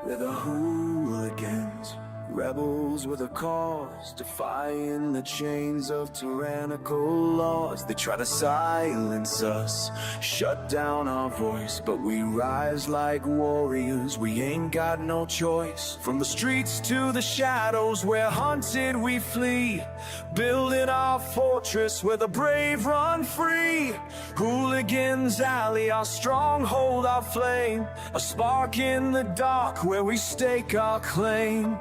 We're the hooligans, rebels with a cause, defying the chains of tyrannical laws. They try to silence us, shut down our voice, but we rise like warriors, we ain't got no choice. From the streets to the shadows, where hunted we flee, building our fortress where the brave run free. Hooligans alley, our stronghold, our flame, a spark in the dark where we stake our claim.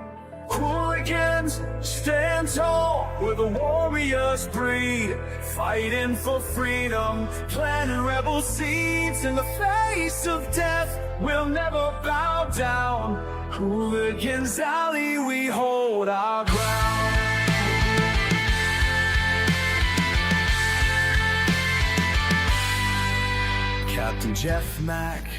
Hooligans, stand tall, we're the warriors breed, fighting for freedom, planting rebel seeds. In the face of death, we'll never bow down. Hooligans alley, we hold our ground. Captain Jeff Mac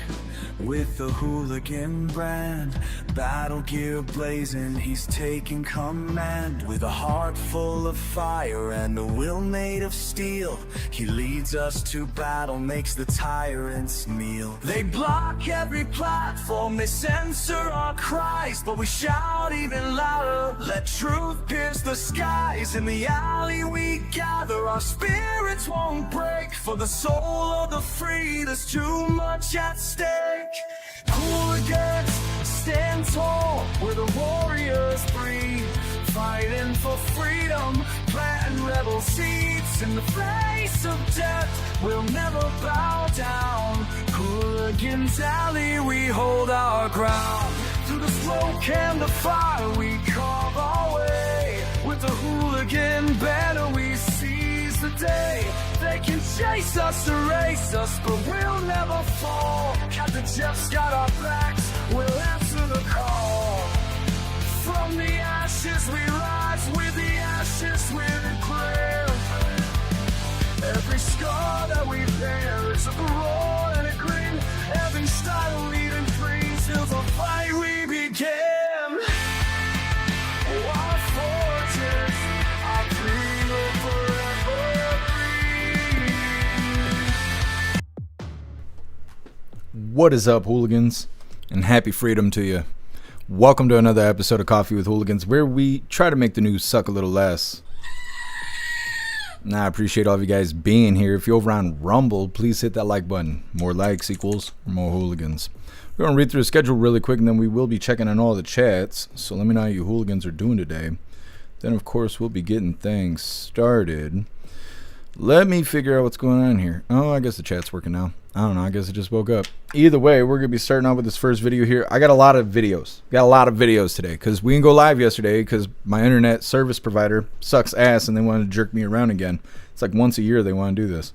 with the hooligan brand, battle gear blazing, he's taking command. With a heart full of fire and a will made of steel, he leads us to battle, makes the tyrants kneel. They block every platform, they censor our cries, but we shout even louder, let truth pierce the skies. In the alley we gather, our spirits won't break, for the soul of the free, there's too much at stake. Hooligans, stand tall, we're the warriors breed, fighting for freedom, planting rebel seeds. In the face of death, we'll never bow down. Hooligans alley, we hold our ground. Through the smoke and the fire, we carve our way. With the hooligan banner, we seize the day. They can chase us, erase us, but we'll never fall. Captain Jeff's got our backs, we'll answer the call. From the ashes we rise, with the ashes we're declared. Every scar that we bear is a roar and a grin. Every style leading free till the fight we began. Our fortress, our freedom forever free. What is up, hooligans, and happy freedom to you. Welcome to another episode of Coffee with Hooligans, where we try to make the news suck a little less. Now, I appreciate all of you guys being here. If you're over on Rumble, please hit that like button. More likes equals more hooligans. We're going to read through the schedule really quick, and then we will be checking on all the chats. So let me know how you hooligans are doing today. Then, of course, we'll be getting things started. Let me figure out what's going on here. Oh, I guess the chat's working now. I don't know. I guess I just woke up. Either way, we're going to be starting out with this first video here. I got a lot of videos. Got a lot of videos today because we didn't go live yesterday because my internet service provider sucks ass and they wanted to jerk me around again. It's like once a year they want to do this.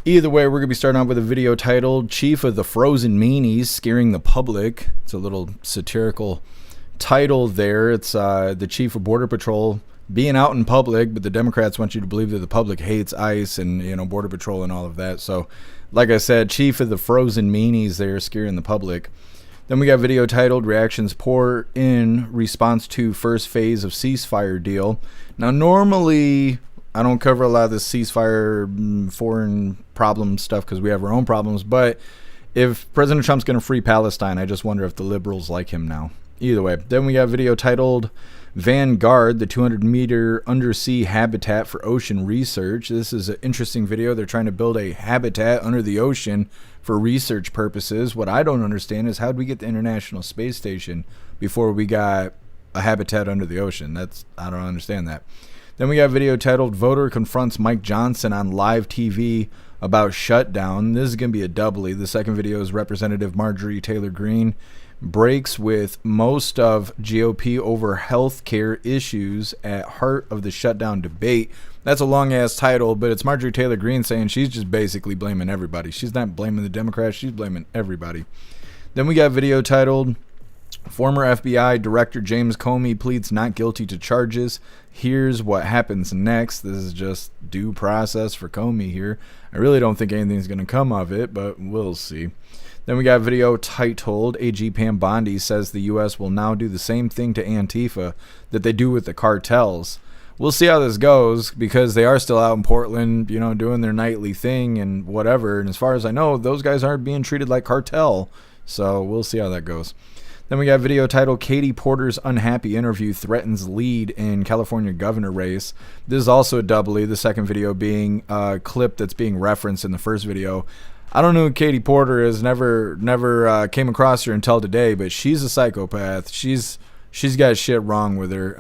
Either way, we're going to be starting out with a video titled Chief of the Frozen Meanies Scaring the Public. It's a little satirical title there. It's the Chief of Border Patrol being out in public, but the Democrats want you to believe that the public hates ICE and, you know, Border Patrol and all of that. So, like I said, Chief of the Frozen Meanies there scaring the public. Then we got a video titled Reactions Pour in Response to First Phase of Ceasefire Deal. Now, normally I don't cover a lot of this ceasefire foreign problem stuff because we have our own problems, but if President Trump's going to free Palestine, I just wonder if the liberals like him now. Either way, then we got a video titled Vanguard, the 200-meter undersea habitat for ocean research. This is an interesting video. They're trying to build a habitat under the ocean for research purposes. What I don't understand is how did we get the International Space Station before we got a habitat under the ocean? I don't understand that. Then we got a video titled Voter Confronts Mike Johnson on Live TV about shutdown. This is going to be a doubly. The second video is Representative Marjorie Taylor Greene breaks with most of GOP over health care issues at heart of the shutdown debate. That's a long-ass title, but it's Marjorie Taylor Greene saying she's just basically blaming everybody. She's not blaming the Democrats. She's blaming everybody. Then we got a video titled Former FBI Director James Comey pleads not guilty to charges. Here's what happens next. This is just due process for Comey here. I really don't think anything's going to come of it, but we'll see. Then we got a video titled AG Pam Bondi says the U.S. will now do the same thing to Antifa that they do with the cartels. We'll see how this goes because they are still out in Portland, you know, doing their nightly thing and whatever. And as far as I know, those guys aren't being treated like cartel. So we'll see how that goes. Then we got a video titled Katie Porter's Unhappy Interview Threatens Lead in California Governor Race. This is also a doubly, the second video being a clip that's being referenced in the first video. I don't know who Katie Porter is, never came across her until today, but she's a psychopath. She's got shit wrong with her.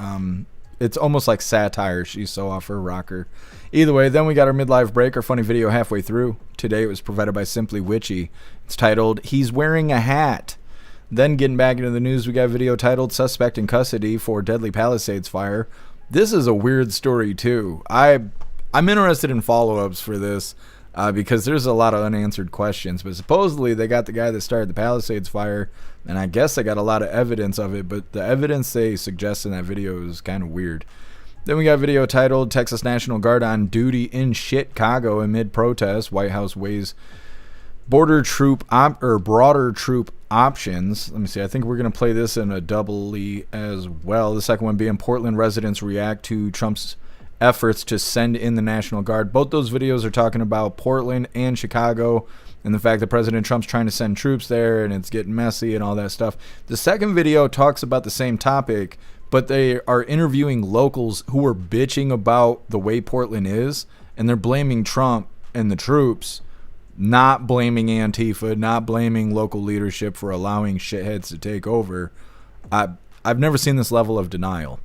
It's almost like satire. She's so off her rocker. Either way, then we got our midlife break, our funny video halfway through. Today it was provided by Simply Witchy. It's titled, He's Wearing a Hat. Then getting back into the news, we got a video titled Suspect in Custody for Deadly Palisades Fire. This is a weird story too. I'm interested in follow-ups for this because there's a lot of unanswered questions. But supposedly they got the guy that started the Palisades Fire, and I guess they got a lot of evidence of it, but the evidence they suggest in that video is kind of weird. Then we got a video titled Texas National Guard on Duty in Chicago amid protests. White House weighs broader troop options. Let me see. I think we're going to play this in a doubly as well. The second one being Portland residents react to Trump's efforts to send in the National Guard. Both those videos are talking about Portland and Chicago and the fact that President Trump's trying to send troops there and it's getting messy and all that stuff. The second video talks about the same topic, but they are interviewing locals who are bitching about the way Portland is, and they're blaming Trump and the troops, not blaming Antifa, not blaming local leadership for allowing shitheads to take over. I've never seen this level of denial.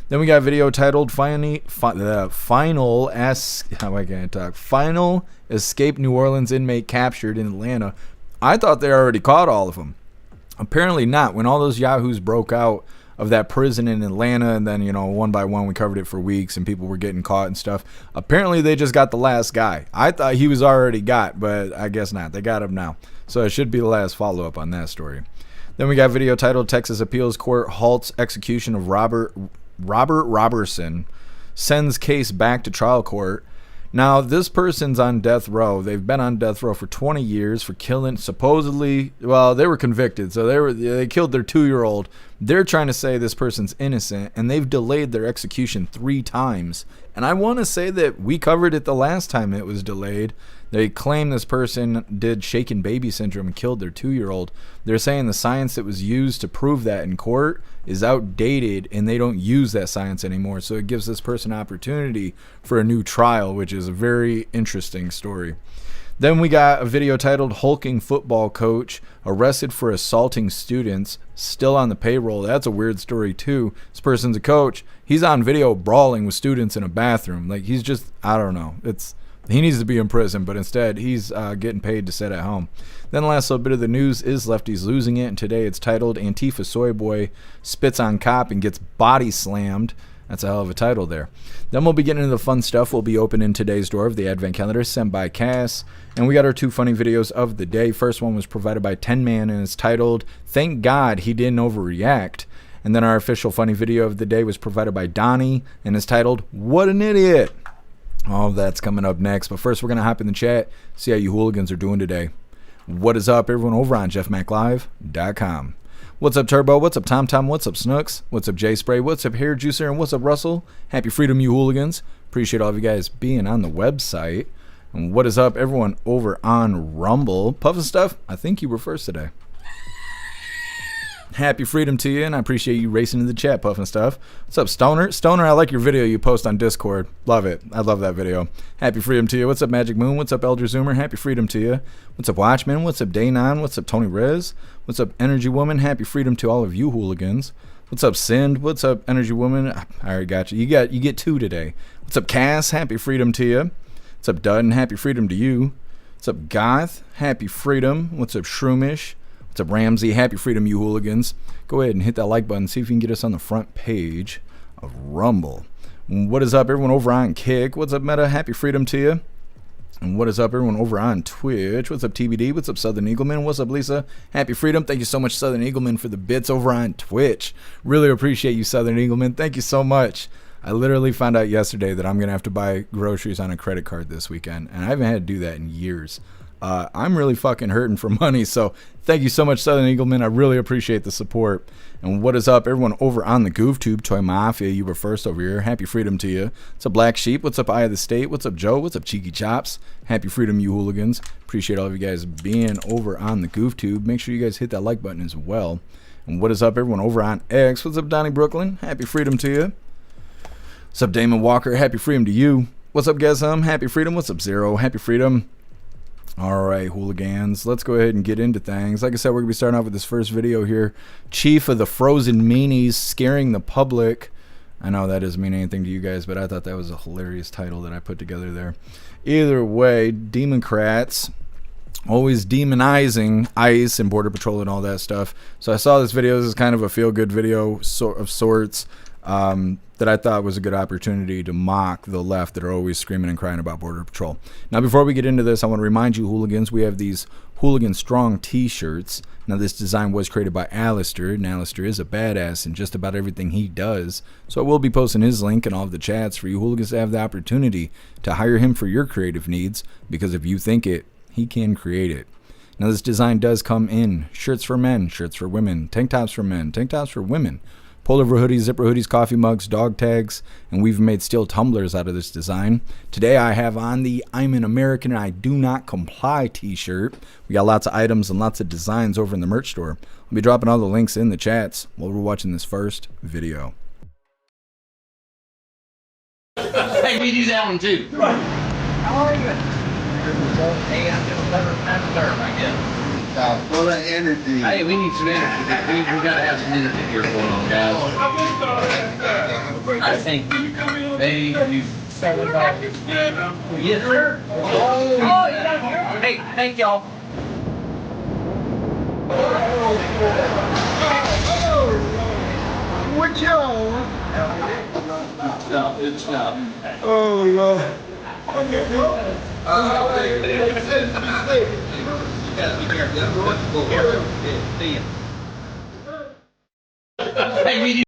Then we got a video titled Final Escape New Orleans Inmate Captured in Atlanta. I thought they already caught all of them. Apparently not. When all those yahoos broke out of that prison in Atlanta, and then, one by one we covered it for weeks and people were getting caught and stuff. Apparently they just got the last guy. I thought he was already got, but I guess not. They got him now. So it should be the last follow-up on that story. Then we got a video titled Texas Appeals Court Halts Execution of Robert Robertson, Sends Case Back to Trial Court. Now, this person's on death row. They've been on death row for 20 years for killing, supposedly, well, they were convicted, so they killed their 2-year-old. They're trying to say this person's innocent, and they've delayed their execution 3 times. And I want to say that we covered it the last time it was delayed. They claim this person did shaken baby syndrome and killed their 2-year-old. They're saying the science that was used to prove that in court is outdated, and they don't use that science anymore. So it gives this person opportunity for a new trial, which is a very interesting story. Then we got a video titled Hulking Football Coach Arrested for Assaulting Students, still on the payroll. That's a weird story too. This person's a coach. He's on video brawling with students in a bathroom. Like, he's just, I don't know. He needs to be in prison, but instead he's getting paid to sit at home. Then the last little bit of the news is lefties losing it, and today it's titled Antifa Soy Boy Spits on Cop and Gets Body Slammed. That's a hell of a title there. Then we'll be getting into the fun stuff. We'll be opening today's door of the Advent Calendar sent by Cass. And we got our 2 funny videos of the day. First one was provided by 10 Man and it's titled Thank God He Didn't Overreact. And then our official funny video of the day was provided by Donnie and is titled What an Idiot. All of that's coming up next. But first we're going to hop in the chat, see how you hooligans are doing today. What is up, everyone over on jeffmaclive.com. What's up, Turbo? What's up, Tom? What's up, Snooks? What's up, J Spray? What's up, Hair Juicer? And what's up, Russell? Happy freedom, you hooligans. Appreciate all of you guys being on the website. And what is up, everyone over on Rumble? Puff and Stuff, I think you were first today. Happy freedom to you, and I appreciate you racing in the chat, Puff and Stuff. What's up, Stoner? Stoner, I like your video you post on Discord. Love it. I love that video. Happy freedom to you. What's up, Magic Moon? What's up, Elder Zoomer? Happy freedom to you. What's up, Watchman? What's up, Day9? What's up, Tony Rez? What's up, Energy Woman? Happy freedom to all of you hooligans. What's up, Sind? What's up, Energy Woman? I already got you. You get 2 today. What's up, Cass? Happy freedom to you. What's up, Dutton? Happy freedom to you. What's up, Goth? Happy freedom. What's up, Shroomish? What's up, Ramsey? Happy freedom, you hooligans. Go ahead and hit that like button. See if you can get us on the front page of Rumble. What is up, everyone over on Kick? What's up, Meta? Happy freedom to you. And what is up, everyone over on Twitch? What's up, TBD? What's up, Southern Eagleman? What's up, Lisa? Happy freedom. Thank you so much, Southern Eagleman, for the bits over on Twitch. Really appreciate you, Southern Eagleman. Thank you so much. I literally found out yesterday that I'm going to have to buy groceries on a credit card this weekend, and I haven't had to do that in years. I'm really fucking hurting for money, so thank you so much, Southern Eagleman. I really appreciate the support. And what is up, everyone over on the GoofTube? Toy Mafia, you were first over here. Happy freedom to you. What's up, Black Sheep? What's up, Eye of the State? What's up, Joe? What's up, Cheeky Chops? Happy freedom, you hooligans. Appreciate all of you guys being over on the GoofTube. Make sure you guys hit that like button as well. And what is up, everyone over on X? What's up, Donnie Brooklyn? Happy freedom to you. What's up, Damon Walker? Happy freedom to you. What's up, Gazum? Happy freedom. What's up, Zero? Happy freedom. All right, hooligans. Let's go ahead and get into things. Like I said, we're going to be starting off with this first video here. Chief of the Frozen Meanies scaring the public. I know that doesn't mean anything to you guys, but I thought that was a hilarious title that I put together there. Either way, Democrats always demonizing ICE and Border Patrol and all that stuff. So I saw this video. This is kind of a feel-good video of sorts that I thought was a good opportunity to mock the left that are always screaming and crying about Border Patrol. Now, before we get into this, I want to remind you, hooligans, we have these Hooligan Strong t-shirts. Now, this design was created by Alistair, and Alistair is a badass in just about everything he does. So I will be posting his link in all of the chats for you hooligans to have the opportunity to hire him for your creative needs, because if you think it, he can create it. Now, this design does come in shirts for men, shirts for women, tank tops for men, tank tops for women, pullover hoodies, zipper hoodies, coffee mugs, dog tags, and we've made steel tumblers out of this design. Today I have on the I'm an American and I do not comply t-shirt. We got lots of items and lots of designs over in the merch store. I'll be dropping all the links in the chats while we're watching this first video. Hey, we do that one too. How are you? Hey, I'm just I guess. Full of energy. Hey, we need some energy. We gotta have some energy here going on, guys. I think they do $7. Yes, sir. Oh, yeah. Hey, thank y'all. What y'all? No, it's not. Oh, Lord. Hey, we do.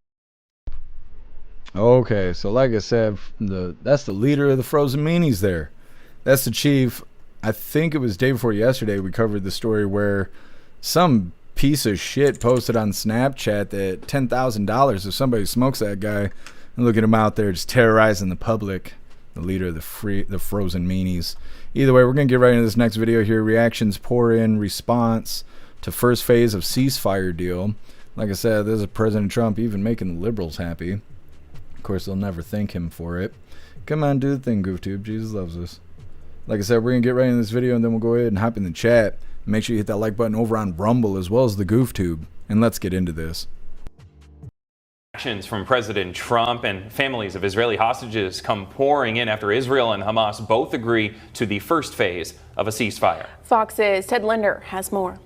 Okay, so like I said, that's the leader of the Frozen Meanies there. That's the chief. I think it was day before yesterday we covered the story where some piece of shit posted on Snapchat that $10,000 if somebody smokes that guy, and look at him out there just terrorizing the public. The leader of the Frozen Meanies. Either way, we're going to get right into this next video here. Reactions pour in response to first phase of ceasefire deal. Like I said, this is President Trump even making the liberals happy. Of course, they'll never thank him for it. Come on, do the thing, GoofTube. Jesus loves us. Like I said, we're going to get right into this video, and then we'll go ahead and hop in the chat. Make sure you hit that like button over on Rumble as well as the GoofTube. And let's get into this. Actions from President Trump and families of Israeli hostages come pouring in after Israel and Hamas both agree to the first phase of a ceasefire. Fox's Ted Linder has more.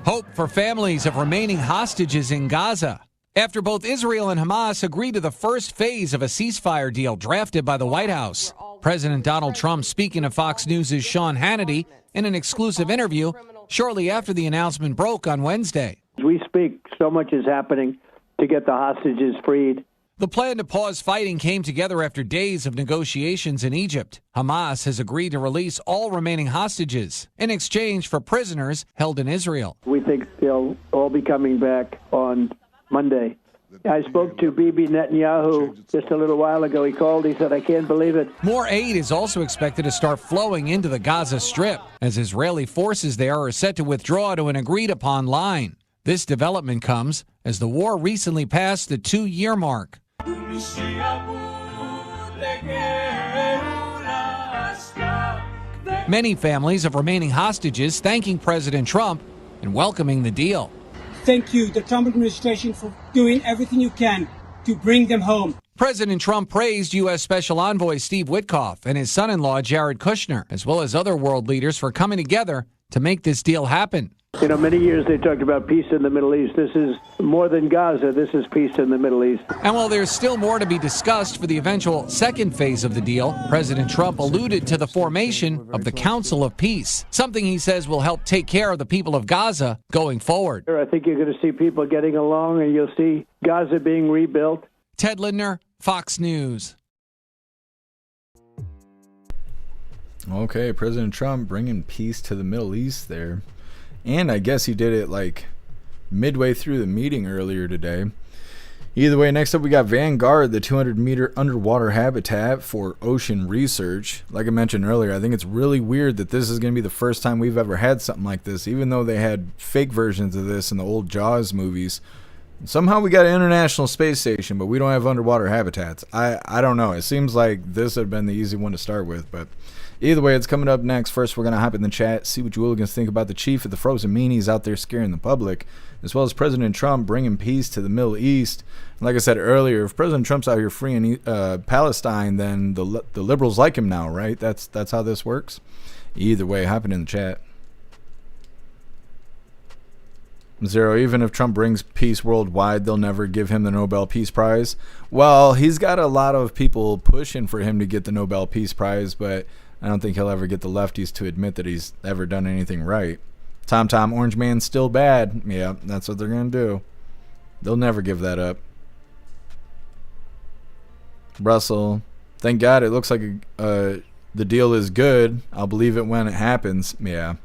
Hope for families of remaining hostages in Gaza. After both Israel and Hamas agree to the first phase of a ceasefire deal drafted by the White House. President Donald Trump speaking to Fox News' Sean Hannity in an exclusive interview shortly after the announcement broke on Wednesday. As we speak, so much is happening to get the hostages freed. The plan to pause fighting came together after days of negotiations in Egypt. Hamas has agreed to release all remaining hostages in exchange for prisoners held in Israel. We think they'll all be coming back on Monday. I spoke to Bibi Netanyahu just a little while ago. He called. He said, I can't believe it. More aid is also expected to start flowing into the Gaza Strip as Israeli forces there are set to withdraw to an agreed-upon line. This development comes as the war recently passed the 2-year mark. Many families of remaining hostages thanking President Trump and welcoming the deal. Thank you, the Trump administration, for doing everything you can to bring them home. President Trump praised U.S. Special Envoy Steve Witkoff and his son-in-law Jared Kushner, as well as other world leaders, for coming together to make this deal happen. You know, many years they talked about peace in the Middle East. This is more than Gaza. This is peace in the Middle East. And while there's still more to be discussed for the eventual second phase of the deal, President Trump alluded to the formation of the Council of Peace, something he says will help take care of the people of Gaza going forward. I think you're going to see people getting along, and you'll see Gaza being rebuilt. Ted Lindner, Fox News. Okay, President Trump bringing peace to the Middle East there. And I guess he did it like midway through the meeting earlier today. Either way, next up we got Vanguard, the 200-meter underwater habitat for ocean research. Like I mentioned earlier, I think it's really weird that this is going to be the first time we've ever had something like this, even though they had fake versions of this in the old Jaws movies. Somehow we got an International Space Station, but we don't have underwater habitats. I don't know. It seems like this would have been the easy one to start with, but either way, it's coming up next. First, we're going to hop in the chat, see what you hooligans think about the chief of the frozen meanies out there scaring the public, as well as President Trump bringing peace to the Middle East. Like I said earlier, if President Trump's out here freeing Palestine, then the liberals like him now, right? That's how this works. Either way, hopping in the chat. Zero, even if Trump brings peace worldwide, they'll never give him the Nobel Peace Prize. Well, he's got a lot of people pushing for him to get the Nobel Peace Prize, but I don't think he'll ever get the lefties to admit that he's ever done anything right. Tom Orange Man's still bad. Yeah, that's what they're going to do. They'll never give that up. Russell, thank God it looks like the deal is good. I'll believe it when it happens. Yeah.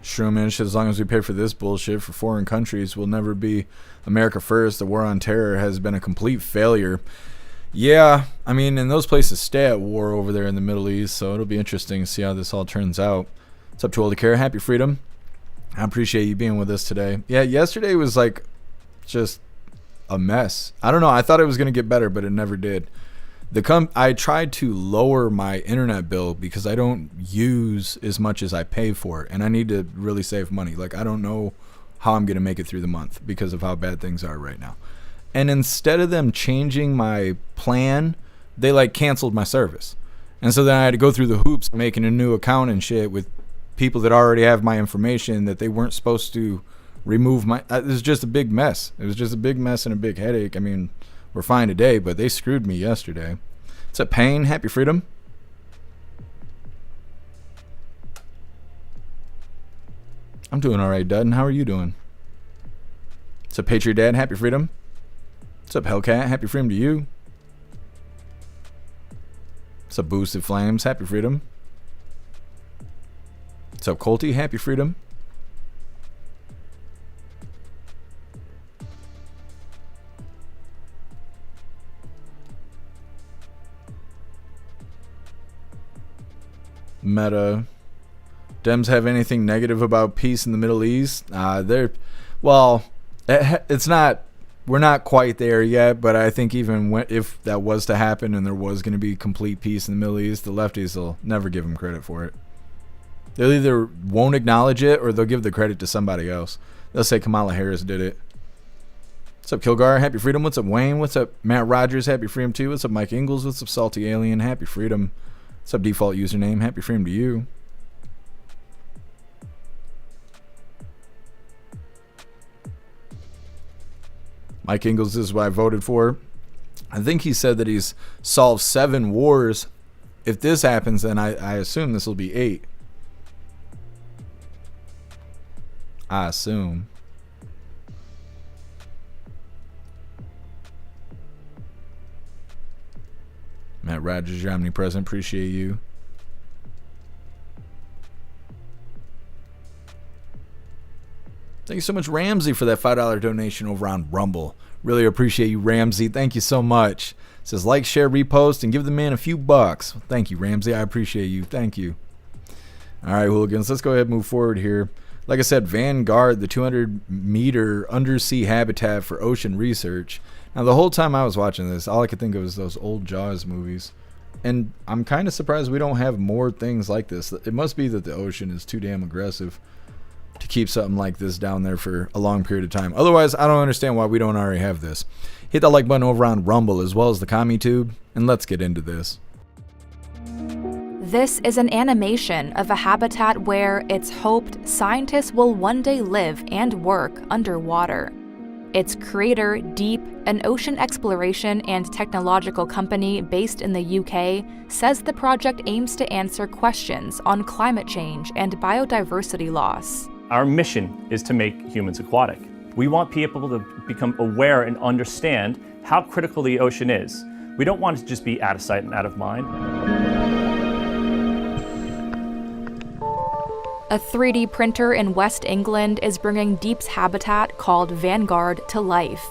Shroomish, as long as we pay for this bullshit for foreign countries, we'll never be America first. The war on terror has been a complete failure. Yeah, I mean, and those places stay at war over there in the Middle East, so it'll be interesting to see how this all turns out. What's up, Joel DeCare? Happy Freedom. I appreciate you being with us today. Yeah, yesterday was like just a mess. I don't know. I thought it was going to get better, but it never did. I tried to lower my internet bill because I don't use as much as I pay for it, and I need to really save money. Like, I don't know how I'm going to make it through the month because of how bad things are right now. And instead of them changing my plan, they like canceled my service. And so then I had to go through the hoops of making a new account and shit with people that already have my information that they weren't supposed to remove my. It was just a big mess. It was just a big mess and a big headache. I mean, we're fine today, but they screwed me yesterday. What's up, Payne? Happy Freedom. I'm doing all right, Dudden. How are you doing? What's up, Patriot Dad? Happy Freedom. What's up, Hellcat? Happy Freedom to you. What's up, Boosted Flames? Happy Freedom. What's up, Colty? Happy Freedom. Meta. Dems have anything negative about peace in the Middle East? Well, it's not. We're not quite there yet, but I think even if that was to happen and there was going to be complete peace in the Middle East, the lefties will never give them credit for it. They'll either won't acknowledge it or they'll give the credit to somebody else. They'll say Kamala Harris did it. What's up, Kilgar? Happy Freedom. What's up, Wayne? What's up, Matt Rogers? Happy Freedom to you. What's up, Mike Ingalls? What's up, Salty Alien? Happy Freedom. What's up, default username? Happy Freedom to you. Mike Ingalls is what I voted for. I think he said that he's solved 7 wars. If this happens, then I assume this will be 8. I assume. Matt Rogers, you're omnipresent. Appreciate you. Thank you so much, Ramsey, for that $5 donation over on Rumble. Really appreciate you, Ramsey. Thank you so much. It says like, share, repost, and give the man a few bucks. Thank you, Ramsey. I appreciate you. Thank you. All right, hooligans, let's go ahead and move forward here. Like I said, Vanguard, the 200-meter undersea habitat for ocean research. Now, the whole time I was watching this, all I could think of was those old Jaws movies. And I'm kind of surprised we don't have more things like this. It must be that the ocean is too damn aggressive to keep something like this down there for a long period of time. Otherwise, I don't understand why we don't already have this. Hit that like button over on Rumble as well as the CommuTube, and let's get into this. This is an animation of a habitat where it's hoped scientists will one day live and work underwater. Its creator, Deep, an ocean exploration and technological company based in the UK, says the project aims to answer questions on climate change and biodiversity loss. Our mission is to make humans aquatic. We want people to become aware and understand how critical the ocean is. We don't want it to just be out of sight and out of mind. A 3D printer in West England is bringing Deep's habitat called Vanguard to life.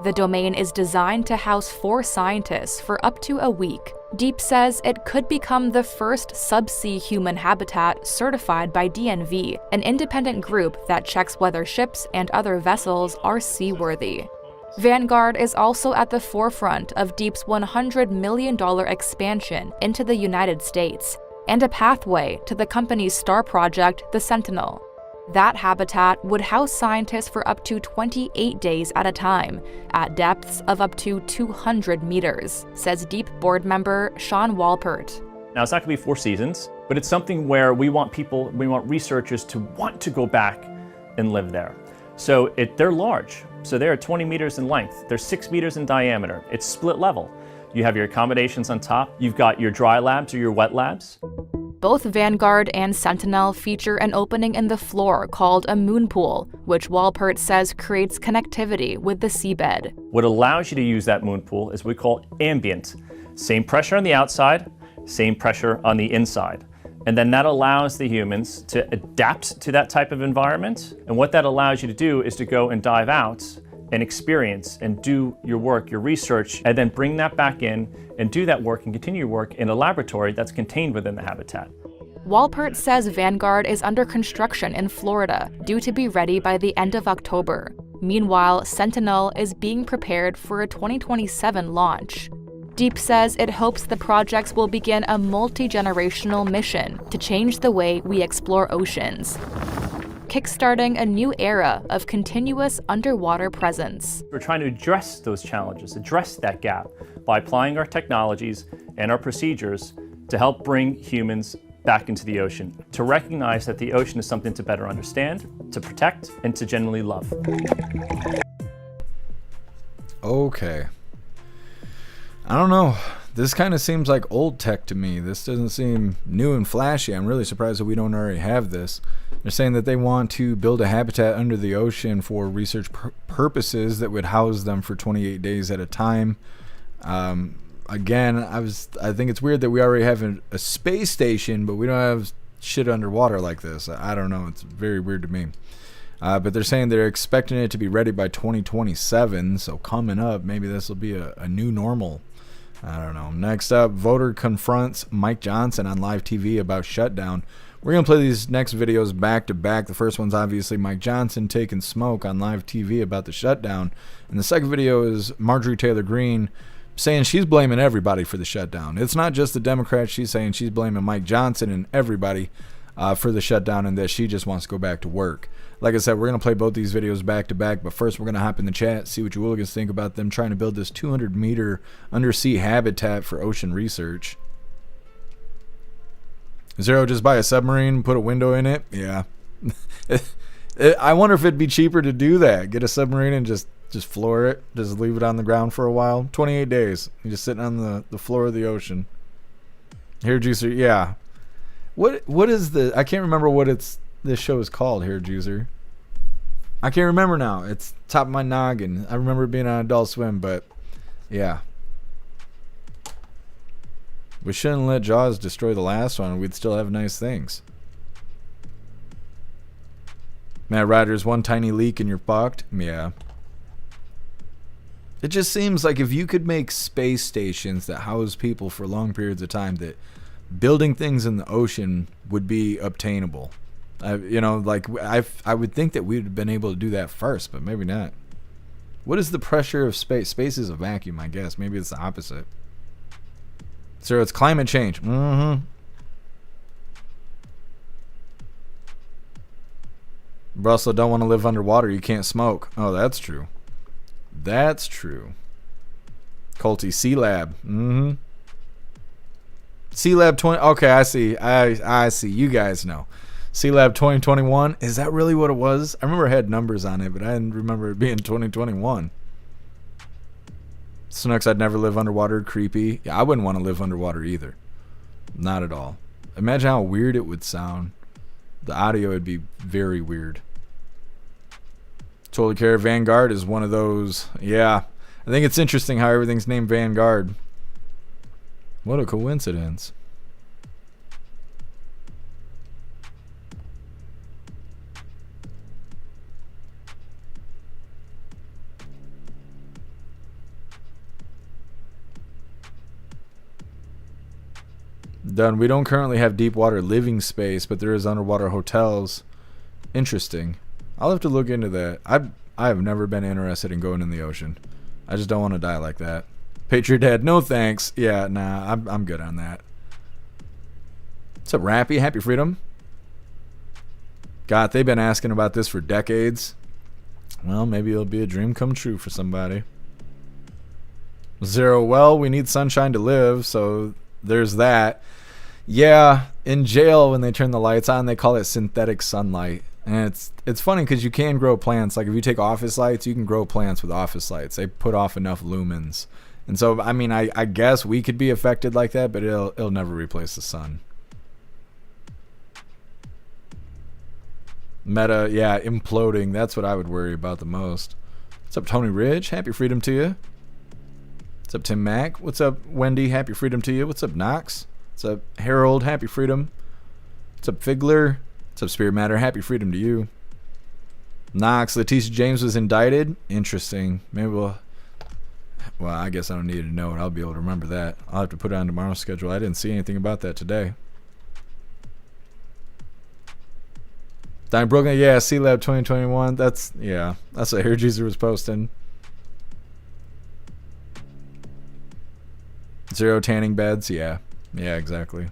The domain is designed to house 4 scientists for up to a week. Deep says it could become the first subsea human habitat certified by DNV, an independent group that checks whether ships and other vessels are seaworthy. Vanguard is also at the forefront of Deep's $100 million expansion into the United States, and a pathway to the company's star project, the Sentinel. That habitat would house scientists for up to 28 days at a time, at depths of up to 200 meters, says Deep board member Sean Walpert. Now, it's not going to be 4 seasons, but it's something where we want researchers to want to go back and live there. So they're large. So they're 20 meters in length. They're 6 meters in diameter. It's split level. You have your accommodations on top. You've got your dry labs or your wet labs. Both Vanguard and Sentinel feature an opening in the floor called a moon pool, which Walpert says creates connectivity with the seabed. What allows you to use that moon pool is what we call ambient. Same pressure on the outside, same pressure on the inside. And then that allows the humans to adapt to that type of environment. And what that allows you to do is to go and dive out and experience and do your work, your research, and then bring that back in and do that work and continue your work in a laboratory that's contained within the habitat. Walpert says Vanguard is under construction in Florida, due to be ready by the end of October. Meanwhile, Sentinel is being prepared for a 2027 launch. Deep says it hopes the projects will begin a multi-generational mission to change the way we explore oceans, kickstarting a new era of continuous underwater presence. We're trying to address those challenges, address that gap by applying our technologies and our procedures to help bring humans back into the ocean, to recognize that the ocean is something to better understand, to protect, and to genuinely love. Okay. I don't know. This kind of seems like old tech to me. This doesn't seem new and flashy. I'm really surprised that we don't already have this. They're saying that they want to build a habitat under the ocean for research purposes that would house them for 28 days at a time. Again, I think it's weird that we already have a space station, but we don't have shit underwater like this. I don't know. It's very weird to me. But they're saying they're expecting it to be ready by 2027. So coming up, maybe this will be a new normal. I don't know. Next up, voter confronts Mike Johnson on live TV about shutdown. We're going to play these next videos back to back. The first one's obviously Mike Johnson taking smoke on live TV about the shutdown. And the second video is Marjorie Taylor Greene saying she's blaming everybody for the shutdown. It's not just the Democrats. She's saying she's blaming Mike Johnson and everybody for the shutdown, and that she just wants to go back to work. Like I said, we're going to play both these videos back to back, but first we're going to hop in the chat, see what you hooligans think about them trying to build this 200-meter undersea habitat for ocean research. Zero, just buy a submarine, put a window in it? Yeah. I wonder if it'd be cheaper to do that. Get a submarine and just floor it, just leave it on the ground for a while. 28 days. You're just sitting on the floor of the ocean. Hair Juicer, yeah. What is the... I can't remember what this show is called, Hair Juicer. I can't remember now. It's top of my noggin. I remember it being on Adult Swim, but yeah. We shouldn't let Jaws destroy the last one. We'd still have nice things. Matt Rogers, one tiny leak and you're fucked. Yeah. It just seems like if you could make space stations that house people for long periods of time, that building things in the ocean would be obtainable. I would think that we'd have been able to do that first, but maybe not. What is the pressure of space? Space is a vacuum, I guess. Maybe it's the opposite. So it's climate change. Russell, don't want to live underwater. You can't smoke. Oh, that's true. That's true. Colty, C-Lab. C-Lab 20. Okay, I see. I see. You guys know. C-Lab 2021. Is that really what it was? I remember it had numbers on it, but I didn't remember it being 2021. Snooks, I'd never live underwater. Creepy. Yeah, I wouldn't want to live underwater either. Not at all. Imagine how weird it would sound. The audio would be very weird. Totally care. Vanguard is one of those. Yeah. I think it's interesting how everything's named Vanguard. What a coincidence. Done. We don't currently have deep water living space, but there is underwater hotels. Interesting. I'll have to look into that. I have never been interested in going in the ocean. I just don't want to die like that. Patriot Dad, no thanks. Yeah, nah, I'm good on that. What's up, Rappy? Happy Freedom. God, they've been asking about this for decades. Well, maybe it'll be a dream come true for somebody. Zero, well, we need sunshine to live, so there's that. Yeah, in jail when they turn the lights on, they call it synthetic sunlight. And it's funny because you can grow plants. Like if you take office lights, you can grow plants with office lights. They put off enough lumens. And so, I mean, I guess we could be affected like that, but it'll never replace the sun. Meta, yeah, imploding. That's what I would worry about the most. What's up, Tony Ridge? Happy freedom to you. What's up, Tim Mack? What's up, Wendy? Happy freedom to you. What's up, Knox? What's up, Harold? Happy freedom. What's up, Figler? What's up, Spirit Matter? Happy freedom to you. Knox, Leticia James was indicted. Interesting. Maybe well, I guess I don't need to know it. I'll be able to remember that. I'll have to put it on tomorrow's schedule. I didn't see anything about that today. Dying Brooklyn, yeah, C-Lab 2021. That's what Hair Jeezer was posting. Zero tanning beds, yeah. Yeah, exactly.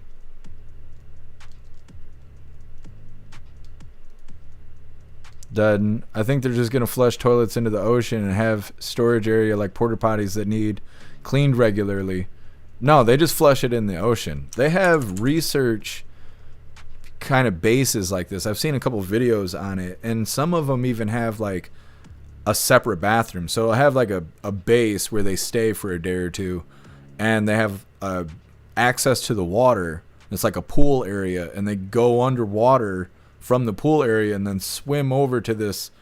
Done. I think they're just going to flush toilets into the ocean and have storage area like porta potties that need cleaned regularly. No, they just flush it in the ocean. They have research kind of bases like this. I've seen a couple videos on it, and some of them even have like a separate bathroom. So it'll have like a base where they stay for a day or two, and they have access to the water. It's like a pool area, and they go underwater from the pool area and then swim over to this.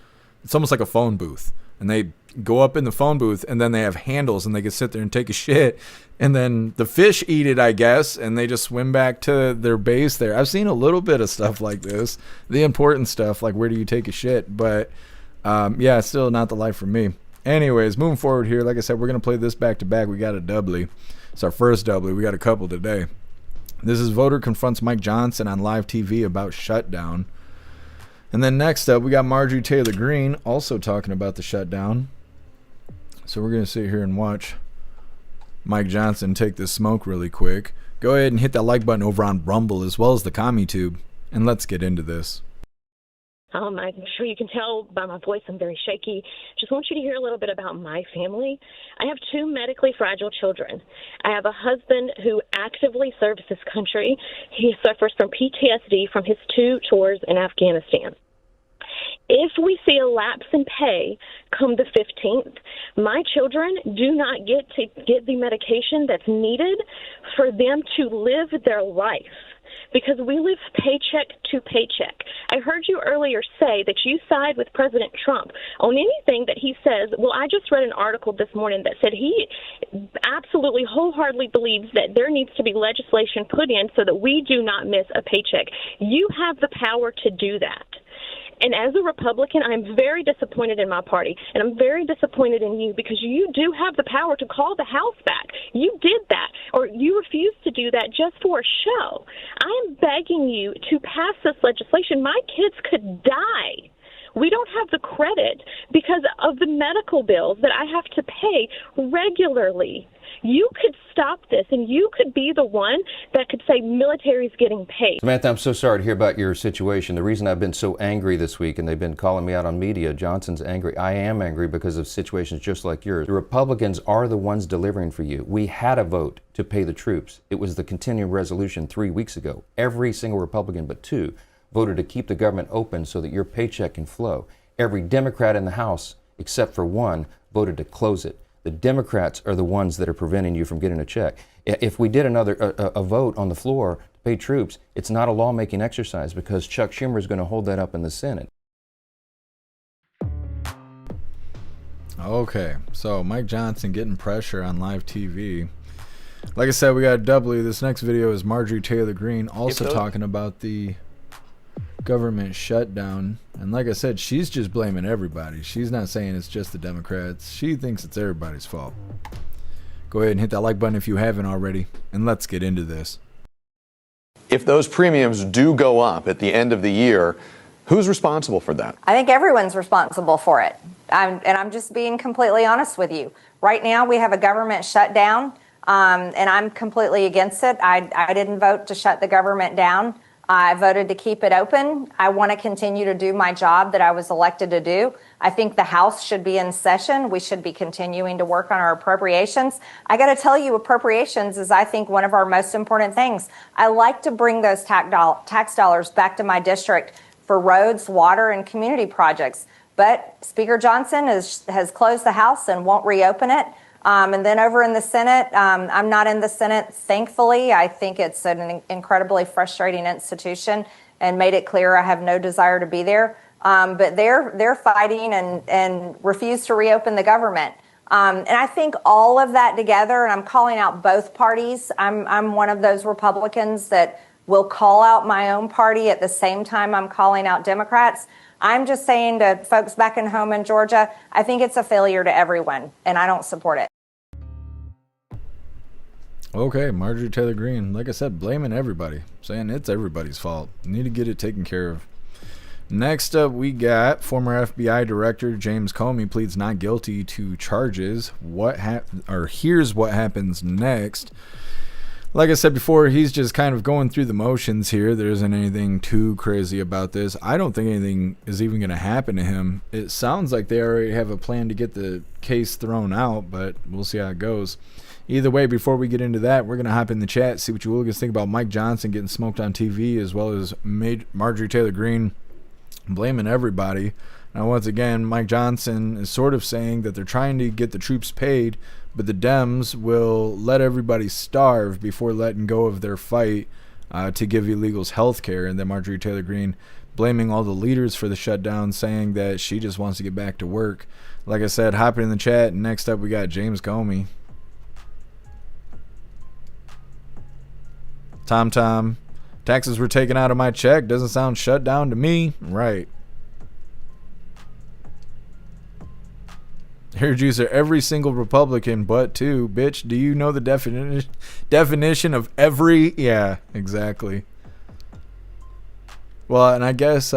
It's almost like a phone booth, and they go up in the phone booth, and then they have handles, and they can sit there and take a shit, and then the fish eat it, I guess, and they just swim back to their base there. I've seen a little bit of stuff like this, the important stuff, like where do you take a shit, but yeah, still not the life for me. Anyways, moving forward here, like I said, we're going to play this back to back. We got a doubly. It's our first doubly. We got a couple today. This is Voter Confronts Mike Johnson on live TV about shutdown. And then next up, we got Marjorie Taylor Greene also talking about the shutdown. So we're going to sit here and watch Mike Johnson take this smoke really quick. Go ahead and hit that like button over on Rumble as well as the CommuTube. And let's get into this. I'm sure you can tell by my voice I'm very shaky. Just want you to hear a little bit about my family. I have two medically fragile children. I have a husband who actively serves this country. He suffers from PTSD from his 2 tours in Afghanistan. If we see a lapse in pay come the 15th, my children do not get to get the medication that's needed for them to live their life, because we live paycheck to paycheck. I heard you earlier say that you side with President Trump on anything that he says. Well, I just read an article this morning that said he absolutely wholeheartedly believes that there needs to be legislation put in so that we do not miss a paycheck. You have the power to do that. And as a Republican, I'm very disappointed in my party, and I'm very disappointed in you, because you do have the power to call the House back. You did that, or you refused to do that just for a show. I am begging you to pass this legislation. My kids could die. We don't have the credit because of the medical bills that I have to pay regularly. You could stop this, and you could be the one that could say military's getting paid. Samantha, I'm so sorry to hear about your situation. The reason I've been so angry this week, and they've been calling me out on media, Johnson's angry. I am angry because of situations just like yours. The Republicans are the ones delivering for you. We had a vote to pay the troops. It was the continuing resolution 3 weeks ago. Every single Republican but 2 voted to keep the government open so that your paycheck can flow. Every Democrat in the House, except for 1, voted to close it. The Democrats are the ones that are preventing you from getting a check. If we did a vote on the floor to pay troops, it's not a lawmaking exercise because Chuck Schumer is going to hold that up in the Senate. Okay, so Mike Johnson getting pressure on live TV. Like I said, we got a doubly. This next video is Marjorie Taylor Greene also talking about the government shutdown. And like I said, she's just blaming everybody. She's not saying it's just the Democrats. She thinks it's everybody's fault. Go ahead and hit that like button if you haven't already. And let's get into this. If those premiums do go up at the end of the year, who's responsible for that? I think everyone's responsible for it. I'm just being completely honest with you. Right now, we have a government shutdown, and I'm completely against it. I didn't vote to shut the government down. I voted to keep it open. I want to continue to do my job that I was elected to do. I think the House should be in session. We should be continuing to work on our appropriations. I got to tell you, appropriations is, I think, one of our most important things. I like to bring those tax dollars back to my district for roads, water, and community projects. But Speaker Johnson has closed the House and won't reopen it. And then over in the Senate, I'm not in the Senate, thankfully. I think it's an incredibly frustrating institution and made it clear I have no desire to be there. But they're fighting and refuse to reopen the government. And I think all of that together, and I'm calling out both parties. I'm one of those Republicans that will call out my own party at the same time I'm calling out Democrats. I'm just saying to folks back in home in Georgia, I think it's a failure to everyone, and I don't support it. Okay, Marjorie Taylor Greene, like I said, blaming everybody, saying it's everybody's fault. Need to get it taken care of. Next up, we got former FBI Director James Comey pleads not guilty to charges. Here's what happens next. Like I said before, he's just kind of going through the motions here. There isn't anything too crazy about this. I don't think anything is even going to happen to him. It sounds like they already have a plan to get the case thrown out, but we'll see how it goes. Either way, before we get into that, we're going to hop in the chat, see what you hooligans think about Mike Johnson getting smoked on TV, as well as Marjorie Taylor Greene blaming everybody. Now, once again, Mike Johnson is sort of saying that they're trying to get the troops paid, but the Dems will let everybody starve before letting go of their fight to give illegals health care. And then Marjorie Taylor Greene blaming all the leaders for the shutdown, saying that she just wants to get back to work. Like I said, hopping in the chat. Next up, we got James Comey. Tom, taxes were taken out of my check. Doesn't sound shut down to me. Right. Hair juicer, every single Republican but two. Bitch, do you know the definition of every? Yeah, exactly. Well, and I guess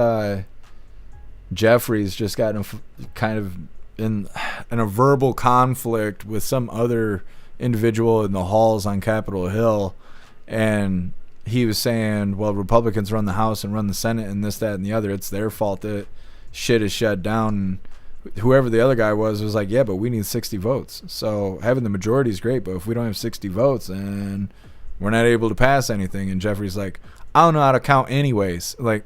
Jeffrey's just gotten kind of in a verbal conflict with some other individual in the halls on Capitol Hill. And he was saying, well, Republicans run the House and run the Senate and this, that, and the other. It's their fault that shit is shut down. And whoever the other guy was like, yeah, but we need 60 votes. So having the majority is great, but if we don't have 60 votes, then we're not able to pass anything. And Jeffrey's like, I don't know how to count anyways. Like,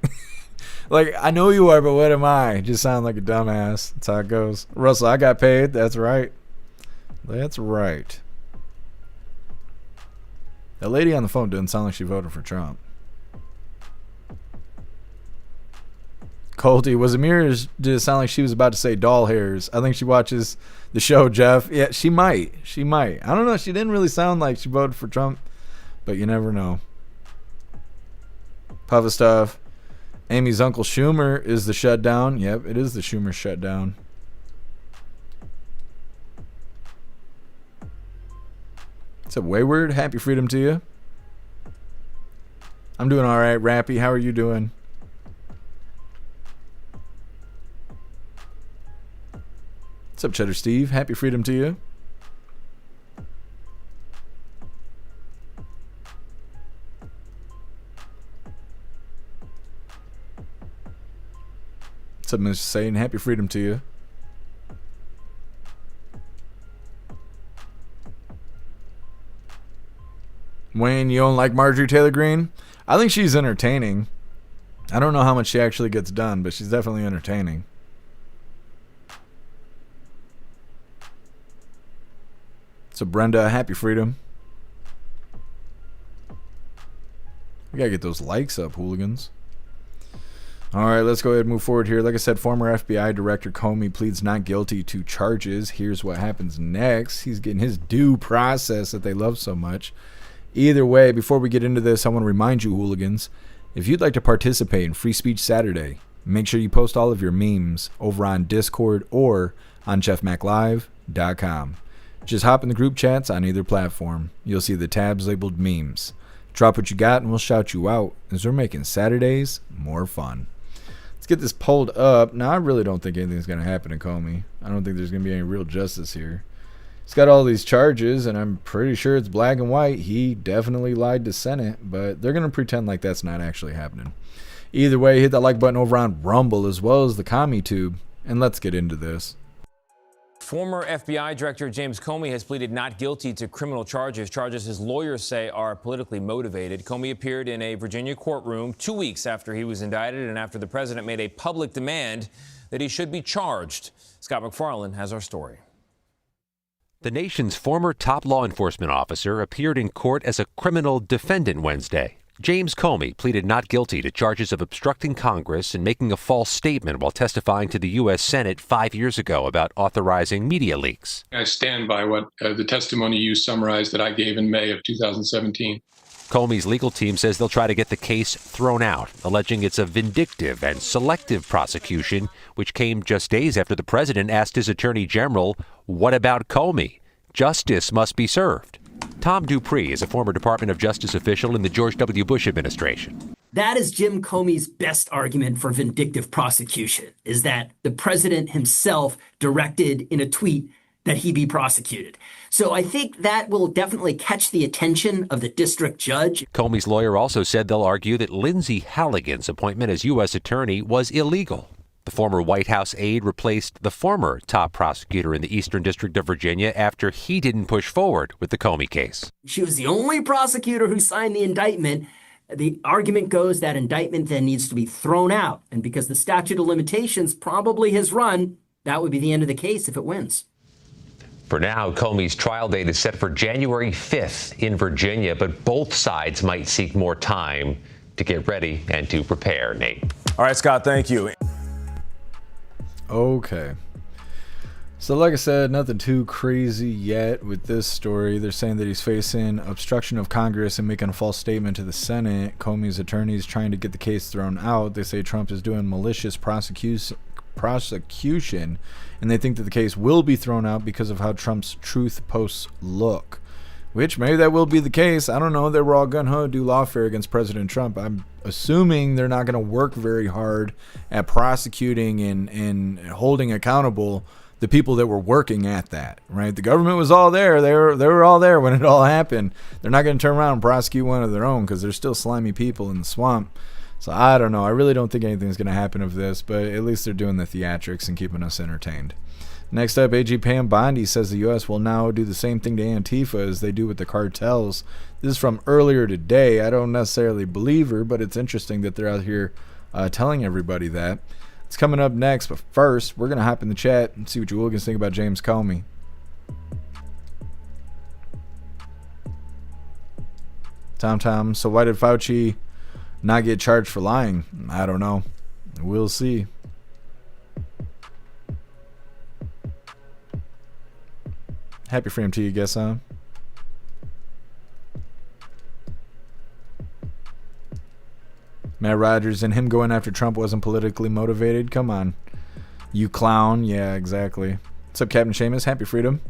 I know you are, but what am I? Just sound like a dumbass. That's how it goes. Russell, I got paid. That's right. That's right. That lady on the phone didn't sound like she voted for Trump. Colty, was Amir, did it sound like she was about to say doll hairs? I think she watches the show, Jeff. Yeah, she might. She might. I don't know. She didn't really sound like she voted for Trump, but you never know. Puffa stuff. Amy's Uncle Schumer is the shutdown. Yep, it is the Schumer shutdown. What's up, Wayward? Happy freedom to you. I'm doing all right, Rappy. How are you doing? What's up, Cheddar Steve? Happy freedom to you. What's up, Mr. Satan? Happy freedom to you. Wayne, you don't like Marjorie Taylor Greene? I think she's entertaining. I don't know how much she actually gets done, but she's definitely entertaining. So Brenda, happy freedom. We gotta get those likes up, hooligans. All right, let's go ahead and move forward here. Like I said, former FBI Director Comey pleads not guilty to charges. Here's what happens next. He's getting his due process that they love so much. Either way, before we get into this, I want to remind you, hooligans, if you'd like to participate in Free Speech Saturday, make sure you post all of your memes over on Discord or on jeffmaclive.com. Just hop in the group chats on either platform. You'll see the tabs labeled memes. Drop what you got and we'll shout you out as we're making Saturdays more fun. Let's get this pulled up. Now, I really don't think anything's going to happen to Comey. I don't think there's going to be any real justice here. He's got all these charges, and I'm pretty sure it's black and white. He definitely lied to Senate, but they're going to pretend like that's not actually happening. Either way, hit that like button over on Rumble as well as the CommieTube, and let's get into this. Former FBI Director James Comey has pleaded not guilty to criminal charges his lawyers say are politically motivated. Comey appeared in a Virginia courtroom 2 weeks after he was indicted and after the president made a public demand that he should be charged. Scott McFarland has our story. The nation's former top law enforcement officer appeared in court as a criminal defendant Wednesday. James Comey pleaded not guilty to charges of obstructing Congress and making a false statement while testifying to the U.S. Senate 5 years ago about authorizing media leaks. I stand by what the testimony you summarized that I gave in May of 2017. Comey's legal team says they'll try to get the case thrown out, alleging it's a vindictive and selective prosecution, which came just days after the president asked his attorney general, "What about Comey? Justice must be served." Tom Dupree is a former Department of Justice official in the George W. Bush administration. That is Jim Comey's best argument for vindictive prosecution, is that the president himself directed in a tweet that he be prosecuted. So I think that will definitely catch the attention of the district judge. Comey's lawyer also said they'll argue that Lindsay Halligan's appointment as U.S. attorney was illegal. The former White House aide replaced the former top prosecutor in the Eastern District of Virginia after he didn't push forward with the Comey case. She was the only prosecutor who signed the indictment. The argument goes that indictment then needs to be thrown out. And because the statute of limitations probably has run, that would be the end of the case if it wins. For now, Comey's trial date is set for January 5th in Virginia, but both sides might seek more time to get ready and to prepare, Nate. All right, Scott, thank you. Okay. So like I said, nothing too crazy yet with this story. They're saying that he's facing obstruction of Congress and making a false statement to the Senate. Comey's attorneys trying to get the case thrown out. They say Trump is doing malicious prosecution, and they think that the case will be thrown out because of how Trump's truth posts look. Which maybe that will be the case. I don't know. They were all gung-ho do lawfare against President Trump. I'm assuming they're not going to work very hard at prosecuting and holding accountable the people that were working at that, right? The government was all there. They were all there when it all happened. They're not going to turn around and prosecute one of their own because they're still slimy people in the swamp. So I don't know. I really don't think anything's going to happen of this, but at least they're doing the theatrics and keeping us entertained. Next up, AG Pam Bondi says the U.S. will now do the same thing to Antifa as they do with the cartels. This is from earlier today. I don't necessarily believe her, but it's interesting that they're out here telling everybody that. It's coming up next, but first, we're going to hop in the chat and see what you hooligans think about James Comey. Tom, so why did Fauci not get charged for lying? I don't know. We'll see. Happy freedom to you, guess, huh? Matt Rogers and him going after Trump wasn't politically motivated. Come on. You clown. Yeah, exactly. What's up, Captain Seamus? Happy freedom.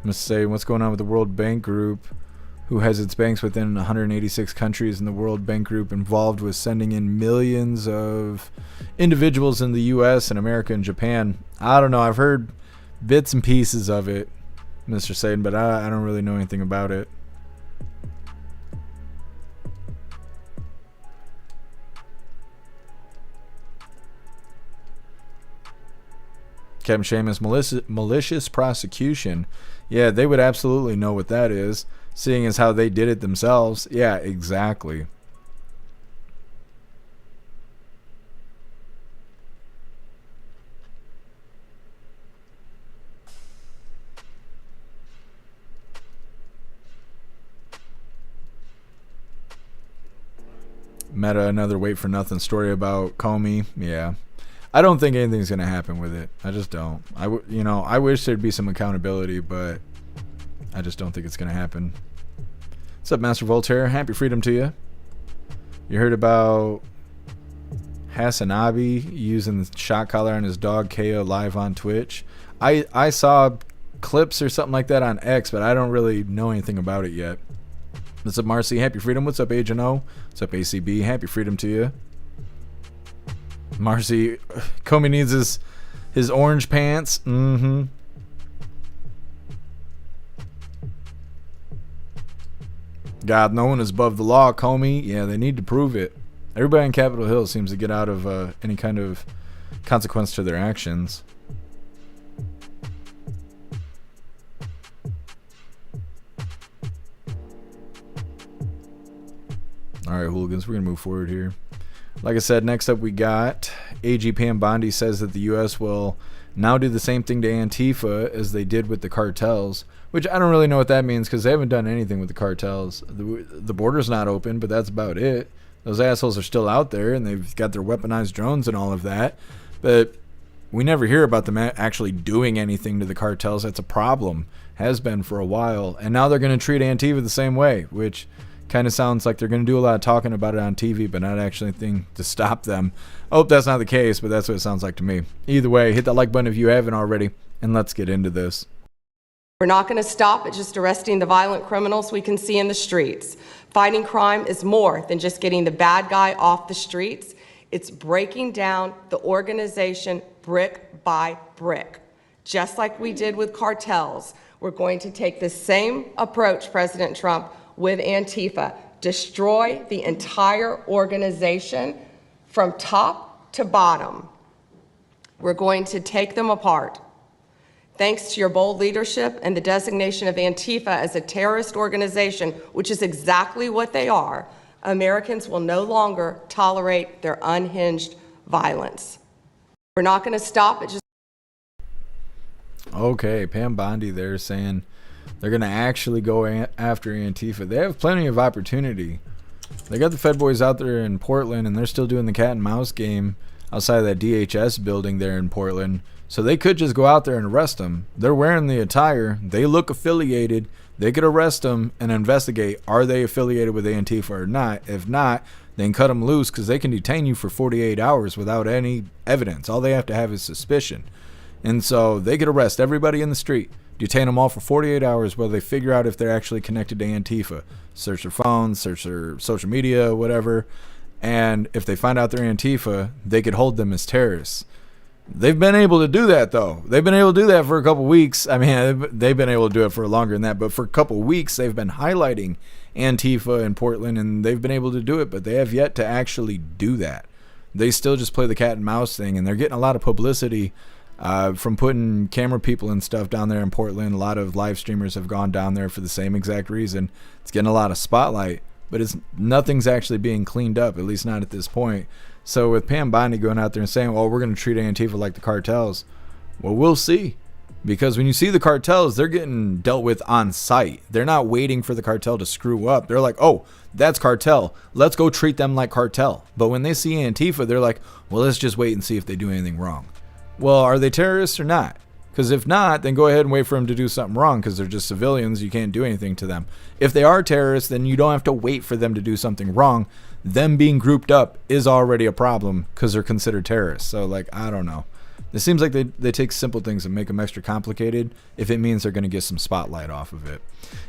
Must say, what's going on with the World Bank Group, who has its banks within 186 countries, and the World Bank Group involved with sending in millions of individuals in the U.S. and America and Japan? I don't know. I've heard bits and pieces of it, Mr. Satan, but I don't really know anything about it. Captain Seamus, malicious prosecution. Yeah, they would absolutely know what that is, seeing as how they did it themselves. Yeah, exactly. Meta, another wait for nothing story about Comey. Yeah. I don't think anything's going to happen with it. I just don't. I wish there'd be some accountability, but I just don't think it's going to happen. What's up, Master Voltaire? Happy freedom to you. You heard about Hassanabi using the shot collar on his dog KO live on Twitch? I saw clips or something like that on X, but I don't really know anything about it yet. What's up, Marcy? Happy freedom. What's up, Agent O? What's up, ACB? Happy freedom to you. Marcy, Comey needs his orange pants. Mm-hmm. God, no one is above the law, Comey. Yeah, they need to prove it. Everybody on Capitol Hill seems to get out of any kind of consequence to their actions. All right, hooligans, we're going to move forward here. Like I said, next up we got AG Pam Bondi says that the U.S. will now do the same thing to Antifa as they did with the cartels, which I don't really know what that means because they haven't done anything with the cartels. The border's not open, but that's about it. Those assholes are still out there, and they've got their weaponized drones and all of that, but we never hear about them actually doing anything to the cartels. That's a problem. Has been for a while, and now they're going to treat Antifa the same way, which kind of sounds like they're going to do a lot of talking about it on TV, but not actually anything to stop them. I hope that's not the case, but that's what it sounds like to me. Either way, hit that like button if you haven't already, and let's get into this. We're not going to stop at just arresting the violent criminals we can see in the streets. Fighting crime is more than just getting the bad guy off the streets. It's breaking down the organization brick by brick. Just like we did with cartels, we're going to take the same approach, President Trump, with Antifa. Destroy the entire organization from top to bottom. We're going to take them apart. Thanks to your bold leadership and the designation of Antifa as a terrorist organization, which is exactly what they are, Americans will no longer tolerate their unhinged violence. We're not going to stop at just... Okay, Pam Bondi there saying they're going to actually go after Antifa. They have plenty of opportunity. They got the Fed boys out there in Portland, and they're still doing the cat and mouse game outside of that DHS building there in Portland. So they could just go out there and arrest them. They're wearing the attire. They look affiliated. They could arrest them and investigate. Are they affiliated with Antifa or not? If not, then cut them loose because they can detain you for 48 hours without any evidence. All they have to have is suspicion. And so they could arrest everybody in the street, detain them all for 48 hours while they figure out if they're actually connected to Antifa. Search their phones, search their social media, whatever. And if they find out they're Antifa, they could hold them as terrorists. They've been able to do that, though. They've been able to do that for a couple weeks. I mean, they've been able to do it for longer than that. But for a couple weeks, they've been highlighting Antifa in Portland, and they've been able to do it. But they have yet to actually do that. They still just play the cat and mouse thing, and they're getting a lot of publicity from putting camera people and stuff down there in Portland. A lot of live streamers have gone down there for the same exact reason. It's getting a lot of spotlight, but nothing's actually being cleaned up, at least not at this point. So with Pam Bondi going out there and saying, well, we're going to treat Antifa like the cartels, well, we'll see. Because when you see the cartels, they're getting dealt with on site. They're not waiting for the cartel to screw up. They're like, oh, that's cartel. Let's go treat them like cartel. But when they see Antifa, they're like, well, let's just wait and see if they do anything wrong. Well, are they terrorists or not? Because if not, then go ahead and wait for them to do something wrong because they're just civilians. You can't do anything to them. If they are terrorists, then you don't have to wait for them to do something wrong. Them being grouped up is already a problem because they're considered terrorists. So, like, I don't know. It seems like they take simple things and make them extra complicated if it means they're going to get some spotlight off of it.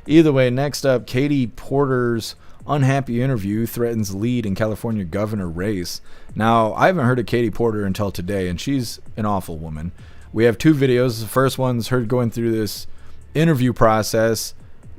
Either way, next up, Katie Porter's unhappy interview threatens lead in California governor race. Now, I haven't heard of Katie Porter until today, and she's an awful woman. We have two videos. The first one's her going through this interview process,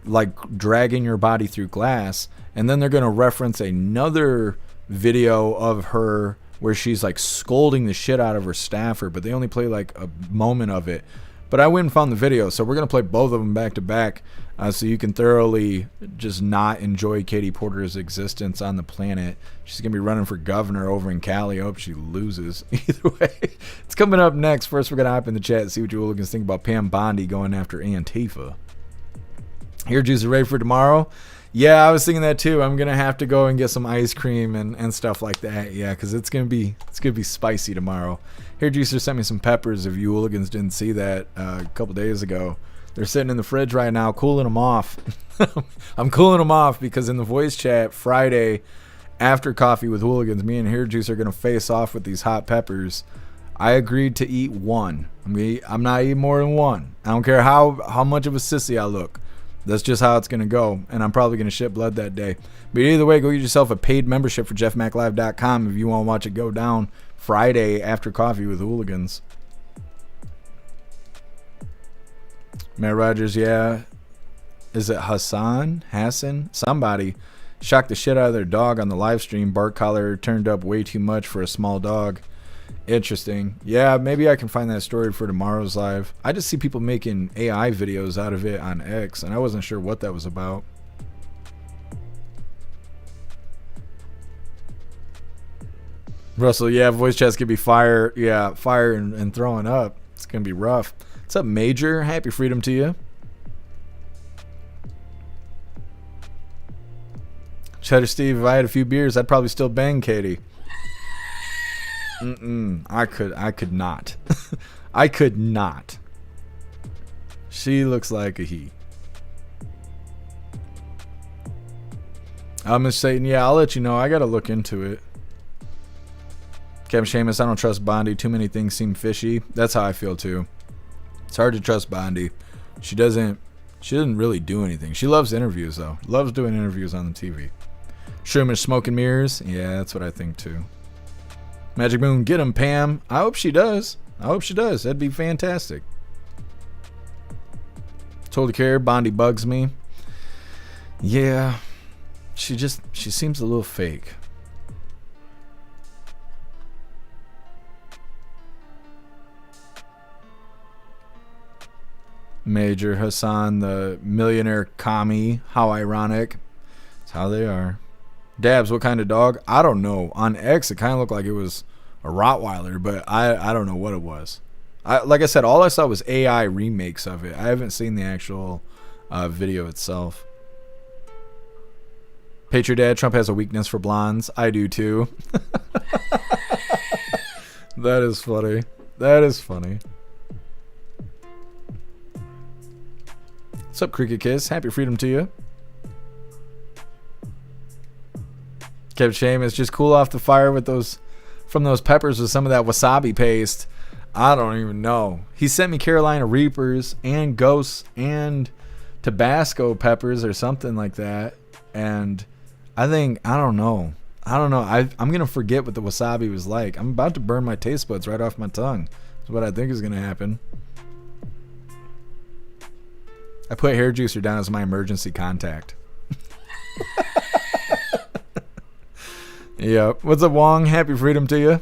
like dragging your body through glass, and then they're going to reference another video of her where she's like scolding the shit out of her staffer, but they only play like a moment of it. But I went and found the video, so we're going to play both of them back to back so you can thoroughly just not enjoy Katie Porter's existence on the planet. She's going to be running for governor over in Cali. I hope she loses. Either way, it's coming up next. First, we're going to hop in the chat and see what you hooligans think about Pam Bondi going after Antifa. Hair juice ready for tomorrow? Yeah, I was thinking that too. I'm gonna have to go and get some ice cream and stuff like that. Yeah, because it's gonna be spicy tomorrow. Hair juicer sent me some peppers. If you hooligans didn't see that a couple days ago, they're sitting in the fridge right now, cooling them off. I'm cooling them off because in the voice chat Friday after Coffee with Hooligans, me and Hair Juice are gonna face off with these hot peppers. I agreed to eat one. I'm not eating more than one. I don't care how much of a sissy I look. That's just how it's going to go, and I'm probably going to shit blood that day. But either way, go get yourself a paid membership for jeffmaclive.com if you want to watch it go down Friday after Coffee with Hooligans. Matt Rogers, yeah. Is it Hassan? Somebody shocked the shit out of their dog on the live stream. Bark collar turned up way too much for a small dog. Interesting. Yeah, maybe I can find that story for tomorrow's live. I just see people making AI videos out of it on X, and I wasn't sure what that was about. Russell, yeah, voice chats could be fire. Yeah, fire and throwing up. It's going to be rough. What's up, Major? Happy freedom to you. Cheddar Steve, if I had a few beers, I'd probably still bang Katie. I could not. I could not. She looks like a he. Miss Satan, yeah, I'll let you know. I gotta look into it. Kevin Seamus, I don't trust Bondi. Too many things seem fishy. That's how I feel too. It's hard to trust Bondi. She doesn't really do anything. She loves interviews though. Loves doing interviews on the TV. Sherman smoking mirrors. Yeah, that's what I think too. Magic Moon, get him, Pam. I hope she does. That'd be fantastic. Totally care. Bondi bugs me. Yeah. She seems a little fake. Major Hassan, the millionaire commie. How ironic. That's how they are. Dabs, what kind of dog? I don't know. On X, it kind of looked like it was a Rottweiler, but I don't know what it was. Like I said, all I saw was AI remakes of it. I haven't seen the actual video itself. Patriot Dad, Trump has a weakness for blondes. I do too. That is funny. That is funny. What's up, Cricket Kiss? Happy freedom to you. Kev Seamus, just cool off the fire with those peppers with some of that wasabi paste. I don't even know. He sent me Carolina Reapers and Ghosts and Tabasco peppers or something like that. And I don't know. I'm gonna forget what the wasabi was like. I'm about to burn my taste buds right off my tongue. That's what I think is gonna happen. I put Hair Juicer down as my emergency contact. Yeah. What's up, Wong? Happy freedom to you.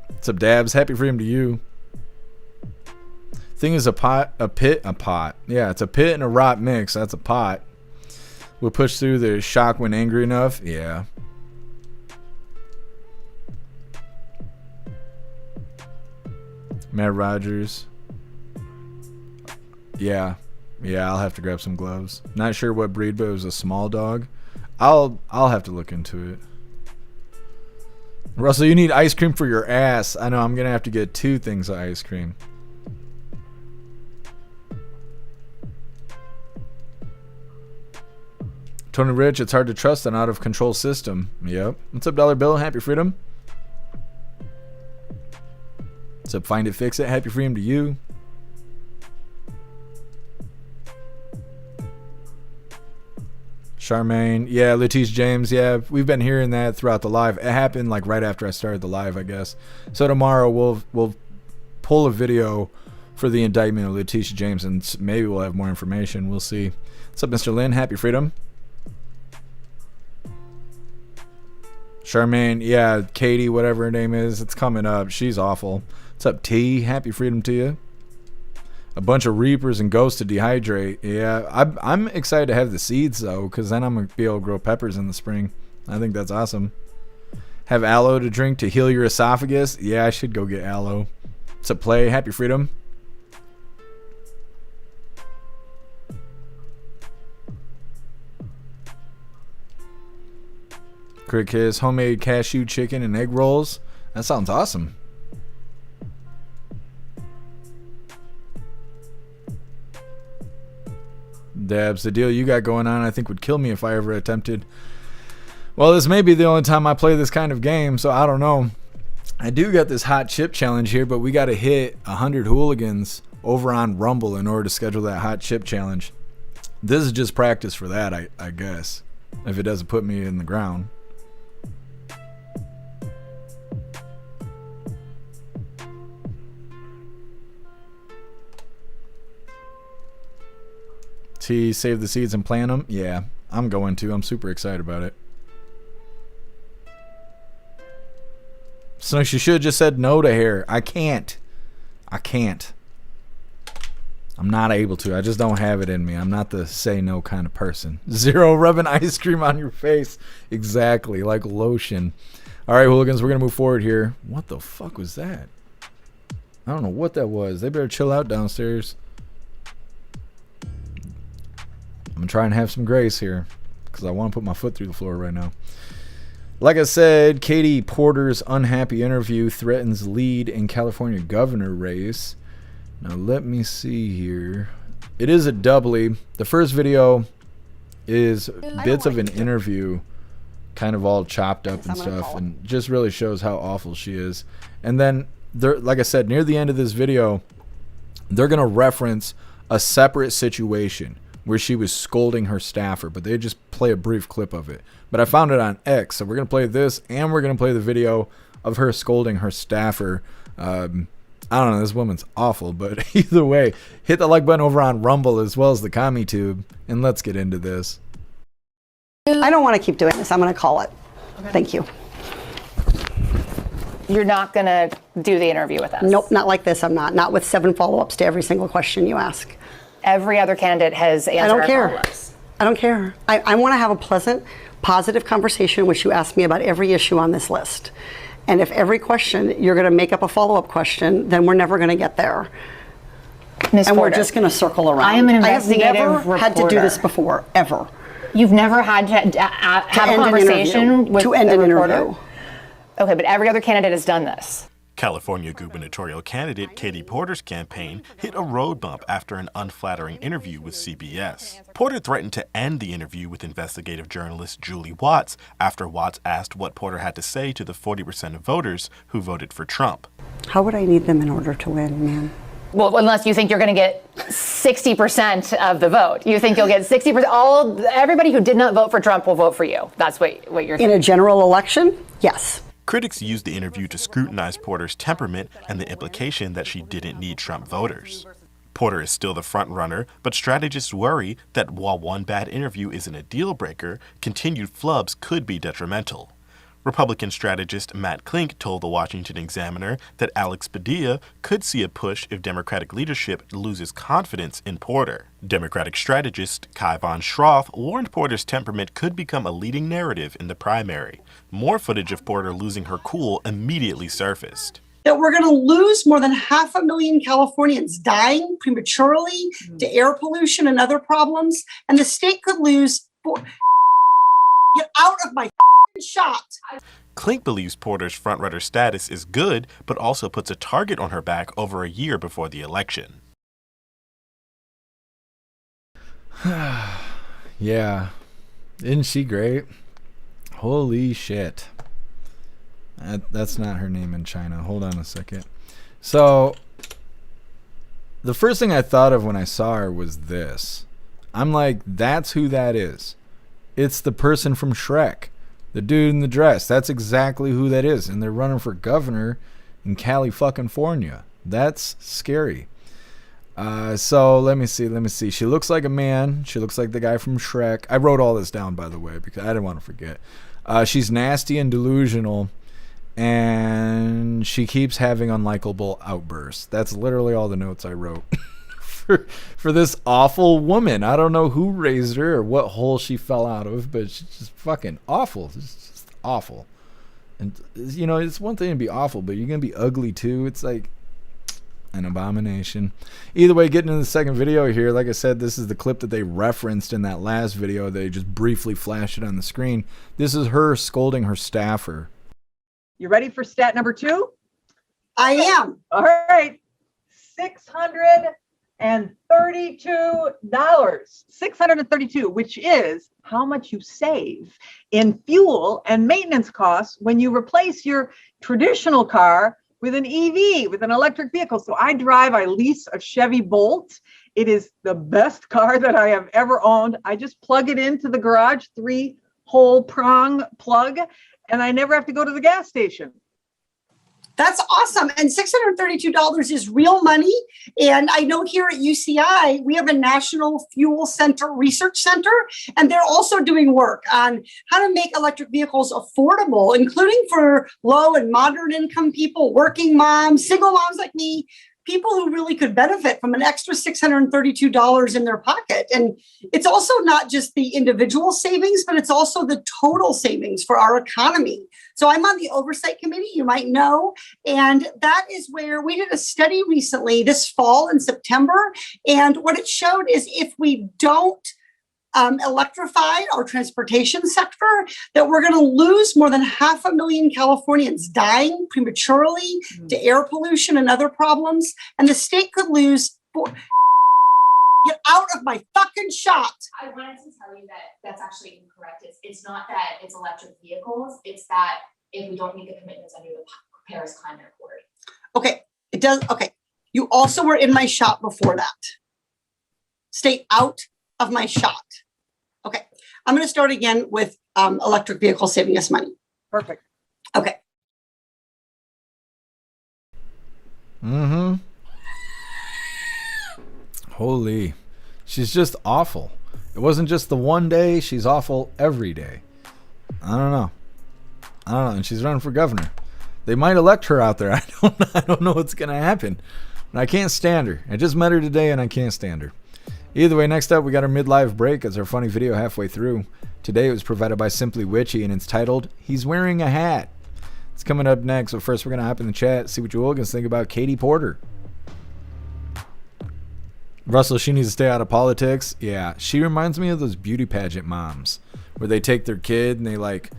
What's up, Dabs? Happy freedom to you. Thing is a pot. Yeah, it's a pit and a rot mix. That's a pot. We'll push through the shock when angry enough. Yeah. Matt Rogers. Yeah. Yeah, I'll have to grab some gloves. Not sure what breed, but it was a small dog. I'll have to look into it. Russell, you need ice cream for your ass. I know, I'm going to have to get 2 things of ice cream. Tony Rich, it's hard to trust an out-of-control system. Yep. What's up, Dollar Bill? Happy freedom. What's up, Find It, Fix It? Happy freedom to you. Charmaine, yeah, Letice James, yeah, we've been hearing that throughout the live. It happened like right after I started the live, I guess. So tomorrow we'll pull a video for the indictment of Letice James, and maybe we'll have more information. We'll see. What's up, Mr. Lynn? Happy freedom. Charmaine, yeah, Katie, whatever her name is, it's coming up. She's awful. What's up, T? Happy freedom to you. A bunch of Reapers and Ghosts to dehydrate. Yeah, I'm excited to have the seeds, though, because then I'm going to be able to grow peppers in the spring. I think that's awesome. Have aloe to drink to heal your esophagus. Yeah, I should go get aloe. What's up, Play? Happy freedom. Crick Kiss, homemade cashew chicken and egg rolls. That sounds awesome. Dabs, the deal you got going on I think would kill me if I ever attempted. Well, this may be the only time I play this kind of game, so I don't know. I do got this hot chip challenge here, but we got to hit 100 hooligans over on Rumble in order to schedule that hot chip challenge. This is just practice for that, I guess, if it doesn't put me in the ground. T, save the seeds and plant them. Yeah, I'm going to. I'm super excited about it. So she should have just said no to hair. I can't. I'm not able to. I just don't have it in me. I'm not the say no kind of person. Zero, rubbing ice cream on your face. Exactly, like lotion. All right, hooligans, we're going to move forward here. What the fuck was that? I don't know what that was. They better chill out downstairs. I'm going to try and have some grace here because I want to put my foot through the floor right now. Like I said, Katie Porter's unhappy interview threatens lead in California governor race. Now let me see here. It is a doubly. The first video is bits of an interview kind of all chopped up and stuff, and just really shows how awful she is. And then, like I said, near the end of this video, they're going to reference a separate situation where she was scolding her staffer, but they just play a brief clip of it. But I found it on X, so we're going to play this, and we're going to play the video of her scolding her staffer. I don't know, this woman's awful, but either way, hit the like button over on Rumble as well as the Commie Tube, and let's get into this. I don't want to keep doing this. I'm going to call it. Okay. Thank you. You're not going to do the interview with us? Nope, not like this. I'm not. Not with 7 follow-ups to every single question you ask. Every other candidate has answered. I don't care. I don't care. I want to have a pleasant, positive conversation in which you ask me about every issue on this list. And if every question you're going to make up a follow-up question, then we're never going to get there. Ms. And Porter, we're just going to circle around. I am an investigative I have never reporter. had to do this before, ever. You've never had to have a conversation with to end a an reporter? interview. Okay, but every other candidate has done this. California gubernatorial candidate Katie Porter's campaign hit a road bump after an unflattering interview with CBS. Porter threatened to end the interview with investigative journalist Julie Watts after Watts asked what Porter had to say to the 40% of voters who voted for Trump. How would I need them in order to win, man? Well, unless you think you're going to get 60% of the vote. You think you'll get 60%. Everybody who did not vote for Trump will vote for you. That's what you're saying. In a general election? Yes. Critics used the interview to scrutinize Porter's temperament and the implication that she didn't need Trump voters. Porter is still the front-runner, but strategists worry that while one bad interview isn't a deal-breaker, continued flubs could be detrimental. Republican strategist Matt Klink told the Washington Examiner that Alex Padilla could see a push if Democratic leadership loses confidence in Porter. Democratic strategist Kai von Schroth warned Porter's temperament could become a leading narrative in the primary. More footage of Porter losing her cool immediately surfaced. That we're going to lose more than 500,000 Californians dying prematurely to air pollution and other problems, and the state could lose. Get out of my shot. Klink believes Porter's frontrunner status is good, but also puts a target on her back over a year before the election. Yeah. Isn't she great? Holy shit. That's not her name in China. Hold on a second. So, the first thing I thought of when I saw her was this. I'm like, that's who that is. It's the person from Shrek. The dude in the dress. That's exactly who that is. And they're running for governor in California. That's scary. So let me see. She looks like a man. She looks like the guy from Shrek. I wrote all this down, by the way, because I didn't want to forget. She's nasty and delusional, and she keeps having unlikable outbursts. That's literally all the notes I wrote for this awful woman. I don't know who raised her or what hole she fell out of, but she's just fucking awful. It's just awful. And, you know, it's one thing to be awful, but you're going to be ugly too. It's like, An abomination. Either way, getting into the second video here, like I said, this is the clip that they referenced in that last video. They just briefly flashed it on the screen. This is her scolding her staffer. You ready for stat number 2? I am. All right. $632, which is how much you save in fuel and maintenance costs when you replace your traditional car with an EV, with an electric vehicle. So I lease a Chevy Bolt. It is the best car that I have ever owned. I just plug it into the garage, 3-hole prong plug, and I never have to go to the gas station. That's awesome. And $632 is real money. And I know here at UCI, we have a National Fuel Center Research Center, and they're also doing work on how to make electric vehicles affordable, including for low and moderate income people, working moms, single moms like me, people who really could benefit from an extra $632 in their pocket. And it's also not just the individual savings, but it's also the total savings for our economy. So I'm on the oversight committee, you might know, and that is where we did a study recently this fall in September. And what it showed is if we don't electrify our transportation sector, that we're going to lose more than 500,000 Californians dying prematurely to air pollution and other problems. And the state could lose. Get out of my fucking shot. I wanted to tell you that that's actually incorrect. It's not that it's electric vehicles. It's that if we don't meet the commitments under the Paris Climate Accord. Okay, it does. Okay, you also were in my shot before that. Stay out of my shot. Okay, I'm going to start again with electric vehicles saving us money. Perfect. Okay. Mm-hmm. Holy. She's just awful. It wasn't just the one day. She's awful every day. I don't know. And she's running for governor. They might elect her out there. I don't know what's going to happen. And I can't stand her. I just met her today and I can't stand her. Either way, next up, we got our midlife break as our funny video halfway through. Today it was provided by Simply Witchy, and it's titled, He's Wearing a Hat. It's coming up next, but first we're going to hop in the chat, see what you Hooligans think about Katie Porter. Russell, she needs to stay out of politics. Yeah, she reminds me of those beauty pageant moms, where they take their kid and they like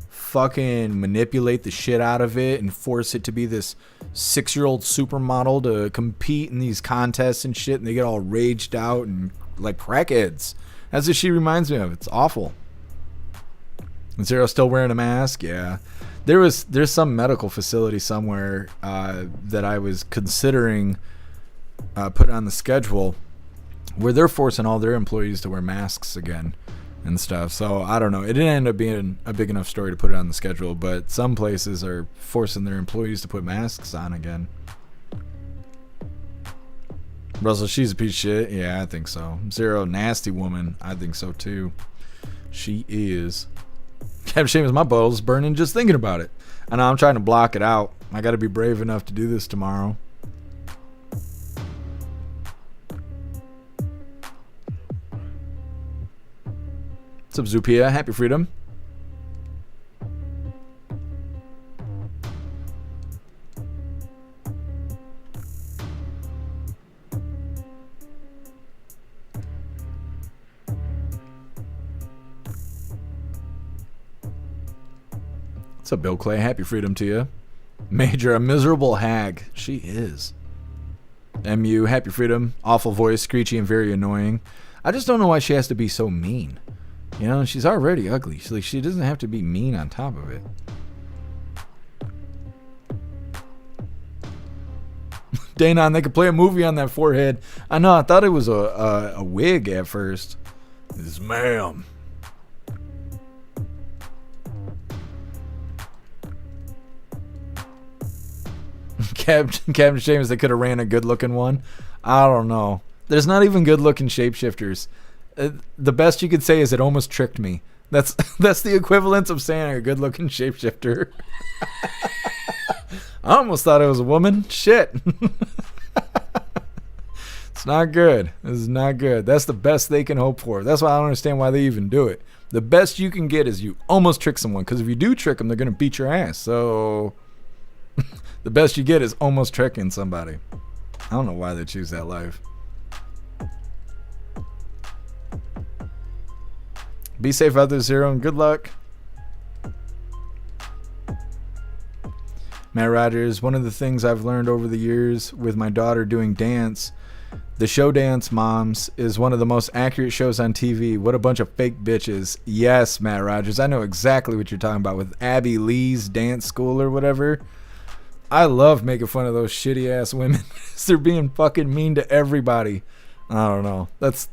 fucking manipulate the shit out of it and force it to be this 6-year-old supermodel to compete in these contests and shit, and they get all raged out and like crackheads. That's what she reminds me of. It's awful. And Zero's still wearing a mask. Yeah, there's some medical facility somewhere that I was considering put on the schedule where they're forcing all their employees to wear masks again and stuff. So I don't know. It didn't end up being a big enough story to put it on the schedule, but some places are forcing their employees to put masks on again. Russell, she's a piece of shit. Yeah, I think so. Zero, nasty woman. I think so too. She is. Shame is my bottle's burning just thinking about it. I know I'm trying to block it out. I got to be brave enough to do this tomorrow. What's up, Zupia? Happy freedom. What's up, Bill Clay? Happy freedom to you. Major, a miserable hag. She is. MU, happy freedom. Awful voice, screechy and very annoying. I just don't know why she has to be so mean. You know, she's already ugly. She doesn't have to be mean on top of it. Danon, they could play a movie on that forehead. I know, I thought it was a wig at first. Yes, ma'am. Captain Seamus, they could have ran a good-looking one. I don't know. There's not even good-looking shapeshifters. The best you could say is it almost tricked me. That's the equivalent of saying a good-looking shapeshifter. I almost thought it was a woman. Shit. It's not good. This is not good. That's the best they can hope for. That's why I don't understand why they even do it. The best you can get is you almost trick someone, because if you do trick them, they're going to beat your ass. So the best you get is almost tricking somebody. I don't know why they choose that life. Be safe out there, Zero, and good luck. Matt Rogers, one of the things I've learned over the years with my daughter doing dance, the show Dance Moms is one of the most accurate shows on TV. What a bunch of fake bitches. Yes, Matt Rogers, I know exactly what you're talking about with Abby Lee's dance school or whatever. I love making fun of those shitty ass women. They're being fucking mean to everybody. I don't know. That's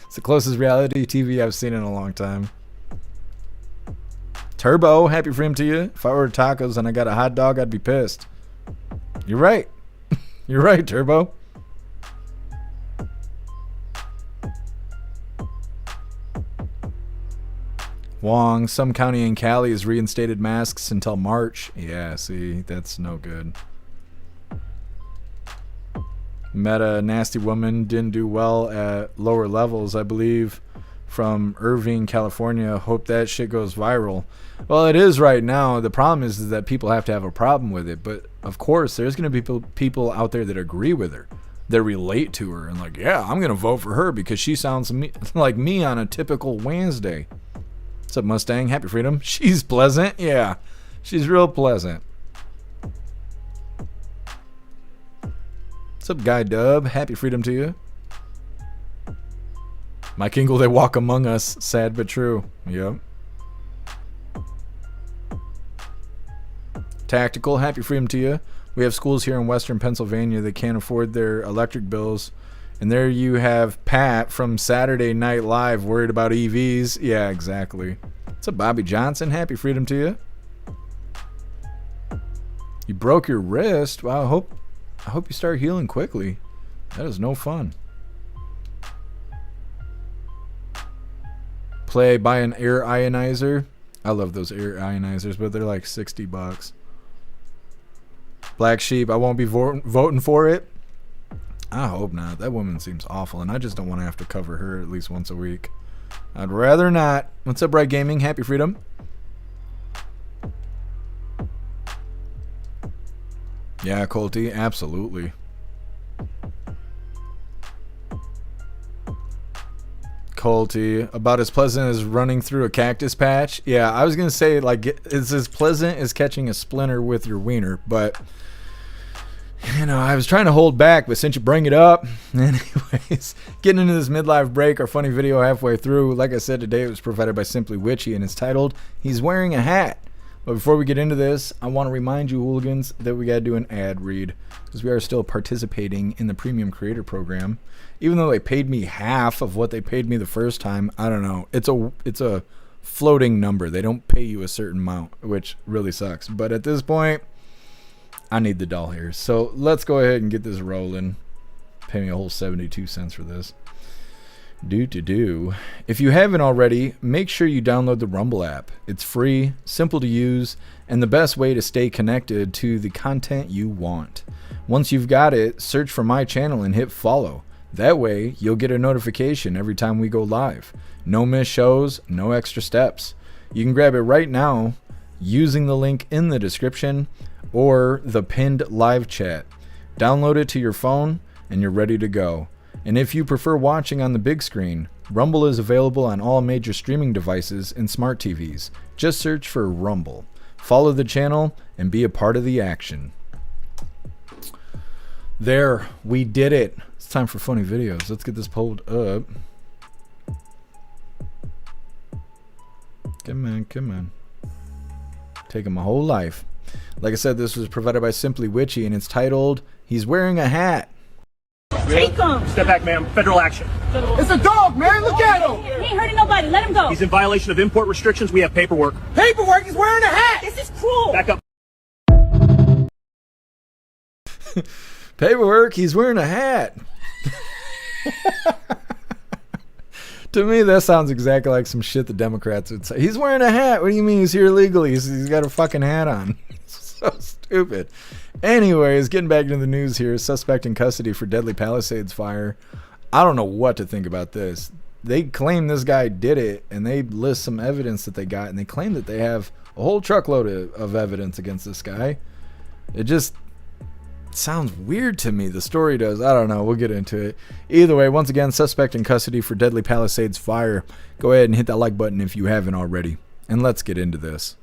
it's the closest reality TV I've seen in a long time. Turbo, happy freedom to you. If I ordered tacos and I got a hot dog, I'd be pissed. You're right. You're right, Turbo. Wong, some county in Cali has reinstated masks until March. Yeah, see, that's no good. Meta Nasty Woman didn't do well at lower levels, I believe, from Irvine, California. Hope that shit goes viral. Well, it is right now. The problem is that people have to have a problem with it. But, of course, there's going to be people out there that agree with her, that relate to her, and like, yeah, I'm going to vote for her because she sounds like me on a typical Wednesday. What's up, Mustang? Happy freedom. She's pleasant. Yeah, she's real pleasant. What's up, Guy Dub? Happy freedom to you. My Kingle, they walk among us. Sad but true. Yep. Tactical, happy freedom to you. We have schools here in Western Pennsylvania that can't afford their electric bills. And there you have Pat from Saturday Night Live worried about EVs. Yeah, exactly. What's up, Bobby Johnson? Happy freedom to you. You broke your wrist. Wow, I hope you start healing quickly. That is no fun. Buy an air ionizer. I love those air ionizers, but they're like $60. Black Sheep, I won't be voting for it. I hope not. That woman seems awful, and I just don't want to have to cover her at least once a week. I'd rather not. What's up, Bright Gaming? Happy freedom. Yeah, Colty, absolutely. Colty, about as pleasant as running through a cactus patch. Yeah, I was going to say, like, it's as pleasant as catching a splinter with your wiener, but, you know, I was trying to hold back, but since you bring it up, anyways, getting into this midlife break, our funny video halfway through. Like I said, today it was provided by Simply Witchy, and it's titled, He's Wearing a Hat. But before we get into this, I want to remind you, hooligans, that we got to do an ad read, because we are still participating in the Premium Creator Program. Even though they paid me half of what they paid me the first time, I don't know. It's a floating number. They don't pay you a certain amount, which really sucks. But at this point, I need the doll here. So let's go ahead and get this rolling. Pay me a whole 72 cents for this. If you haven't already, make sure you download the Rumble app. It's free, simple to use, and the best way to stay connected to the content you want. Once you've got it, search for my channel and hit follow. That way, you'll get a notification every time we go live. No missed shows, no extra steps. You can grab it right now using the link in the description or the pinned live chat. Download it to your phone and you're ready to go. And if you prefer watching on the big screen, Rumble is available on all major streaming devices and smart TVs. Just search for Rumble. Follow the channel and be a part of the action. There, we did it. It's time for funny videos. Let's get this pulled up. Come on. Taking my whole life. Like I said, this was provided by Simply Witchy, and it's titled, He's Wearing a Hat. Take him! Step back, ma'am. Federal action. It's a dog, man. Look at him. He ain't hurting nobody. Let him go. He's in violation of import restrictions. We have paperwork. Paperwork? He's wearing a hat. This is cruel. Back up. Paperwork? He's wearing a hat. To me, that sounds exactly like some shit the Democrats would say. He's wearing a hat. What do you mean he's here illegally? He's got a fucking hat on. So stupid. Anyways, getting back into the news here. Suspect in custody for deadly Palisades fire. I don't know what to think about this. They claim this guy did it, and they list some evidence that they got, and they claim that they have a whole truckload of evidence against this guy. It just... sounds weird to me. The story does. I don't know. We'll get into it. Either way, once again, suspect in custody for deadly Palisades fire. Go ahead and hit that like button if you haven't already. And let's get into this.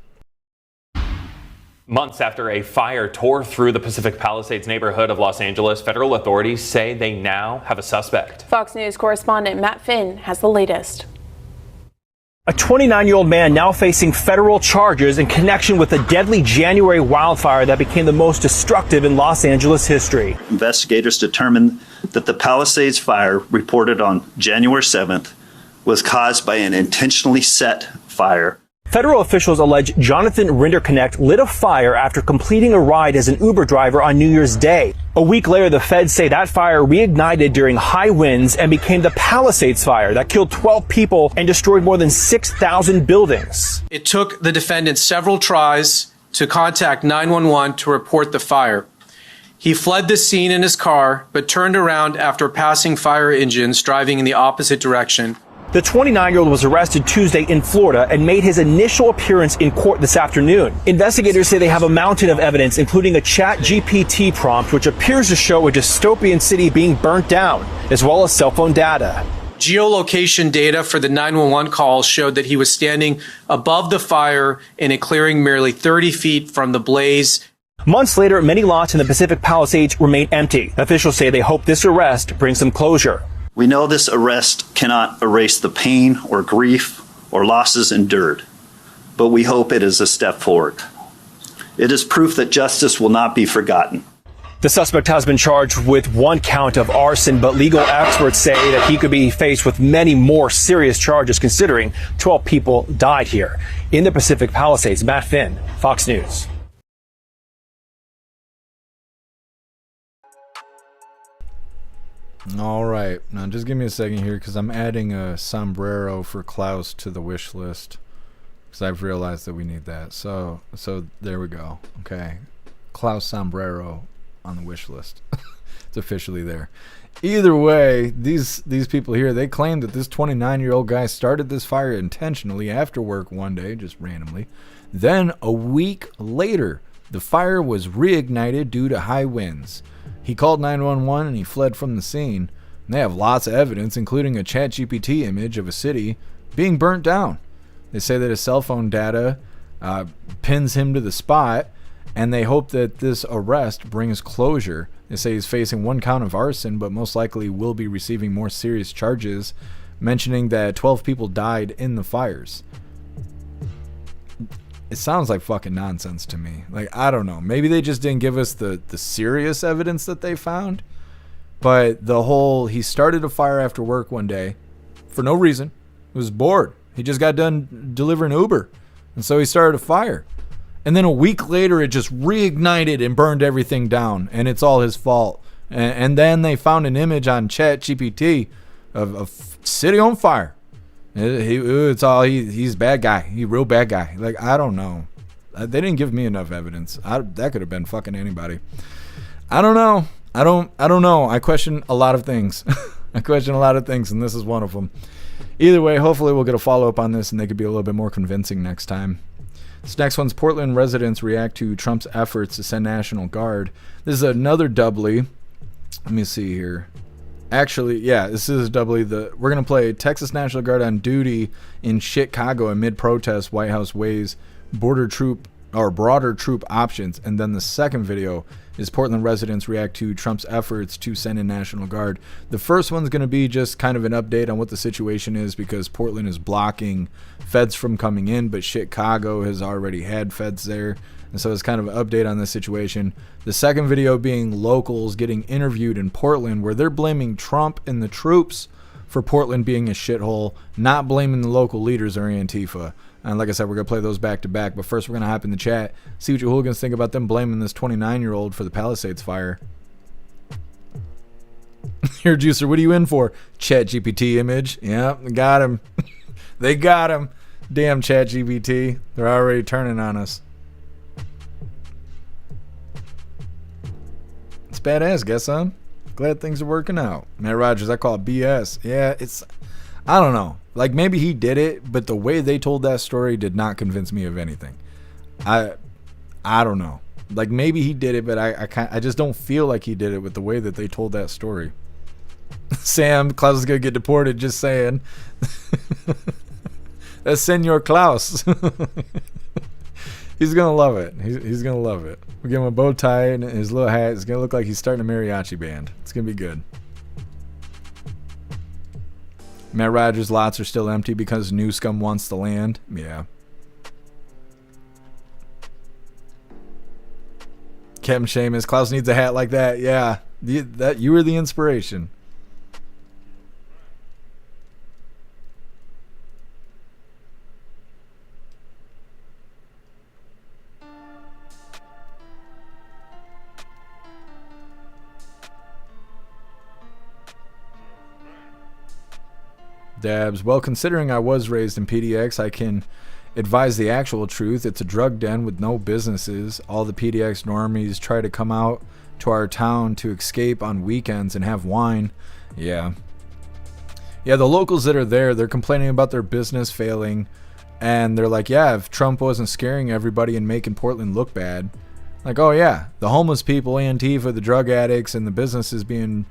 Months after a fire tore through the Pacific Palisades neighborhood of Los Angeles, federal authorities say they now have a suspect. Fox News correspondent Matt Finn has the latest. A 29-year-old man now facing federal charges in connection with the deadly January wildfire that became the most destructive in Los Angeles history. Investigators determined that the Palisades fire reported on January 7th was caused by an intentionally set fire. Federal officials allege Jonathan Rinderknecht lit a fire after completing a ride as an Uber driver on New Year's Day. A week later, the feds say that fire reignited during high winds and became the Palisades fire that killed 12 people and destroyed more than 6,000 buildings. It took the defendant several tries to contact 911 to report the fire. He fled the scene in his car, but turned around after passing fire engines driving in the opposite direction. The 29-year-old was arrested Tuesday in Florida and made his initial appearance in court this afternoon. Investigators say they have a mountain of evidence, including a ChatGPT prompt, which appears to show a dystopian city being burnt down, as well as cell phone data. Geolocation data for the 911 calls showed that he was standing above the fire in a clearing merely 30 feet from the blaze. Months later, many lots in the Pacific Palisades remain empty. Officials say they hope this arrest brings some closure. We know this arrest cannot erase the pain or grief or losses endured, but we hope it is a step forward. It is proof that justice will not be forgotten. The suspect has been charged with one count of arson, but legal experts say that he could be faced with many more serious charges considering 12 people died here. In the Pacific Palisades, Matt Finn, Fox News. All right, now just give me a second here because I'm adding a sombrero for Klaus to the wish list because I've realized that we need that. So there we go. Okay, Klaus sombrero on the wish list. It's officially there. Either way, these people here, they claim that this 29-year-old guy started this fire intentionally after work one day, just randomly. Then a week later, the fire was reignited due to high winds. He called 911 and he fled from the scene. And they have lots of evidence, including a ChatGPT image of a city being burnt down. They say that his cell phone data pins him to the spot, and they hope that this arrest brings closure. They say he's facing one count of arson, but most likely will be receiving more serious charges, mentioning that 12 people died in the fires. It sounds like fucking nonsense to me. Like, I don't know. Maybe they just didn't give us the serious evidence that they found. But the whole, he started a fire after work one day for no reason. He was bored. He just got done delivering Uber. And so he started a fire. And then a week later, it just reignited and burned everything down. And it's all his fault. And then they found an image on ChatGPT of a city on fire. He's a bad guy. He's a real bad guy. Like, I don't know. They didn't give me enough evidence. That could have been fucking anybody. I don't know. I don't know. I question a lot of things. And this is one of them. Either way, hopefully we'll get a follow-up on this and they could be a little bit more convincing next time. This next one's Portland residents react to Trump's efforts to send National Guard. This is another doubly. Let me see here. Actually, yeah, this is doubly we're going to play Texas National Guard on duty in Chicago amid protests, White House weighs broader troop options. And then the second video is Portland residents react to Trump's efforts to send in National Guard. The first one's going to be just kind of an update on what the situation is because Portland is blocking feds from coming in, but Chicago has already had feds there. And so it's kind of an update on this situation. The second video being locals getting interviewed in Portland where they're blaming Trump and the troops for Portland being a shithole, not blaming the local leaders or Antifa. And like I said, we're going to play those back to back. But first, we're going to hop in the chat, see what your hooligans think about them blaming this 29-year-old for the Palisades fire. Here, Juicer, what are you in for? ChatGPT image. Yeah, got him. They got him. Damn ChatGPT. They're already turning on us. It's badass, guess, huh? Glad things are working out. Matt Rogers, I call it BS. Yeah, I don't know. Like, maybe he did it, but the way they told that story did not convince me of anything. I don't know. Like, maybe he did it, but I just don't feel like he did it with the way that they told that story. Sam, Klaus is going to get deported, just saying. That's Senor Klaus. He's going to love it. He's going to love it. We give him a bow tie and his little hat. It's going to look like he's starting a mariachi band. It's going to be good. Matt Rogers' lots are still empty because Newscomb wants the land. Yeah. Kevin Seamus, Klaus needs a hat like that. Yeah. You were the inspiration. Dabs, well, considering I was raised in PDX, I can advise the actual truth. It's a drug den with no businesses. All the PDX normies try to come out to our town to escape on weekends and have wine. Yeah. Yeah, the locals that are there, they're complaining about their business failing. And they're like, yeah, if Trump wasn't scaring everybody and making Portland look bad. Like, oh yeah, the homeless people, Antifa, the drug addicts, and the businesses being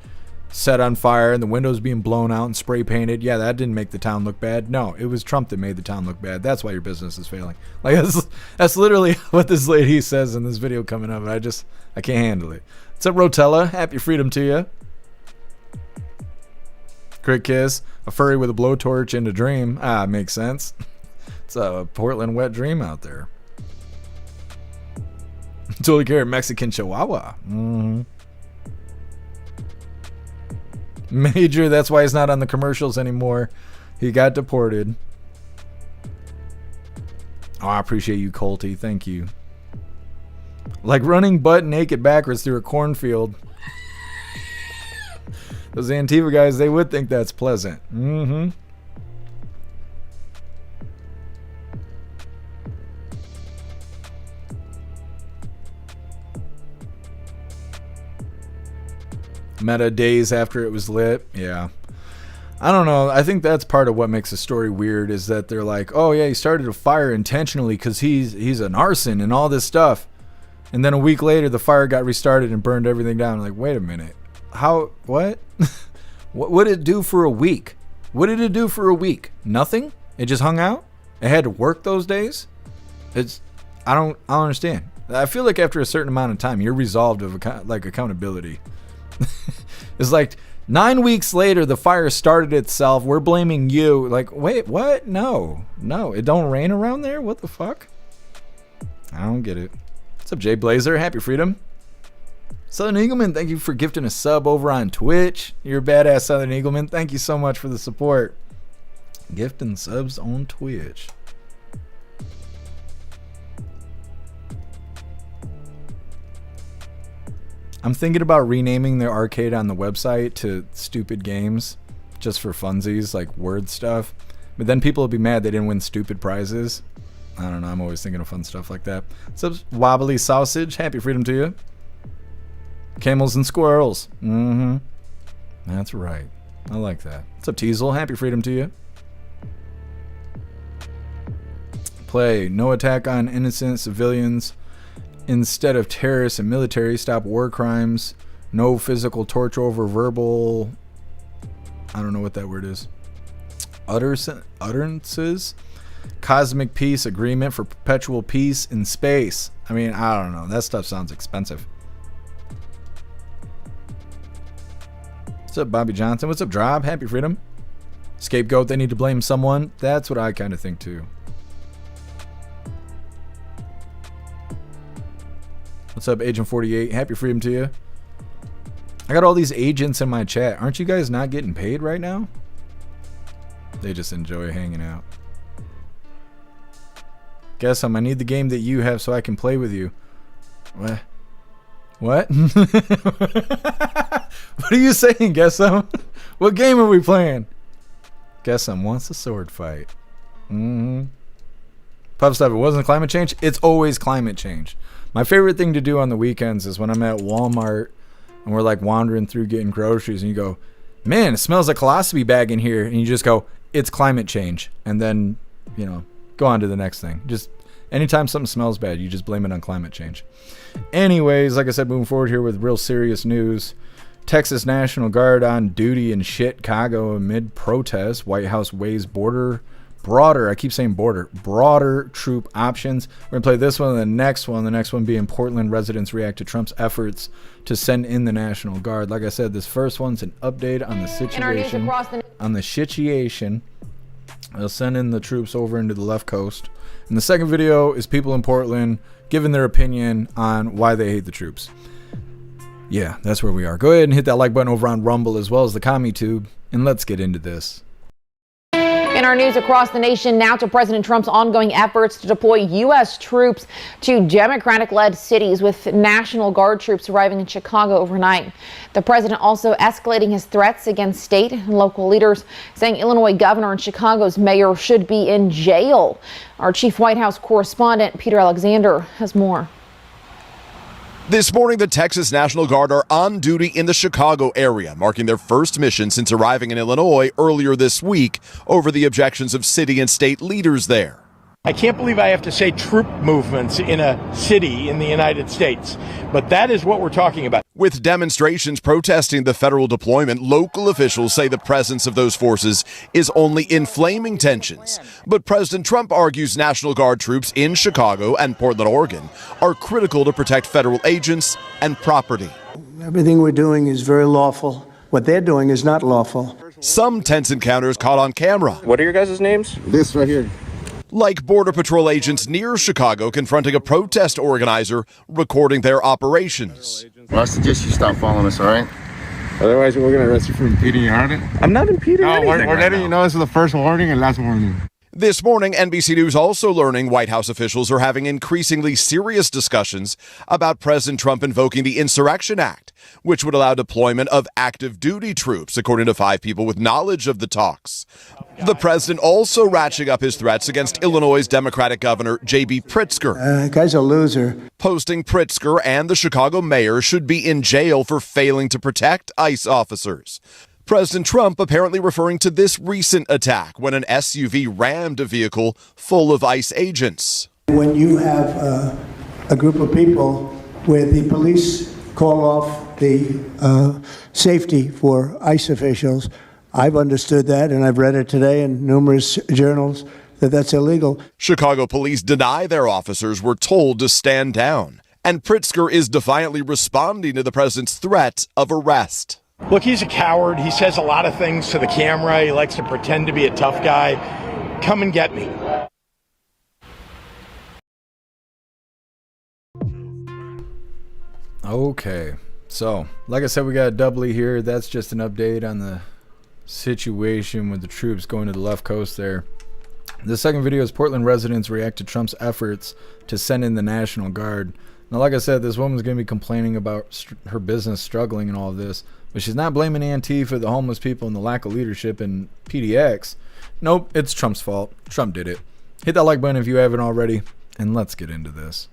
set on fire and the windows being blown out and spray painted. Yeah, that didn't make the town look bad. No, it was Trump that made the town look bad. That's why your business is failing. Like, that's literally what this lady says in this video coming up. I can't handle it. What's up, Rotella? Happy freedom to you. Crit Kiss, a furry with a blowtorch and a dream. Ah, makes sense. It's a Portland wet dream out there. Totally care, Mexican Chihuahua. Mm-hmm. Major, that's why he's not on the commercials anymore. He got deported. Oh, I appreciate you, Colty. Thank you. Like running butt naked backwards through a cornfield. Those Antifa guys, they would think that's pleasant. Mm-hmm. Meta days after it was lit. Yeah. I don't know. I think that's part of what makes the story weird is that they're like, oh yeah, he started a fire intentionally because he's an arson and all this stuff. And then a week later, the fire got restarted and burned everything down. Like, wait a minute. How? What? What did it do for a week? What did it do for a week? Nothing? It just hung out? It had to work those days? I don't understand. I feel like after a certain amount of time, you're resolved of accountability. It's like 9 weeks later, the fire started itself. We're blaming you. Like, wait, what? No, it don't rain around there. What the fuck? I don't get it. What's up, Jay Blazer? Happy freedom. Southern Eagleman, thank you for gifting a sub over on Twitch. You're a badass, Southern Eagleman. Thank you so much for the support. Gifting subs on Twitch. I'm thinking about renaming the arcade on the website to Stupid Games, just for funsies, like word stuff. But then people will be mad they didn't win stupid prizes. I don't know, I'm always thinking of fun stuff like that. What's up, Wobbly Sausage? Happy freedom to you. Camels and squirrels. Mm-hmm. That's right. I like that. What's up, Teasel? Happy freedom to you. Play. No attack on innocent civilians. Instead of terrorists and military, stop war crimes. No physical torture over verbal. I don't know what that word is. Utterances. Cosmic peace agreement for perpetual peace in space. I mean, I don't know. That stuff sounds expensive. What's up, Bobby Johnson? What's up, Drob? Happy freedom. Scapegoat, they need to blame someone. That's what I kind of think too. What's up, Agent 48? Happy freedom to you. I got all these agents in my chat. Aren't you guys not getting paid right now? They just enjoy hanging out. Guess I need the game that you have so I can play with you. What? What? What are you saying, Guessum? What game are we playing? Guessum wants a sword fight. Mm-hmm. Puff stuff, it wasn't climate change. It's always climate change. My favorite thing to do on the weekends is when I'm at Walmart and we're like wandering through getting groceries and you go, man, it smells like colostomy bag in here. And you just go, it's climate change. And then, you know, go on to the next thing. Just Anytime something smells bad, you just blame it on climate change. Anyways, like I said, moving forward here with real serious news. Texas National Guard on duty in Chicago amid protests. White House weighs broader troop options. We're going to play this one and the next one. The next one being Portland residents react to Trump's efforts to send in the National Guard. Like I said, this first one's an update on the situation. They'll send in the troops over into the left coast. And the second video is people in Portland giving their opinion on why they hate the troops. Yeah, that's where we are. Go ahead and hit that like button over on Rumble as well as the CommuTube, and let's get into this. In our news across the nation, now to President Trump's ongoing efforts to deploy U.S. troops to Democratic-led cities, with National Guard troops arriving in Chicago overnight. The president also escalating his threats against state and local leaders, saying Illinois governor and Chicago's mayor should be in jail. Our chief White House correspondent, Peter Alexander, has more. This morning, the Texas National Guard are on duty in the Chicago area, marking their first mission since arriving in Illinois earlier this week over the objections of city and state leaders there. I can't believe I have to say troop movements in a city in the United States, but that is what we're talking about. With demonstrations protesting the federal deployment, local officials say the presence of those forces is only inflaming tensions. But President Trump argues National Guard troops in Chicago and Portland, Oregon are critical to protect federal agents and property. Everything we're doing is very lawful. What they're doing is not lawful. Some tense encounters caught on camera. What are your guys' names? This right here. Like Border Patrol agents near Chicago confronting a protest organizer, recording their operations. Well, I suggest you stop following us, all right? Otherwise, we're going to arrest you for impeding your harness. I'm not impeding anything. We're letting you know this is the first warning and last warning. This morning, NBC News also learning White House officials are having increasingly serious discussions about President Trump invoking the Insurrection Act, which would allow deployment of active duty troops, according to 5 people with knowledge of the talks. The president also ratcheting up his threats against Illinois' Democratic Governor J.B. Pritzker. Guy's a loser. Posting Pritzker and the Chicago mayor should be in jail for failing to protect ICE officers. President Trump apparently referring to this recent attack when an SUV rammed a vehicle full of ICE agents. When you have a group of people where the police call off the safety for ICE officials, I've understood that, and I've read it today in numerous journals, that that's illegal. Chicago police deny their officers were told to stand down. And Pritzker is defiantly responding to the president's threat of arrest. Look, he's a coward. He says a lot of things to the camera. He likes to pretend to be a tough guy. Come and get me. Okay, so like I said, we got a doubly here. That's just an update on the situation with the troops going to the left coast there. The second video is Portland residents react to Trump's efforts to send in the National Guard. Now, like I said, this woman's going to be complaining about her business struggling and all of this, but she's not blaming Antifa, the homeless people, and the lack of leadership in PDX. Nope, it's Trump's fault. Trump did it. Hit that like button if you haven't already, and let's get into this.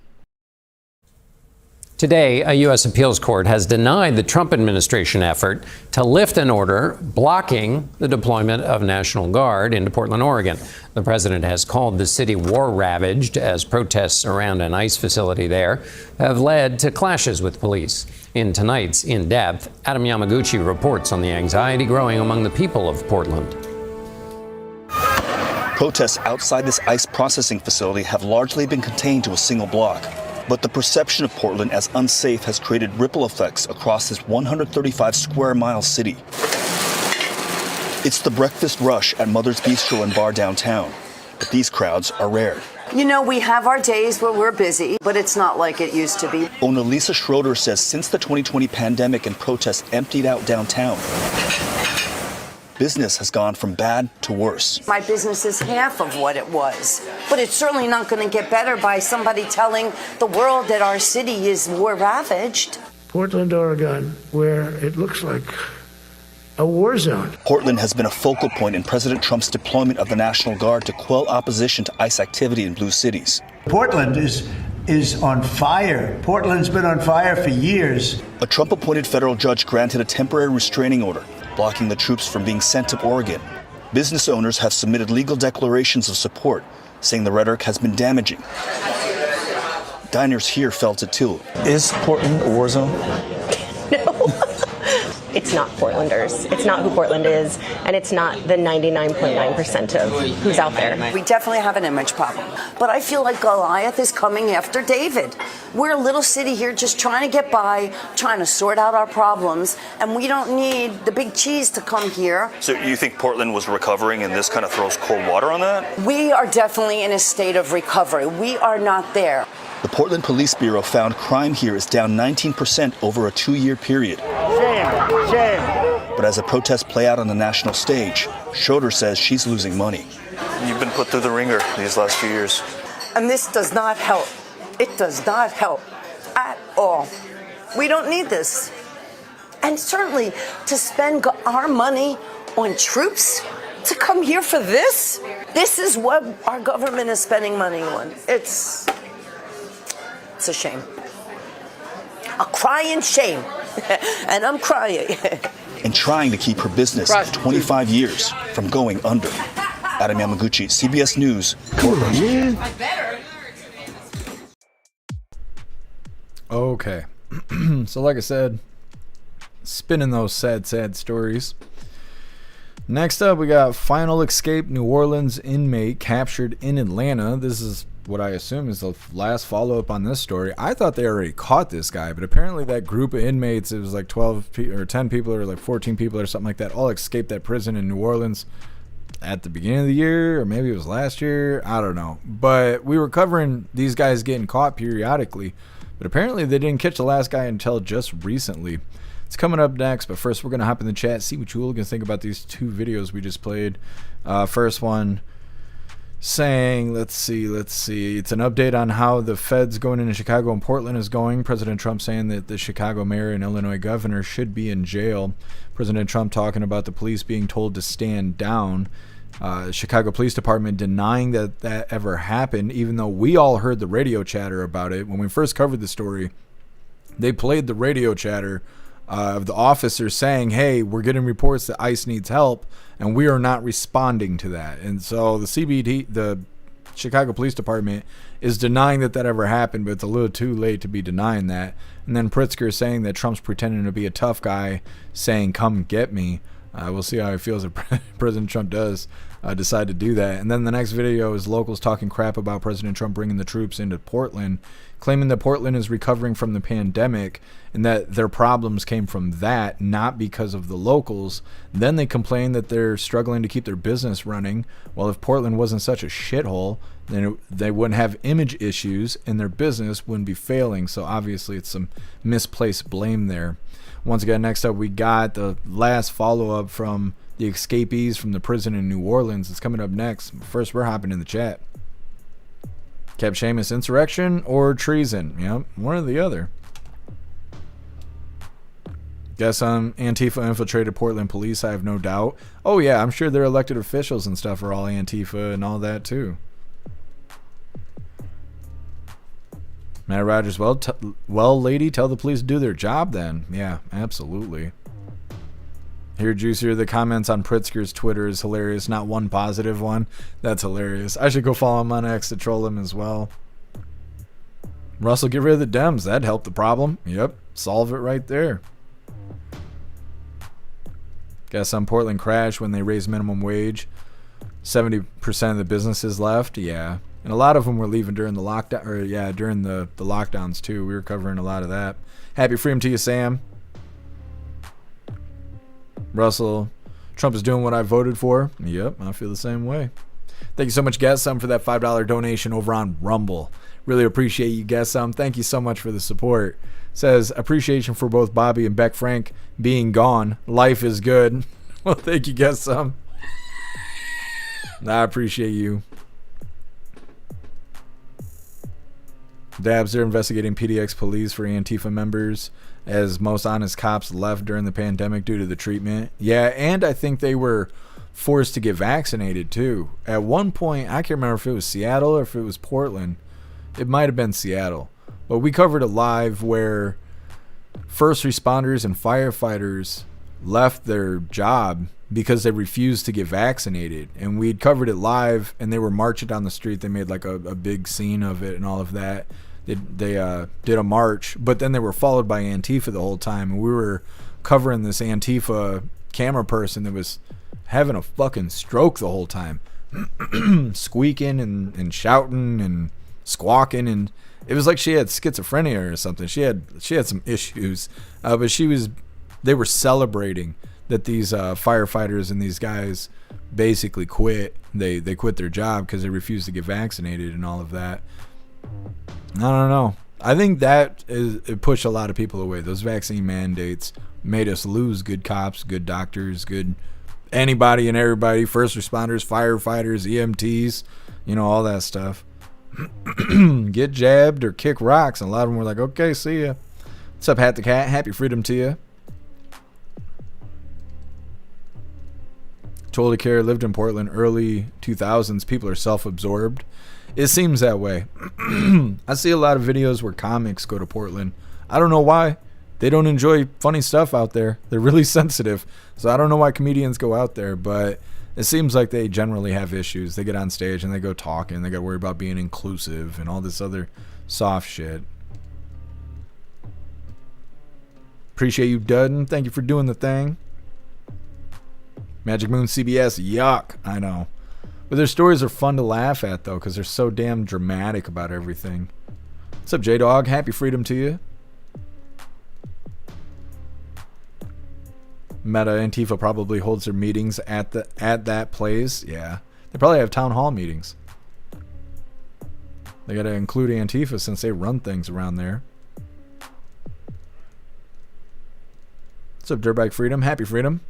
Today, a U.S. appeals court has denied the Trump administration effort to lift an order blocking the deployment of National Guard into Portland, Oregon. The president has called the city war-ravaged as protests around an ICE facility there have led to clashes with police. In tonight's In Depth, Adam Yamaguchi reports on the anxiety growing among the people of Portland. Protests outside this ICE processing facility have largely been contained to a single block. But the perception of Portland as unsafe has created ripple effects across this 135 square mile city. It's the breakfast rush at Mother's Bistro and Bar downtown, but these crowds are rare. You know, we have our days where we're busy, but it's not like it used to be. Owner Lisa Schroeder says since the 2020 pandemic and protests emptied out downtown, business has gone from bad to worse. My business is half of what it was, but it's certainly not going to get better by somebody telling the world that our city is war ravaged. Portland, Oregon, where it looks like a war zone. Portland has been a focal point in President Trump's deployment of the National Guard to quell opposition to ICE activity in blue cities. Portland is on fire. Portland's been on fire for years. A Trump-appointed federal judge granted a temporary restraining order, blocking the troops from being sent to Oregon. Business owners have submitted legal declarations of support, saying the rhetoric has been damaging. Diners here felt it too. Is Portland a war zone? It's not Portlanders. It's not who Portland is, and it's not the 99.9% of who's out there. We definitely have an image problem. But I feel like Goliath is coming after David. We're a little city here just trying to get by, trying to sort out our problems, and we don't need the big cheese to come here. So you think Portland was recovering and this kind of throws cold water on that? We are definitely in a state of recovery. We are not there. The Portland Police Bureau found crime here is down 19% over a 2-year period. Shame. But as the protests play out on the national stage, Schroeder says she's losing money. You've been put through the ringer these last few years. And this does not help. It does not help at all. We don't need this. And certainly to spend our money on troops to come here for this? This is what our government is spending money on. It's a shame. A crying shame. And I'm crying. And trying to keep her business of 25 years from going under. Adam Yamaguchi, CBS News, Portland. Okay. So like I said, spinning those sad stories. Next up, we got final escape New Orleans inmate captured in Atlanta. This is what I assume is the last follow-up on this story. I thought they already caught this guy, but apparently that group of inmates, it was like 12 or 10 people or like 14 people or something like that, all escaped that prison in New Orleans at the beginning of the year, or maybe it was last year. I don't know. But we were covering these guys getting caught periodically, but apparently they didn't catch the last guy until just recently. It's coming up next, but first we're going to hop in the chat, see what you hooligans think about these two videos we just played. First one saying, let's see, it's an update on how the feds going into Chicago and Portland is going. President Trump saying that the Chicago mayor and Illinois governor should be in jail. President Trump talking about the police being told to stand down. Chicago Police Department denying that ever happened, even though we all heard the radio chatter about it. When we first covered the story, they played the radio chatter of the officers saying, hey, we're getting reports that ICE needs help, and we are not responding to that. And so the Chicago Police Department is denying that ever happened, but it's a little too late to be denying that. And then Pritzker saying that Trump's pretending to be a tough guy, saying, come get me. We'll see how he feels if President Trump does decide to do that. And then the next video is locals talking crap about President Trump bringing the troops into Portland, claiming that Portland is recovering from the pandemic and that their problems came from that, not because of the locals. Then they complain that they're struggling to keep their business running. Well, if Portland wasn't such a shithole, then they wouldn't have image issues and their business wouldn't be failing. So obviously it's some misplaced blame there. Once again, next up, we got the last follow-up from the escapees from the prison in New Orleans. It's coming up next. First, we're hopping in the chat. Kept Seamus insurrection or treason? Yep, one or the other. Guess Antifa infiltrated Portland police, I have no doubt. Oh yeah, I'm sure their elected officials and stuff are all Antifa and all that too. Matt Rogers, well, lady, tell the police to do their job then. Yeah, absolutely. Here, Juicier, the comments on Pritzker's Twitter is hilarious. Not one positive one. That's hilarious. I should go follow him on X to troll him as well. Russell, get rid of the Dems. That'd help the problem. Yep, solve it right there. Guess Portland crashed when they raised minimum wage. 70% of the businesses left. Yeah. And a lot of them were leaving during the lockdown, or yeah, during the lockdowns too. We were covering a lot of that. Happy freedom to you, Sam. Russell, Trump is doing what I voted for. Yep, I feel the same way. Thank you so much, Guess Some, for that $5 donation over on Rumble. Really appreciate you, Guess Some. Thank you so much for the support. Says, appreciation for both Bobby and Beck Frank being gone. Life is good. Well, thank you, Guess Some. I appreciate you. Dabs, they're investigating PDX police for Antifa members as most honest cops left during the pandemic due to the treatment. Yeah, and I think they were forced to get vaccinated too. At one point, I can't remember if it was Seattle or if it was Portland. It might have been Seattle. But we covered a live where first responders and firefighters left their job because they refused to get vaccinated. And we'd covered it live, and they were marching down the street. They made like a big scene of it and all of that. They did a march, but then they were followed by Antifa the whole time. And we were covering this Antifa camera person that was having a fucking stroke the whole time. Squeaking and shouting and squawking, and it was like she had schizophrenia or something. She had some issues, but they were celebrating that these firefighters and these guys basically quit. They quit their job because they refused to get vaccinated and all of that. I don't know. I think it pushed a lot of people away. Those vaccine mandates made us lose good cops, good doctors, good anybody and everybody, first responders, firefighters, EMTs, all that stuff. Get jabbed or kick rocks, and a lot of them were like, okay, see ya. What's up, Hat the Cat? Happy freedom to you. Totally care. Lived in Portland early 2000s. People are self-absorbed. It seems that way. I see a lot of videos where comics go to Portland. I don't know why. They don't enjoy funny stuff out there. They're really sensitive. So I don't know why comedians go out there, but it seems like they generally have issues. They get on stage and they go talking. They got to worry about being inclusive and all this other soft shit. Appreciate you, Dudden. Thank you for doing the thing. Magic Moon CBS. Yuck. I know. But their stories are fun to laugh at, though, because they're so damn dramatic about everything. What's up, J-Dog? Happy freedom to you. Meta Antifa probably holds their meetings at that place. Yeah. They probably have town hall meetings. They got to include Antifa since they run things around there. What's up, Dirtbike Freedom? Happy freedom.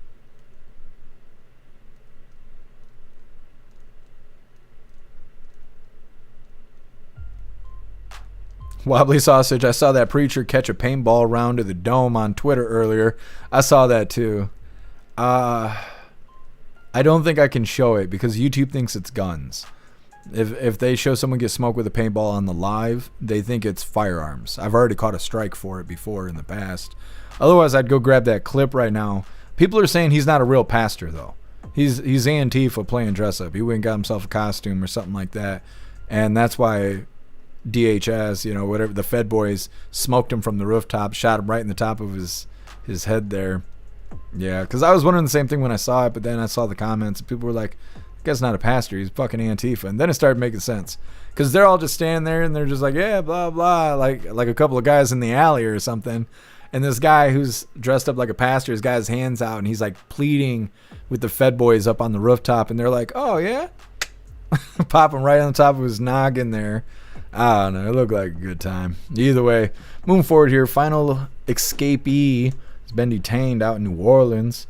Wobbly Sausage, I saw that preacher catch a paintball round to the dome on Twitter earlier. I saw that too. I don't think I can show it because YouTube thinks it's guns. If they show someone get smoked with a paintball on the live, they think it's firearms. I've already caught a strike for it before in the past. Otherwise, I'd go grab that clip right now. People are saying he's not a real pastor, though. He's Antifa playing dress up. He went and got himself a costume or something like that. And that's why DHS, whatever, the Fed boys smoked him from the rooftop, shot him right in the top of his head there. Yeah, because I was wondering the same thing when I saw it, but then I saw the comments and people were like, that guy's not a pastor, he's fucking Antifa. And then it started making sense because they're all just standing there and they're just like, yeah, blah, blah, like a couple of guys in the alley or something. And this guy who's dressed up like a pastor has got his hands out and he's like pleading with the Fed boys up on the rooftop, and they're like, oh, yeah? Pop him right on the top of his noggin there. I don't know. It looked like a good time. Either way, moving forward here, final escapee has been detained out in New Orleans.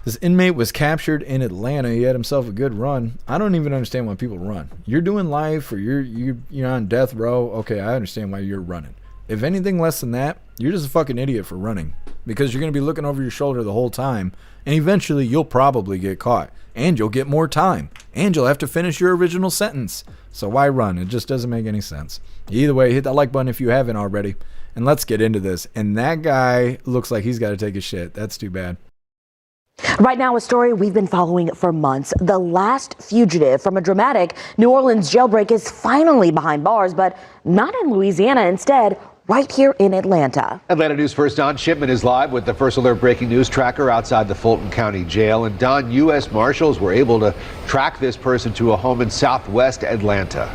This inmate was captured in Atlanta. He had himself a good run. I don't even understand why people run. You're doing life or you're on death row. Okay, I understand why you're running. If anything less than that, you're just a fucking idiot for running because you're going to be looking over your shoulder the whole time, and eventually you'll probably get caught, and you'll get more time, and you'll have to finish your original sentence. So why run? It just doesn't make any sense. Either way, hit that like button if you haven't already, and let's get into this. And that guy looks like he's got to take a shit. That's too bad. Right now, a story we've been following for months. The last fugitive from a dramatic New Orleans jailbreak is finally behind bars, but not in Louisiana. Instead, right here in Atlanta. Atlanta News First Don Shipman is live with the First Alert breaking news tracker outside the Fulton County Jail. And Don, U.S. Marshals were able to track this person to a home in southwest Atlanta.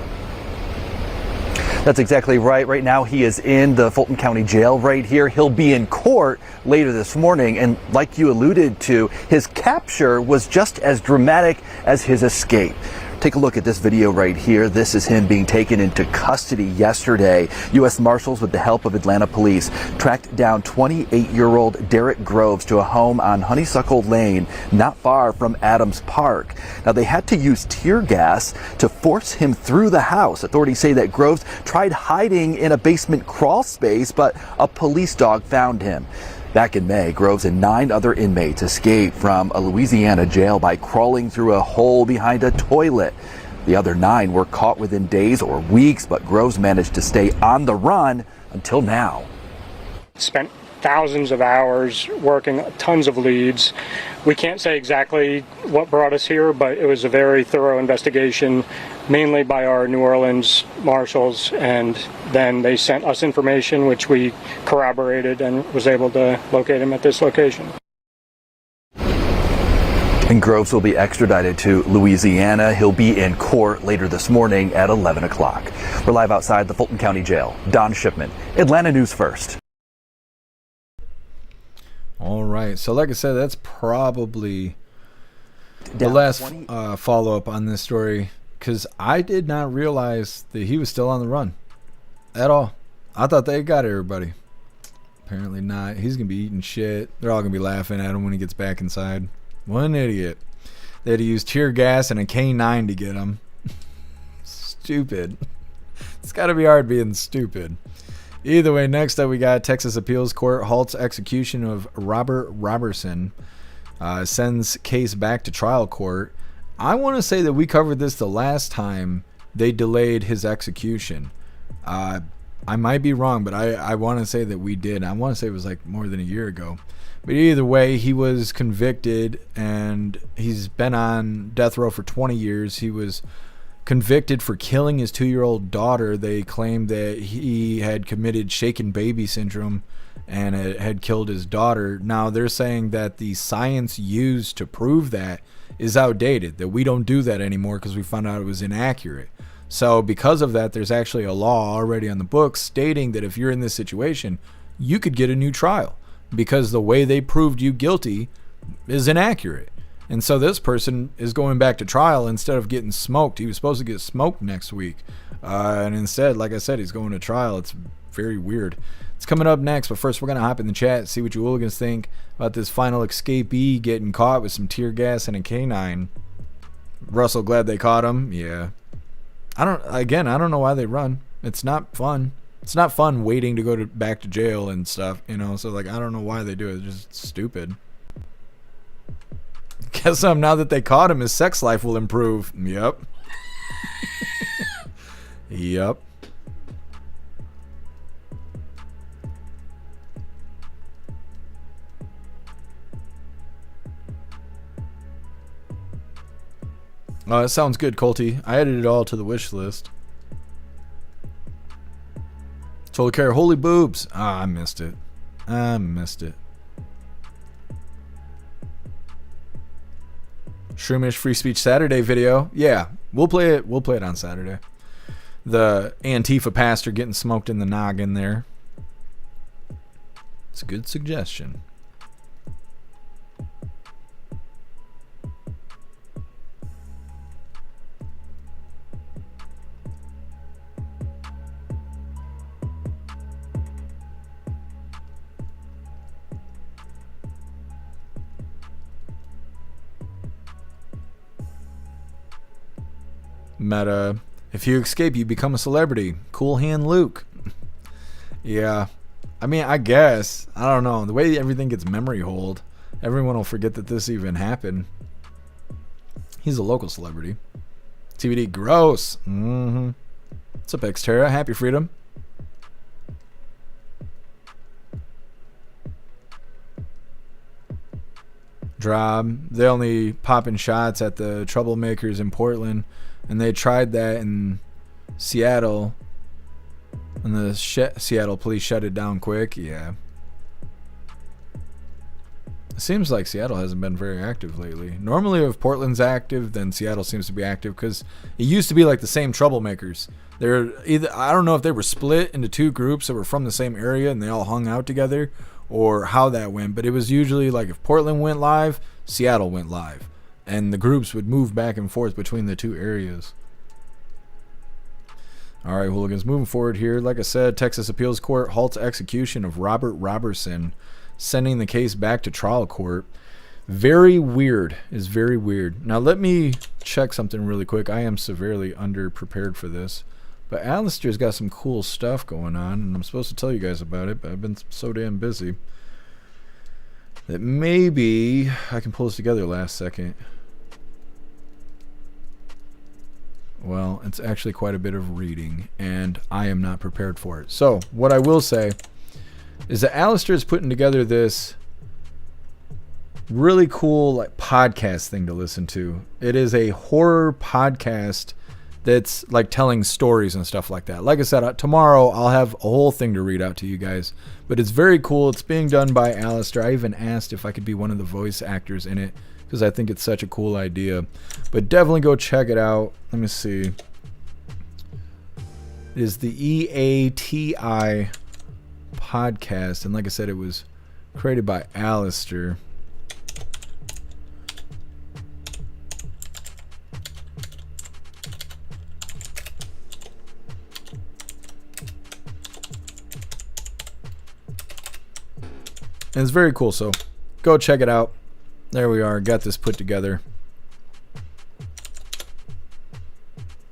That's exactly right. Right now he is in the Fulton County Jail right here. He'll be in court later this morning. And like you alluded to, his capture was just as dramatic as his escape. Take a look at this video right here. This is him being taken into custody yesterday. U.S. Marshals, with the help of Atlanta police, tracked down 28-year-old Derek Groves to a home on Honeysuckle Lane, not far from Adams Park. Now, they had to use tear gas to force him through the house. Authorities say that Groves tried hiding in a basement crawl space, but a police dog found him. Back in May, Groves and 9 other inmates escaped from a Louisiana jail by crawling through a hole behind a toilet. The other 9 were caught within days or weeks, but Groves managed to stay on the run until now. Spent thousands of hours working tons of leads. We can't say exactly what brought us here, but it was a very thorough investigation, mainly by our New Orleans marshals, and then they sent us information which we corroborated and was able to locate him at this location. And Groves will be extradited to Louisiana. He'll be in court later this morning at 11 o'clock. We're live outside the Fulton County Jail. Don Shipman, Atlanta News First. All right. So like I said, that's probably the last follow-up on this story, because I did not realize that he was still on the run at all. I thought they got everybody. Apparently not. He's going to be eating shit. They're all going to be laughing at him when he gets back inside. What an idiot. They had to use tear gas and a K9 to get him. Stupid. It's got to be hard being stupid. Either way, next up we got Texas Appeals Court halts execution of Robert Robertson. Sends case back to trial court. I want to say that we covered this the last time they delayed his execution. I might be wrong, but I want to say that we did. I want to say it was like more than a year ago. But either way, he was convicted, and he's been on death row for 20 years. He was convicted for killing his 2-year-old daughter. They claimed that he had committed shaken baby syndrome and had killed his daughter. Now, they're saying that the science used to prove that is outdated, that we don't do that anymore because we found out it was inaccurate. So because of that, there's actually a law already on the books stating that if you're in this situation, you could get a new trial, because the way they proved you guilty is inaccurate. And so this person is going back to trial instead of getting smoked. He was supposed to get smoked next week. And instead, like I said, he's going to trial. It's very weird. It's coming up next, but first we're going to hop in the chat, see what you hooligans think about this final escapee getting caught with some tear gas and a K9. Russell, glad they caught him. Yeah. I don't know why they run. It's not fun. It's not fun waiting to go back to jail and stuff, you know. So like, I don't know why they do it. It's just stupid. Guess now that they caught him, his sex life will improve. Yep. Yep. Oh, that sounds good, Colty. I added it all to the wish list. Told Kara, holy boobs. Ah, I missed it. Shroomish Free Speech Saturday video. Yeah, we'll play it. We'll play it on Saturday. The Antifa pastor getting smoked in the noggin there. It's a good suggestion. Meta. If you escape, you become a celebrity. Cool Hand Luke. Yeah. I mean, I guess. I don't know. The way everything gets memory hold, everyone will forget that this even happened. He's a local celebrity. TBD. Gross. What's up, Xterra? Happy Freedom. Drob. They only popping shots at the troublemakers in Portland. And they tried that in Seattle, and the Seattle police shut it down quick. Yeah. It seems like Seattle hasn't been very active lately. Normally if Portland's active, then Seattle seems to be active, because it used to be like the same troublemakers. They're either, I don't know if they were split into two groups that were from the same area and they all hung out together, or how that went. But it was usually like if Portland went live, Seattle went live. And the groups would move back and forth between the two areas. All right, hooligans, moving forward here. Like I said, Texas Appeals Court halts execution of Robert Robertson, sending the case back to trial court. Very weird. Is very weird. Now, let me check something really quick. I am severely underprepared for this. But Alistair's got some cool stuff going on, and I'm supposed to tell you guys about it, but I've been so damn busy that maybe I can pull this together last second. Well, it's actually quite a bit of reading, and I am not prepared for it. So, what I will say is that Alistair is putting together this really cool like podcast thing to listen to. It is a horror podcast that's like telling stories and stuff like that. Like I said, tomorrow I'll have a whole thing to read out to you guys, but it's very cool. It's being done by Alistair. I even asked if I could be one of the voice actors in it because I think it's such a cool idea. But definitely go check it out. Let me see. It is the EATI podcast, and like I said, it was created by Alistair. And it's very cool, so go check it out. There we are, got this put together.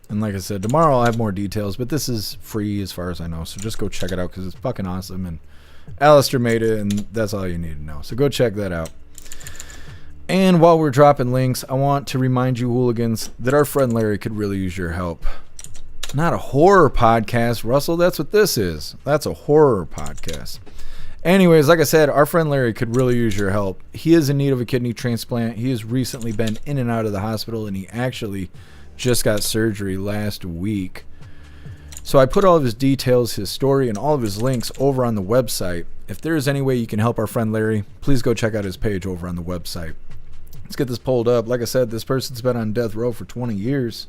And like I said, tomorrow I'll have more details, but this is free as far as I know, so just go check it out because it's fucking awesome. And Alistair made it, and that's all you need to know. So go check that out. And while we're dropping links, I want to remind you hooligans that our friend Larry could really use your help. Not a horror podcast, Russell, that's what this is. That's a horror podcast. Anyways, like I said, our friend Larry could really use your help. He is in need of a kidney transplant. He has recently been in and out of the hospital, and he actually just got surgery last week. So I put all of his details, his story, and all of his links over on the website. If there is any way you can help our friend Larry, please go check out his page over on the website. Let's get this pulled up. Like I said, this person's been on death row for 20 years.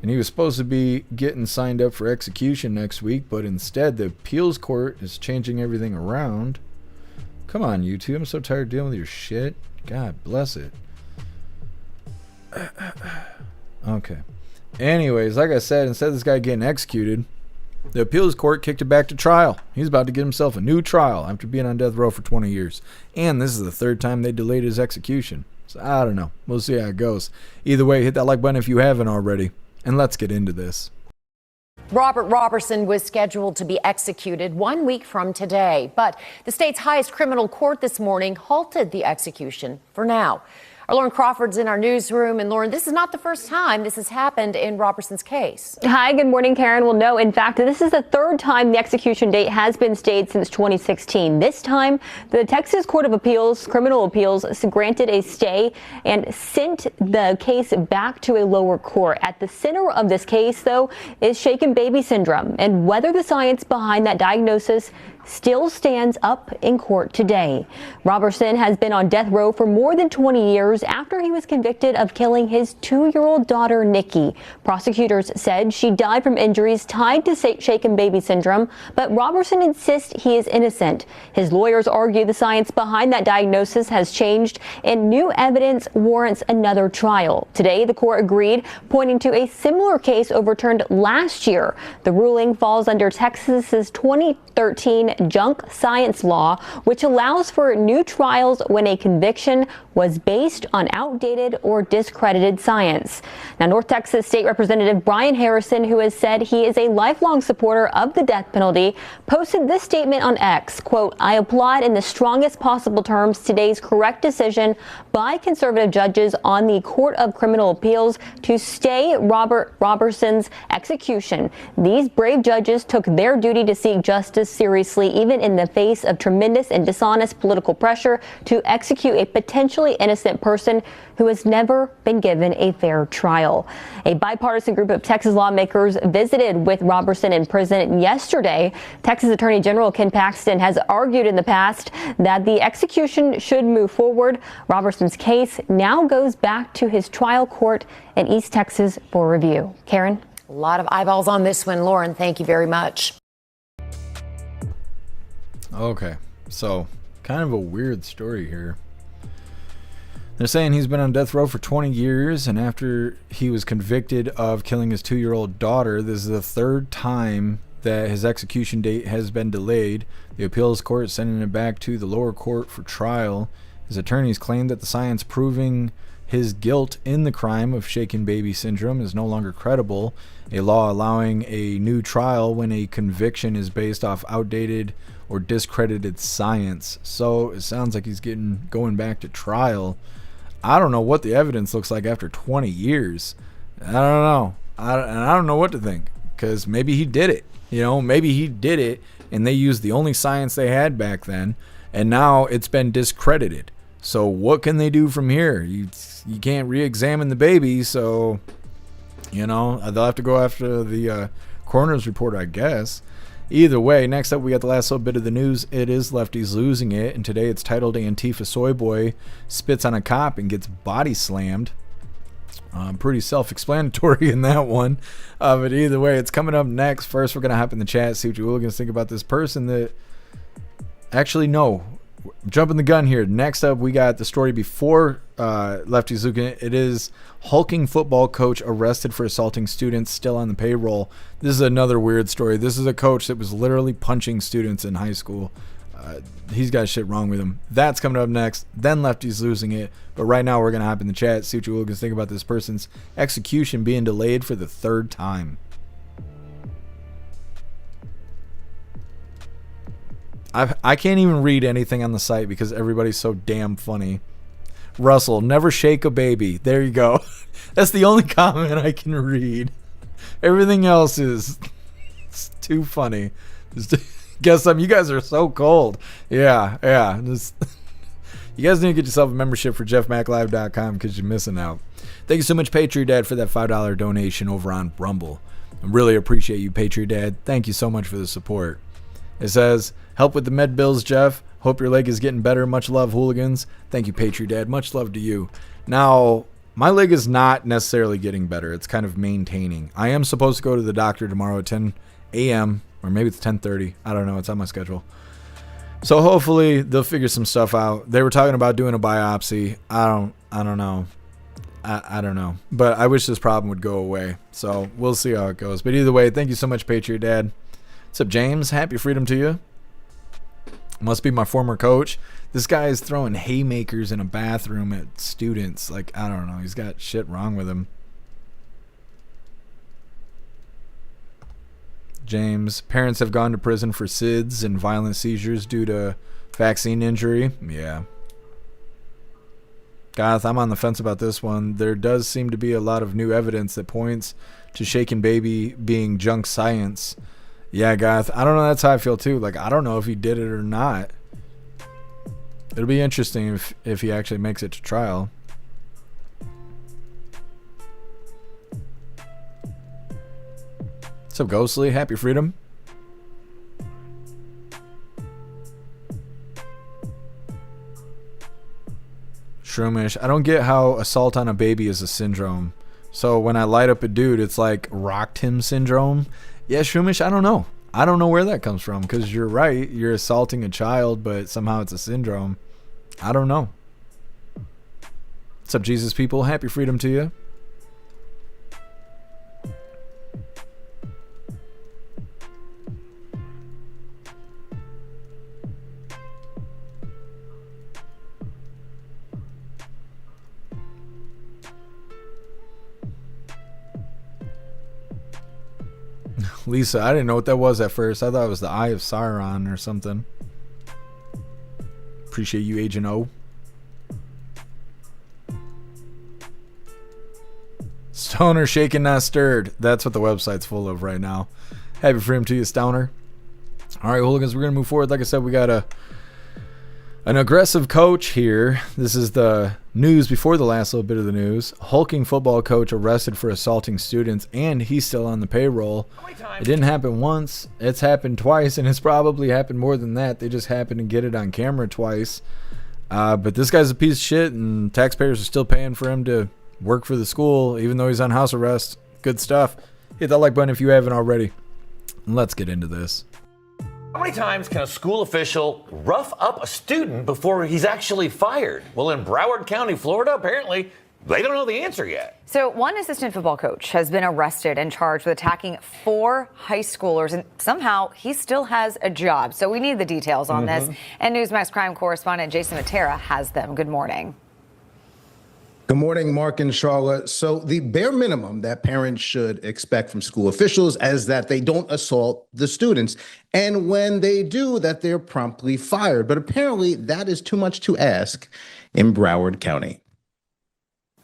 And he was supposed to be getting signed up for execution next week, but instead the appeals court is changing everything around. Come on, YouTube. I'm so tired of dealing with your shit. God bless it. Okay. Anyways, like I said, instead of this guy getting executed, the appeals court kicked it back to trial. He's about to get himself a new trial after being on death row for 20 years. And this is the third time they delayed his execution. So I don't know. We'll see how it goes. Either way, hit that like button if you haven't already. And let's get into this. Robert Robertson was scheduled to be executed 1 week from today, but the state's highest criminal court this morning halted the execution for now. Our Lauren Crawford's in our newsroom. And Lauren, this is not the first time this has happened in Robertson's case. Hi, good morning, Karen. Well, no, in fact, this is the third time the execution date has been stayed since 2016. This time, the Texas Court of Appeals, Criminal Appeals, granted a stay and sent the case back to a lower court. At the center of this case, though, is shaken baby syndrome, and whether the science behind that diagnosis still stands up in court today. Robertson has been on death row for more than 20 years after he was convicted of killing his 2-year-old daughter, Nikki. Prosecutors said she died from injuries tied to shaken baby syndrome, but Robertson insists he is innocent. His lawyers argue the science behind that diagnosis has changed and new evidence warrants another trial. Today, the court agreed, pointing to a similar case overturned last year. The ruling falls under Texas's 2013 junk science law, which allows for new trials when a conviction was based on outdated or discredited science. Now, North Texas State Representative Brian Harrison, who has said he is a lifelong supporter of the death penalty, posted this statement on X, quote, "I applaud in the strongest possible terms today's correct decision by conservative judges on the Court of Criminal Appeals to stay Robert Robertson's execution. These brave judges took their duty to seek justice seriously, even in the face of tremendous and dishonest political pressure to execute a potentially innocent person who has never been given a fair trial." A bipartisan group of Texas lawmakers visited with Robertson in prison yesterday. Texas Attorney General Ken Paxton has argued in the past that the execution should move forward. Robertson's case now goes back to his trial court in East Texas for review. Karen? A lot of eyeballs on this one, Lauren. Thank you very much. Okay, so kind of a weird story here. They're saying he's been on death row for 20 years, and after he was convicted of killing his 2-year-old daughter, this is the third time that his execution date has been delayed. The appeals court is sending it back to the lower court for trial. His attorneys claim that the science proving his guilt in the crime of shaken baby syndrome is no longer credible, a law allowing a new trial when a conviction is based off outdated or discredited science. So it sounds like he's going back to trial. I don't know what the evidence looks like after 20 years. I don't know. I don't know what to think, because maybe he did it. You know, maybe he did it and they used the only science they had back then, and now it's been discredited. So what can they do from here? You can't re-examine the baby, so, you know, they'll have to go after the coroner's report, I guess. Either way, next up we got the last little bit of the news. It is lefties losing it, and today it's titled Antifa Soy Boy Spits on a Cop and Gets Body Slammed. Pretty self-explanatory in that one. But either way, it's coming up next. First, we're going to hop in the chat, see what you hooligans think about this person that... Actually, no. Jumping the gun here. Next up, we got the story before Lefty's looking at. It is hulking football coach arrested for assaulting students, still on the payroll. This is another weird story. This is a coach that was literally punching students in high school. He's got shit wrong with him. That's coming up next. Then Lefty's losing it. But right now, we're going to hop in the chat, see what you hooligans think about this person's execution being delayed for the 3rd time. I can't even read anything on the site because everybody's so damn funny. Russell, never shake a baby. There you go. That's the only comment I can read. Everything else is too funny. Guess something. You guys are so cold. Yeah. You guys need to get yourself a membership for jeffmaclive.com because you're missing out. Thank you so much, Patriot Dad, for that $5 donation over on Rumble. I really appreciate you, Patriot Dad. Thank you so much for the support. It says, help with the med bills, Jeff. Hope your leg is getting better. Much love, hooligans. Thank you, Patriot Dad. Much love to you. Now, my leg is not necessarily getting better. It's kind of maintaining. I am supposed to go to the doctor tomorrow at 10 a.m. or maybe it's 10:30. I don't know. It's on my schedule. So hopefully they'll figure some stuff out. They were talking about doing a biopsy. I don't know. I don't know. But I wish this problem would go away. So we'll see how it goes. But either way, thank you so much, Patriot Dad. What's up, James? Happy freedom to you. Must be my former coach. This guy is throwing haymakers in a bathroom at students. Like, I don't know. He's got shit wrong with him. James, parents have gone to prison for SIDS and violent seizures due to vaccine injury. Yeah. Goth, I'm on the fence about this one. There does seem to be a lot of new evidence that points to shaken baby being junk science. Yeah, Goth, I don't know. That's how I feel too. Like, I don't know if he did it or not. It'll be interesting if he actually makes it to trial. What's up, Ghostly? Happy freedom. Shroomish. I don't get how assault on a baby is a syndrome. So when I light up a dude, it's like rocked him syndrome. Yeah, Shroomish, I don't know. I don't know where that comes from because you're right. You're assaulting a child, but somehow it's a syndrome. I don't know. What's up, Jesus people? Happy freedom to you. Lisa, I didn't know what that was at first. I thought it was the Eye of Sauron or something. Appreciate you, Agent O. Stoner shaken, not stirred. That's what the website's full of right now. Happy freedom to you, Stoner. All right, hooligans, we're going to move forward. Like I said, we got an aggressive coach here. This is the news before the last little bit of the news. Hulking football coach arrested for assaulting students, and he's still on the payroll. It didn't happen once. It's happened twice, and it's probably happened more than that. They just happened to get it on camera twice. But this guy's a piece of shit, and taxpayers are still paying for him to work for the school, even though he's on house arrest. Good stuff. Hit that like button if you haven't already. Let's get into this. How many times can a school official rough up a student before he's actually fired? Well, in Broward County, Florida, apparently they don't know the answer yet. So one assistant football coach has been arrested and charged with attacking 4 high schoolers, and somehow he still has a job. So we need the details on this. And Newsmax crime correspondent Jason Matera has them. Good morning. Good morning, Mark and Charlotte. So the bare minimum that parents should expect from school officials is that they don't assault the students. And when they do, that they're promptly fired. But apparently that is too much to ask in Broward County.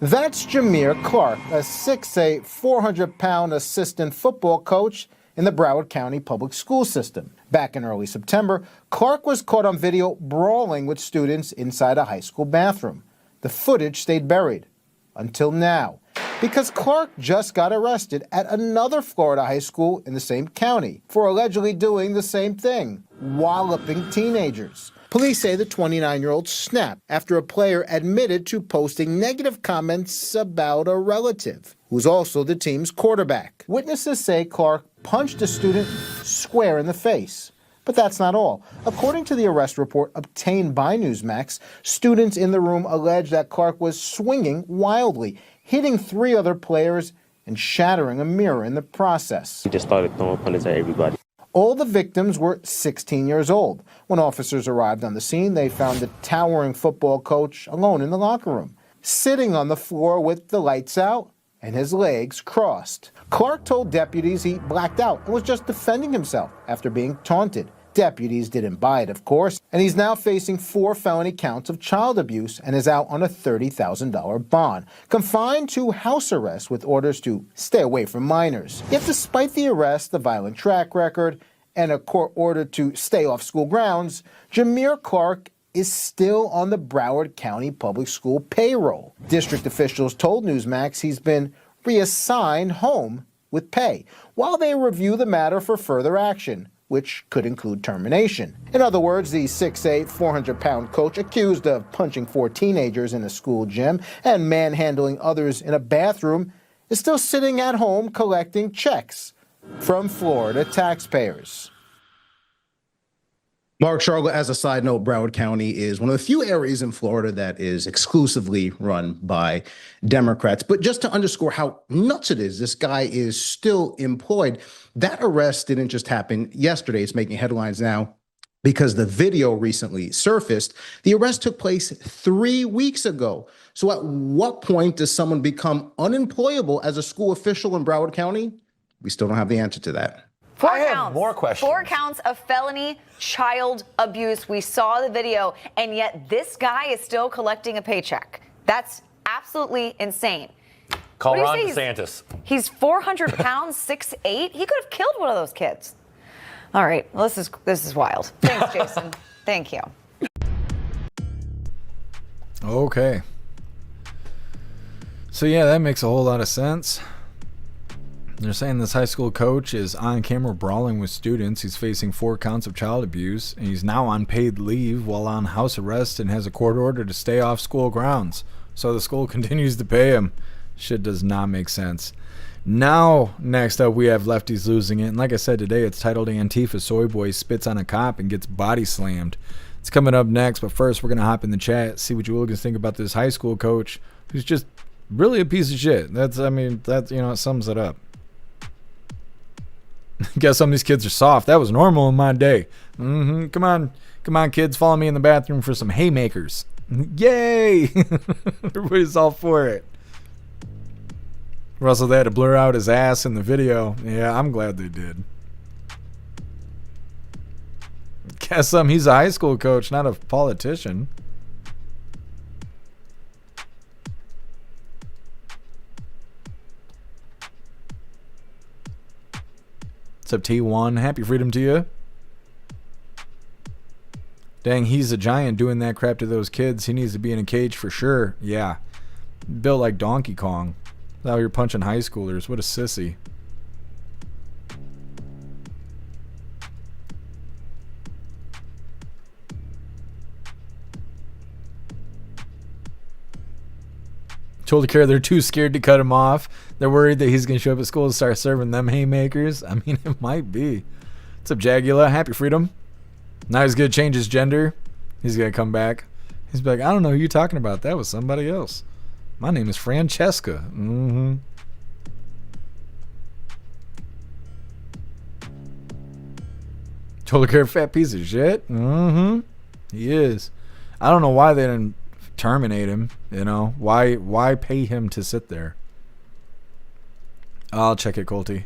That's Jameer Clark, a 6'8", 400-pound assistant football coach in the Broward County public school system. Back in early September, Clark was caught on video brawling with students inside a high school bathroom. The footage stayed buried until now, because Clark just got arrested at another Florida high school in the same county for allegedly doing the same thing, walloping teenagers. Police say the 29-year-old snapped after a player admitted to posting negative comments about a relative, who's also the team's quarterback. Witnesses say Clark punched a student square in the face. But that's not all. According to the arrest report obtained by Newsmax, students in the room allege that Clark was swinging wildly, hitting 3 other players and shattering a mirror in the process. He just started throwing punches at everybody. All the victims were 16 years old. When officers arrived on the scene, they found the towering football coach alone in the locker room, sitting on the floor with the lights out and his legs crossed. Clark told deputies he blacked out and was just defending himself after being taunted. Deputies didn't buy it, of course, and he's now facing 4 felony counts of child abuse and is out on a $30,000 bond, confined to house arrest with orders to stay away from minors. Yet despite the arrest, the violent track record, and a court order to stay off school grounds, Jameer Clark is still on the Broward County Public School payroll. District officials told Newsmax he's been reassigned home with pay while they review the matter for further action, which could include termination. In other words, the 6'8", 400-pound coach accused of punching 4 teenagers in a school gym and manhandling others in a bathroom is still sitting at home collecting checks from Florida taxpayers. Mark, Charlotte, as a side note, Broward County is one of the few areas in Florida that is exclusively run by Democrats. But just to underscore how nuts it is, this guy is still employed. That arrest didn't just happen yesterday. It's making headlines now because the video recently surfaced. The arrest took place 3 weeks ago. So at what point does someone become unemployable as a school official in Broward County? We still don't have the answer to that. I have more questions. 4 counts of felony child abuse. We saw the video, and yet this guy is still collecting a paycheck. That's absolutely insane. Call What do you Ron say DeSantis. He's 400 pounds, 6'8". He could have killed one of those kids. All right, well, this is wild. Thanks, Jason. Thank you. Okay. So yeah, that makes a whole lot of sense. They're saying this high school coach is on camera brawling with students. He's facing 4 counts of child abuse, and he's now on paid leave while on house arrest and has a court order to stay off school grounds. So the school continues to pay him. Shit does not make sense. Now, next up, we have lefties losing it. And like I said today, it's titled Antifa Soy Boy Spits on a Cop and Gets Body Slammed. It's coming up next, but first we're going to hop in the chat, see what you Hooligans think about this high school coach who's just really a piece of shit. It sums it up. Guess some of these kids are soft. That was normal in my day. Come on, kids, follow me in the bathroom for some haymakers. Yay! Everybody's all for it. Russell, they had to blur out his ass in the video. Yeah, I'm glad they did. Guess he's a high school coach, not a politician. What's up, T1? Happy freedom to you. Dang, he's a giant doing that crap to those kids. He needs to be in a cage for sure. Yeah. Built like Donkey Kong. Now you're punching high schoolers. What a sissy. Told care they're too scared to cut him off. They're worried that he's going to show up at school and start serving them haymakers. I mean, it might be. What's up, Jagula? Happy freedom. Now he's going to change his gender. He's going to come back. He's like, I don't know who you're talking about. That was somebody else. My name is Francesca. Told care fat piece of shit. He is. I don't know why they didn't terminate him. Why pay him to sit there? I'll check it, Colty.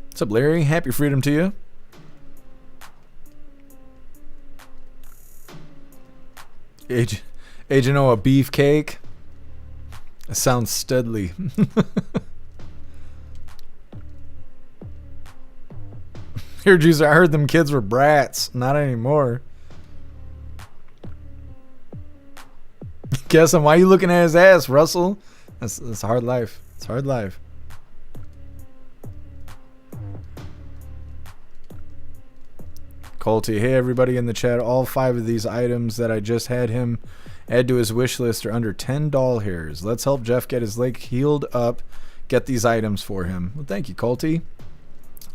What's up, Larry? Happy freedom to you. Agent Noah Beefcake. It sounds steadily. Here, Juicer, I heard them kids were brats. Not anymore. Guess him. Why you looking at his ass, Russell? That's hard life. It's hard life. Colty, hey everybody in the chat. All 5 of these items that I just had him add to his wish list are under 10 doll hairs. Let's help Jeff get his leg healed up. Get these items for him. Well, thank you, Colty.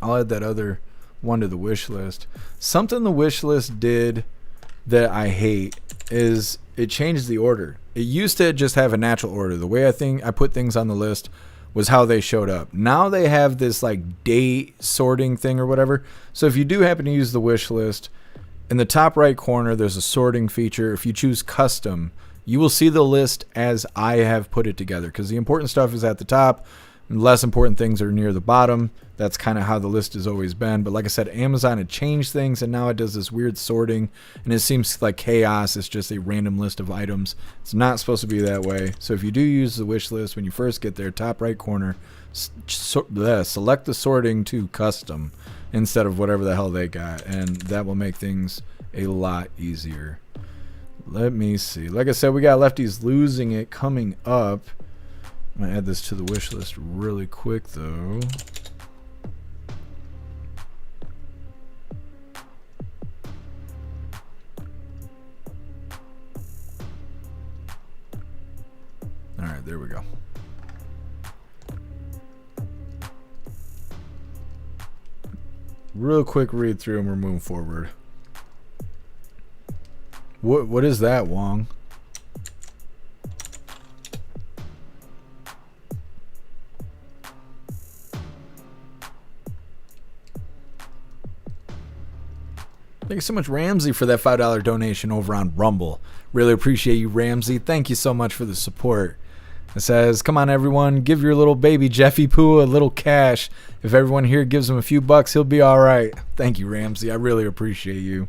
I'll add that other one to the wish list. Something the wish list did that I hate is it changed the order. It used to just have a natural order. The way I put things on the list was how they showed up. Now they have this like date sorting thing or whatever. So if you do happen to use the wish list, in the top right corner there's a sorting feature. If you choose custom, you will see the list as I have put it together, because the important stuff is at the top and less important things are near the bottom. That's kind of how the list has always been. But like I said, Amazon had changed things and now it does this weird sorting and it seems like chaos. It's just a random list of items. It's not supposed to be that way. So if you do use the wish list, when you first get there, top right corner, select the sorting to custom instead of whatever the hell they got, and that will make things a lot easier. Let me see. Like I said, we got Lefties Losing It coming up. I'm going to add this to the wish list really quick, though. All right, there we go. Real quick read through and we're moving forward. What is that, Wong? Thank you so much, Ramsey, for that $5 donation over on Rumble. Really appreciate you, Ramsey. Thank you so much for the support. It says, come on, everyone, give your little baby Jeffy Poo a little cash. If everyone here gives him a few bucks, he'll be all right. Thank you, Ramsey. I really appreciate you.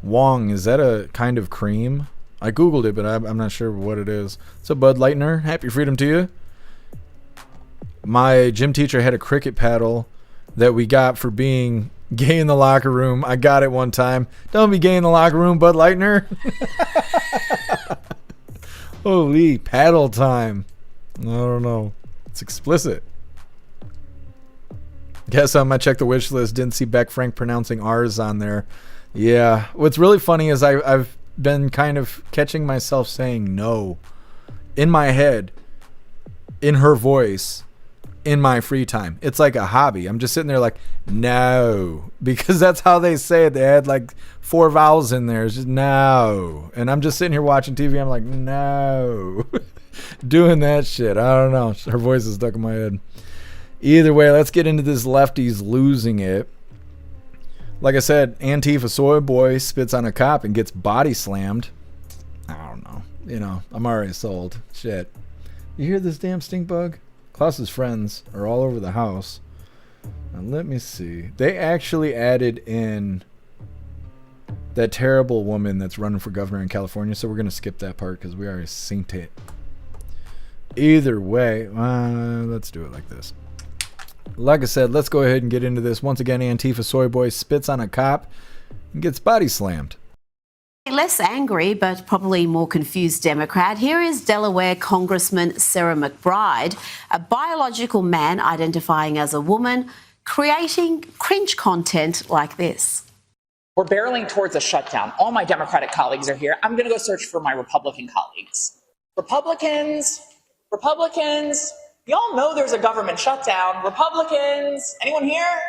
Wong, is that a kind of cream? I Googled it, but I'm not sure what it is. So, Bud Lightner, happy freedom to you. My gym teacher had a cricket paddle that we got for being gay in the locker room. I got it one time. Don't be gay in the locker room, Bud Lightner. Holy paddle time. I don't know. It's explicit. Guess I might check the wish list. Didn't see Beck Frank pronouncing R's on there. Yeah. What's really funny is I've been kind of catching myself saying no in my head, in her voice, in my free time. It's like a hobby. I'm just sitting there like, no, because that's how they say it. They had like 4 vowels in there. It's just no. And I'm just sitting here watching TV. I'm like, no. Doing that shit. I don't know. Her voice is stuck in my head. Either way, let's get into this Lefties Losing It. Like I said, Antifa soy boy spits on a cop and gets body slammed. I don't know. You know, I'm already sold. Shit. You hear this damn stink bug? Klaus's friends are all over the house. Now let me see. They actually added in that terrible woman that's running for governor in California, so we're going to skip that part because we already synced it. Either way, let's do it like this. Like I said, let's go ahead and get into this. Once again, Antifa soy boy spits on a cop and gets body slammed. Less angry, but probably more confused Democrat. Here is Delaware Congressman Sarah McBride, a biological man identifying as a woman, creating cringe content like this. We're barreling towards a shutdown. All my Democratic colleagues are here. I'm going to go search for my Republican colleagues. Republicans, y'all know there's a government shutdown. Republicans, anyone here?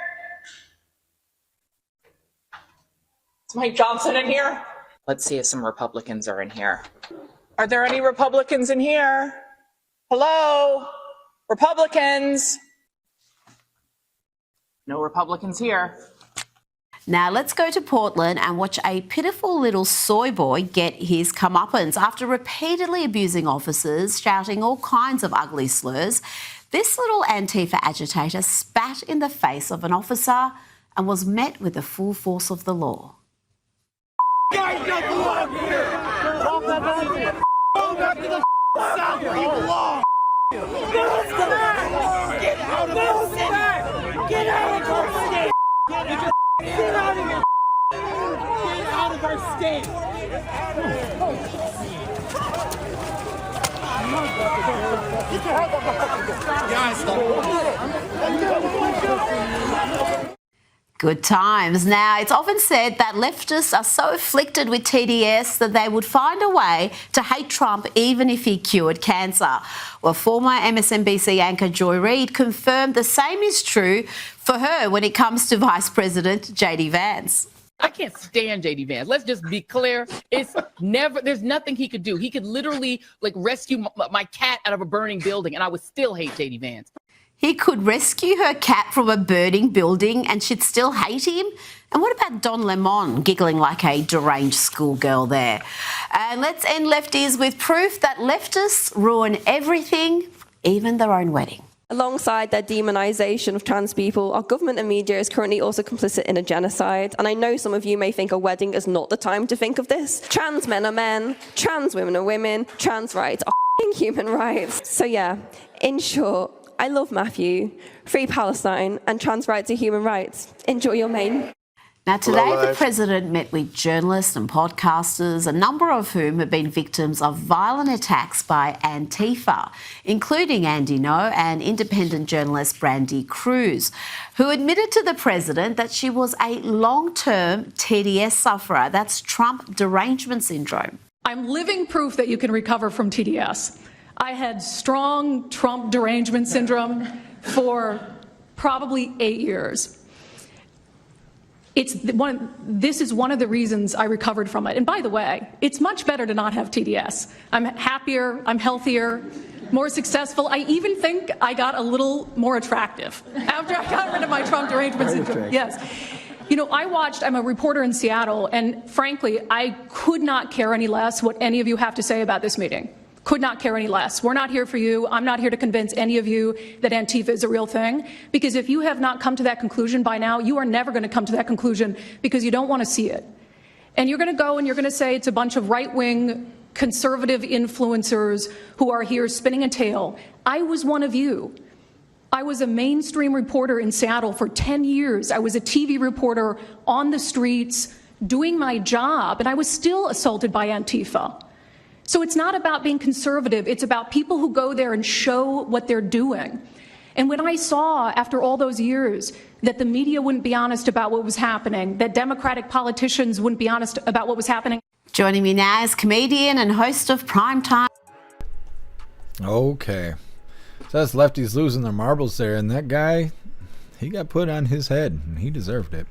Is Mike Johnson in here? Let's see if some Republicans are in here. Are there any Republicans in here? Hello? Republicans? No Republicans here. Now let's go to Portland and watch a pitiful little soy boy get his comeuppance after repeatedly abusing officers, shouting all kinds of ugly slurs. This little Antifa agitator spat in the face of an officer and was met with the full force of the law. Guys, don't belong here! Go back to the South where you belong. Get out of our state. Get out of our state. Get out of here. Get out of our state. Good times. Now, it's often said that leftists are so afflicted with TDS that they would find a way to hate Trump even if he cured cancer. Well, former MSNBC anchor Joy Reid confirmed the same is true for her when it comes to Vice President J.D. Vance. I can't stand J.D. Vance. Let's just be clear. There's nothing he could do. He could literally rescue my cat out of a burning building and I would still hate J.D. Vance. He could rescue her cat from a burning building and she'd still hate him? And what about Don Lemon giggling like a deranged schoolgirl there? And let's end lefties with proof that leftists ruin everything, even their own wedding. Alongside their demonisation of trans people, our government and media is currently also complicit in a genocide. And I know some of you may think a wedding is not the time to think of this. Trans men are men, trans women are women, trans rights are human rights. So yeah, in short, I love Matthew, free Palestine, and trans rights are human rights. Enjoy your main. Now, today the president met with journalists and podcasters, a number of whom have been victims of violent attacks by Antifa, including Andy Ngo and independent journalist Brandy Cruz, who admitted to the president that she was a long-term TDS sufferer. That's Trump derangement syndrome. I'm living proof that you can recover from TDS. I had strong Trump derangement syndrome for probably 8 years. This is one of the reasons I recovered from it. And by the way, it's much better to not have TDS. I'm happier, I'm healthier, more successful. I even think I got a little more attractive after I got rid of my Trump derangement syndrome. Yes. You know, I'm a reporter in Seattle, and frankly, I could not care any less what any of you have to say about this meeting. Could not care any less. We're not here for you. I'm not here to convince any of you that Antifa is a real thing, because if you have not come to that conclusion by now, you are never going to come to that conclusion because you don't want to see it. And you're going to go and you're going to say it's a bunch of right-wing conservative influencers who are here spinning a tale. I was one of you. I was a mainstream reporter in Seattle for 10 years. I was a TV reporter on the streets doing my job, and I was still assaulted by Antifa. So it's not about being conservative. It's about people who go there and show what they're doing. And when I saw, after all those years, that the media wouldn't be honest about what was happening, that Democratic politicians wouldn't be honest about what was happening. Joining me now is comedian and host of Primetime. Okay. So that's lefties losing their marbles there. And that guy, he got put on his head. And he deserved it.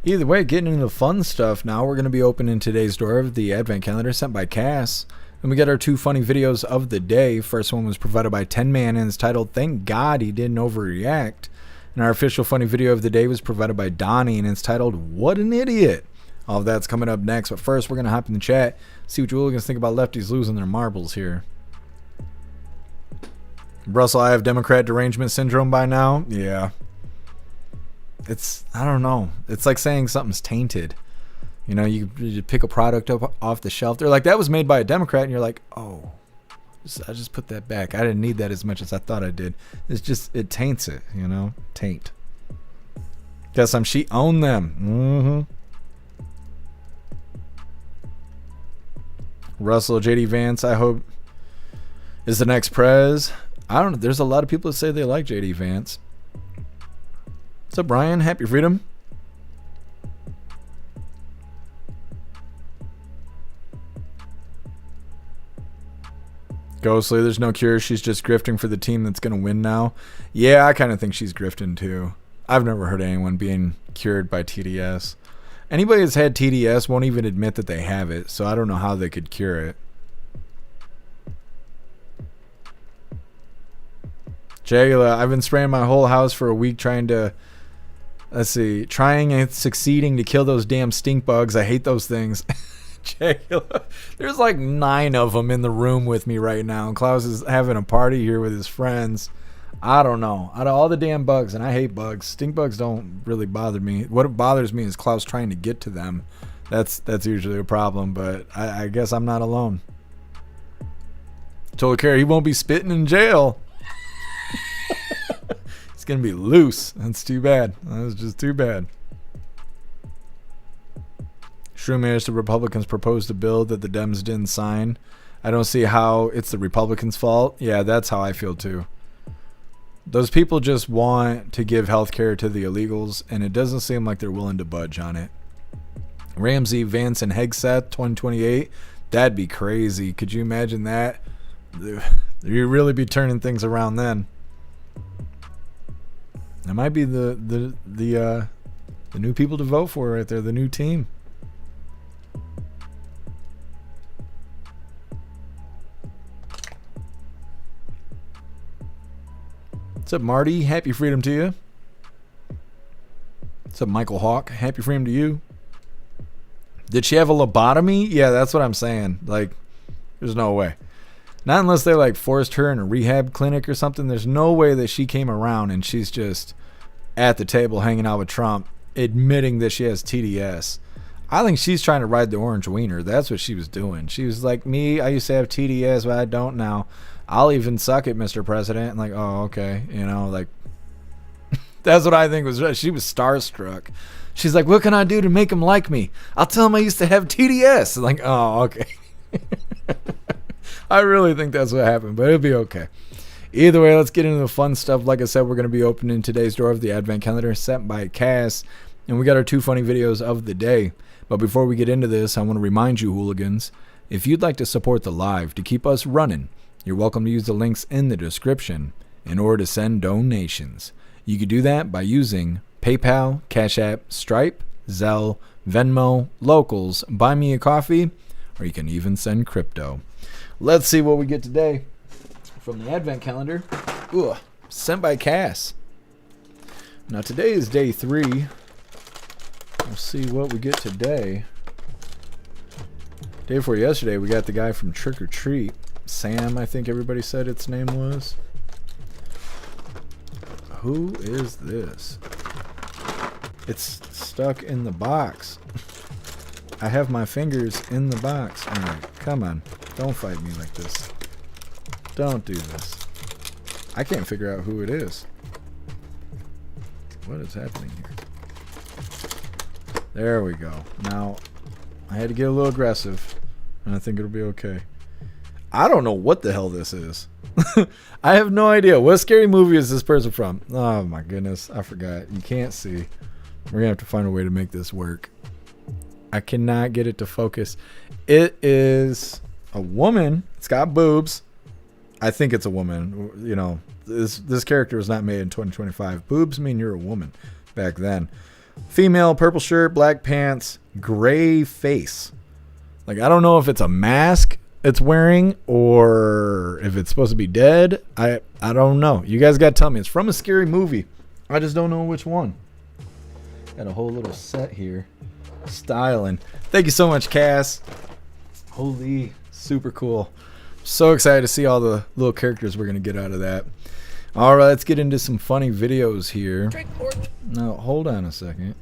Either way, getting into the fun stuff now, we're going to be opening today's door of the Advent Calendar sent by Cass. And we got our two funny videos of the day. First one was provided by 10 Man and it's titled, Thank God He Didn't Overreact. And our official funny video of the day was provided by Donnie and it's titled, What an Idiot. All of that's coming up next. But first, we're going to hop in the chat, see what you hooligans think about lefties losing their marbles here. Russell, I have Democrat derangement syndrome by now. Yeah. I don't know. It's like saying something's tainted. You know, you pick a product up off the shelf. They're like, that was made by a Democrat. And you're like, oh, I just put that back. I didn't need that as much as I thought I did. It's just, it taints it, you know? Taint. Got some she own them. Russell, JD Vance, I hope, is the next prez. I don't know. There's a lot of people that say they like JD Vance. What's up, Brian? Happy freedom. Ghostly, there's no cure. She's just grifting for the team that's going to win now. Yeah, I kind of think she's grifting too. I've never heard anyone being cured by TDS. Anybody that's had TDS won't even admit that they have it, so I don't know how they could cure it. Jagula, I've been spraying my whole house for a week trying and succeeding to kill those damn stink bugs. I hate those things. Jagula, there's like 9 of them in the room with me right now. And Klaus is having a party here with his friends. I don't know. Out of all the damn bugs, and I hate bugs, stink bugs don't really bother me. What bothers me is Klaus trying to get to them. That's usually a problem, but I guess I'm not alone. Told Kerry he won't be spitting in jail. He's gonna be loose. That's too bad. That's just too bad. Schumer's the Republicans proposed a bill that the Dems didn't sign. I don't see how it's the Republicans' fault. Yeah, that's how I feel too. Those people just want to give health care to the illegals, and it doesn't seem like they're willing to budge on it. Ramsey, Vance, and Hegseth 2028. That'd be crazy. Could you imagine that? You'd really be turning things around then. That might be the new people to vote for right there, the new team. What's up, Marty? Happy freedom to you. What's up, Michael Hawk? Happy freedom to you. Did she have a lobotomy? Yeah, that's what I'm saying. Like, there's no way. Not unless they like forced her in a rehab clinic or something. There's no way that she came around and she's just at the table hanging out with Trump, admitting that she has TDS. I think she's trying to ride the orange wiener. That's what she was doing. She was like, me, I used to have TDS, but I don't now. I'll even suck it, Mr. President. And like, oh, okay. You know, like, that's what I think was. She was starstruck. She's like, what can I do to make him like me? I'll tell him I used to have TDS. I'm like, oh, okay. I really think that's what happened, but it'll be okay. Either way, let's get into the fun stuff. Like I said, we're going to be opening today's door of the Advent Calendar sent by Cass, and we got our 2 funny videos of the day. But before we get into this, I want to remind you, hooligans, if you'd like to support the live to keep us running, you're welcome to use the links in the description in order to send donations. You can do that by using PayPal, Cash App, Stripe, Zelle, Venmo, Locals, Buy Me a Coffee, or you can even send crypto. Let's see what we get today from the Advent Calendar. Ooh, sent by Cass. Now today is day 3. We'll see what we get today. Day before yesterday, we got the guy from Trick or Treat. Sam, I think everybody said its name was. Who is this? It's stuck in the box. I have my fingers in the box. Alright, come on. Don't fight me like this. Don't do this. I can't figure out who it is. What is happening here? There we go. Now, I had to get a little aggressive, and I think it'll be okay. I don't know what the hell this is. I have no idea. What scary movie is this person from? Oh my goodness, I forgot. You can't see. We're gonna have to find a way to make this work. I cannot get it to focus. It is a woman. It's got boobs. I think it's a woman. You know, this character was not made in 2025. Boobs mean you're a woman back then. Female, purple shirt, black pants, gray face. Like, I don't know if it's a mask it's wearing or if it's supposed to be dead. I don't know. You guys got to tell me. It's from a scary movie. I just don't know which one. Got a whole little set here. Styling. Thank you so much, Cass. Holy, super cool. So excited to see all the little characters we're going to get out of that. All right, let's get into some funny videos here. Now, hold on a second.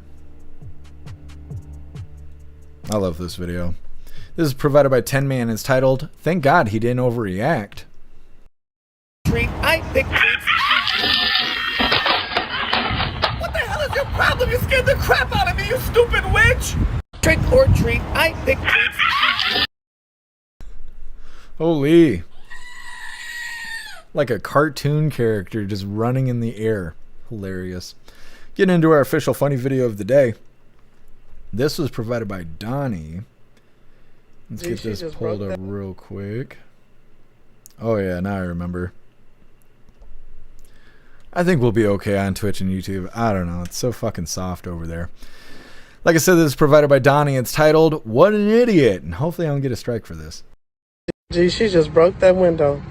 I love this video. This is provided by 10 Man. It's titled, Thank God He Didn't Overreact. Treat, I pick treats. What the hell is your problem? You scared the crap out of me, you stupid witch! Trick or treat, I pick treats. Holy. Like a cartoon character just running in the air. Hilarious. Getting into our official funny video of the day. This was provided by Donnie. Let's get this pulled up real quick. Oh yeah, now I remember. I think we'll be okay on Twitch and YouTube. I don't know. It's so fucking soft over there. Like I said, this is provided by Donnie. It's titled, What an Idiot. And hopefully I don't get a strike for this. Gee, she just broke that window.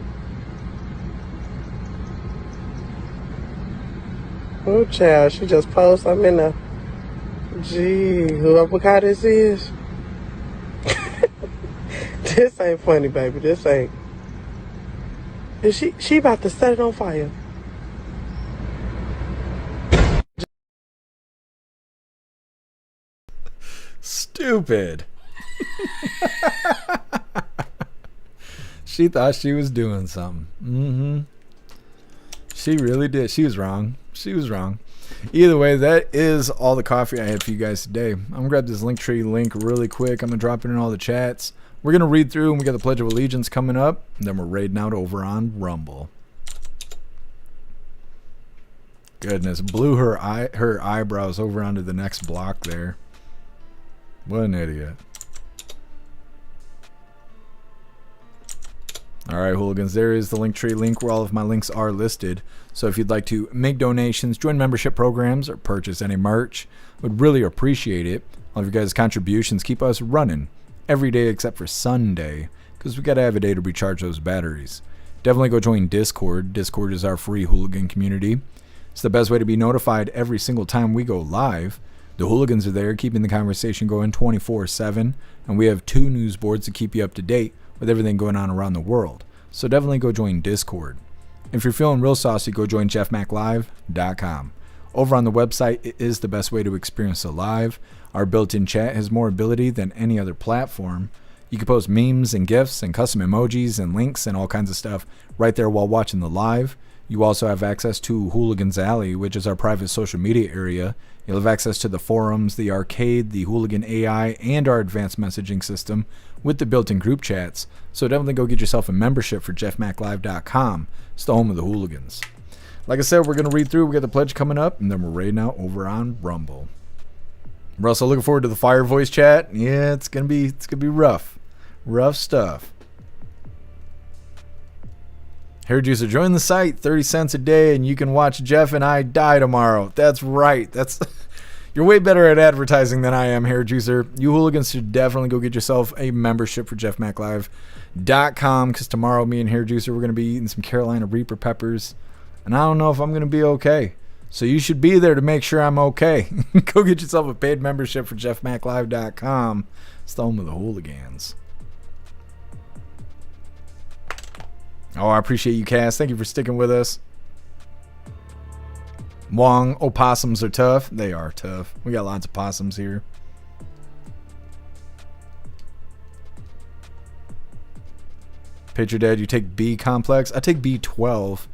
Oh, child, she just posed something in the... Gee, whoever car this is. This ain't funny, baby. This ain't. Is she about to set it on fire? stupid. She thought she was doing something. She really did. She was wrong. She was wrong. Either way, that is all the coffee I had for you guys today. I'm going to grab this Linktree link really quick. I'm going to drop it in all the chats. We're going to read through, and we got the Pledge of Allegiance coming up. And then we're raiding out over on Rumble. Goodness, blew her eyebrows over onto the next block there. What an idiot. Alright, hooligans, there is the Linktree link where all of my links are listed. So if you'd like to make donations, join membership programs, or purchase any merch, would really appreciate it. All of your guys' contributions keep us running every day except for Sunday, because we got to have a day to recharge those batteries. Definitely go join Discord. Discord is our free hooligan community. It's the best way to be notified every single time we go live. The hooligans are there keeping the conversation going 24/7, and we have 2 news boards to keep you up to date with everything going on around the world. So definitely go join Discord. If you're feeling real saucy, go join jeffmaclive.com. Over on the website, it is the best way to experience the live. Our built-in chat has more ability than any other platform. You can post memes and GIFs and custom emojis and links and all kinds of stuff right there while watching the live. You also have access to Hooligans Alley, which is our private social media area. You'll have access to the forums, the arcade, the Hooligan AI, and our advanced messaging system with the built-in group chats. So definitely go get yourself a membership for jeffmaclive.com. It's the home of the hooligans. Like I said, we're going to read through. We got the pledge coming up, and then we're raiding out over on Rumble. We're also looking forward to the Fire Voice chat. Yeah, it's gonna be rough. Rough stuff. Hair Juicer, join the site, 30 cents a day, and you can watch Jeff and I die tomorrow. That's right. You're way better at advertising than I am, Hair Juicer. You hooligans should definitely go get yourself a membership for jeffmaclive.com, because tomorrow me and Hair Juicer, we're going to be eating some Carolina Reaper peppers, and I don't know if I'm going to be okay. So you should be there to make sure I'm okay. Go get yourself a paid membership for jeffmaclive.com. It's the home of the hooligans. Oh, I appreciate you, Cass. Thank you for sticking with us. Wong, opossums are tough. They are tough. We got lots of possums here. Picture Dad, you take B complex? I take B12.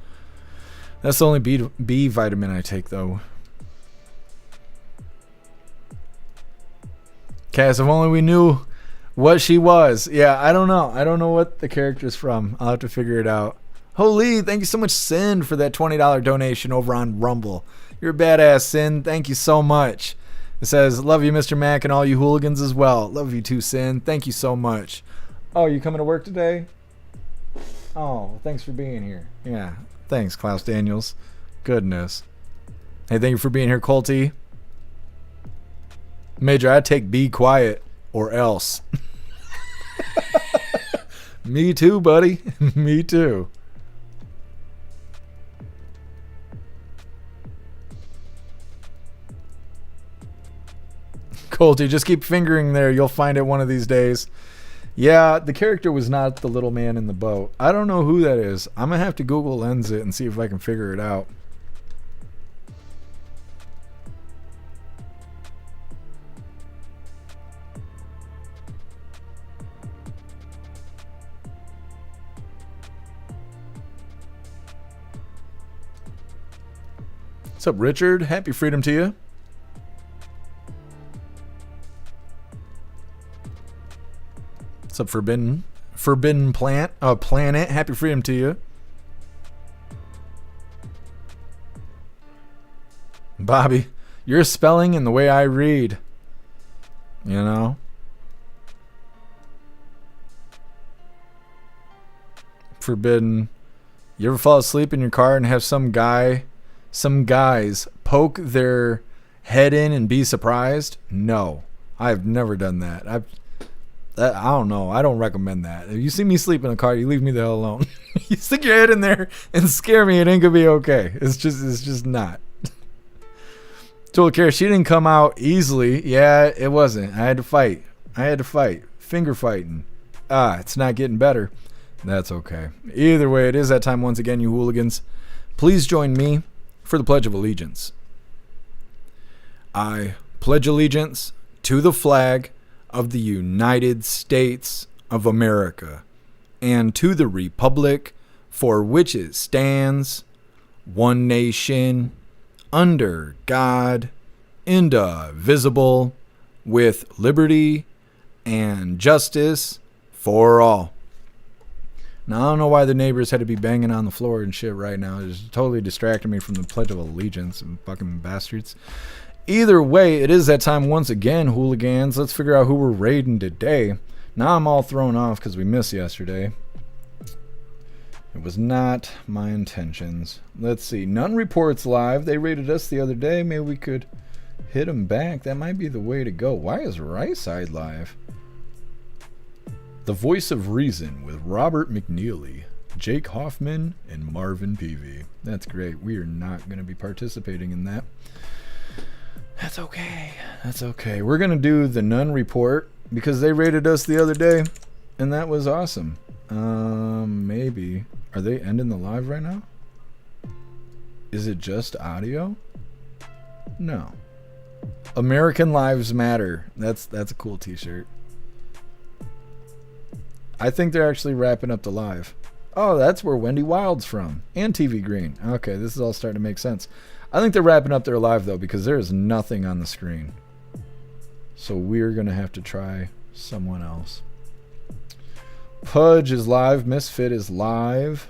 That's the only B vitamin I take, though. Cass, if only we knew what she was. Yeah, I don't know. I don't know what the character's from. I'll have to figure it out. Holy, thank you so much, Sin, for that $20 donation over on Rumble. You're a badass, Sin. Thank you so much. It says, love you, Mr. Mac, and all you hooligans as well. Love you too, Sin. Thank you so much. Oh, you coming to work today? Oh, thanks for being here. Yeah, thanks, Klaus Daniels. Goodness. Hey, thank you for being here, Colty. Major, I'd take Be Quiet or else. Me too, buddy. Me too. Colty, just keep fingering there. You'll find it one of these days. Yeah, the character was not the little man in the boat. I don't know who that is. I'm going to have to Google Lens it and see if I can figure it out. What's up, Richard? Happy freedom to you. What's up, Forbidden Planet? Happy freedom to you. Bobby, your spelling and the way I read. You know? Forbidden. You ever fall asleep in your car and have some guys poke their head in and be surprised? No. I've never done that. I don't know. I don't recommend that. If you see me sleep in a car, you leave me the hell alone. You stick your head in there and scare me, it ain't gonna be okay. It's just not. Total Care, she didn't come out easily. Yeah, it wasn't. I had to fight. Finger fighting. It's not getting better. That's okay. Either way, it is that time once again, you hooligans. Please join me for the Pledge of Allegiance. I pledge allegiance to the flag of the United States of America, and to the republic for which it stands, one nation, under God, indivisible, with liberty and justice for all. Now, I don't know why the neighbors had to be banging on the floor and shit right now. It's totally distracting me from the Pledge of Allegiance, and fucking bastards. Either way, it is that time once again, hooligans. Let's figure out who we're raiding today. Now I'm all thrown off because we missed yesterday. It was not my intentions. Let's see. None Reports live. They raided us the other day. Maybe we could hit them back. That might be the way to go. Why is Right Side live? The Voice of Reason with Robert McNeely, Jake Hoffman, and Marvin Peavy. That's great. We are not going to be participating in that. That's okay. That's okay. We're going to do the None Report because they raided us the other day, and that was awesome. Maybe. Are they ending the live right now? Is it just audio? No. American Lives Matter. That's a cool t-shirt. I think they're actually wrapping up the live. Oh, that's where Wendy Wild's from. And TV Green. Okay, this is all starting to make sense. I think they're wrapping up their live, though, because there is nothing on the screen. So we're going to have to try someone else. Pudge is live. Misfit is live.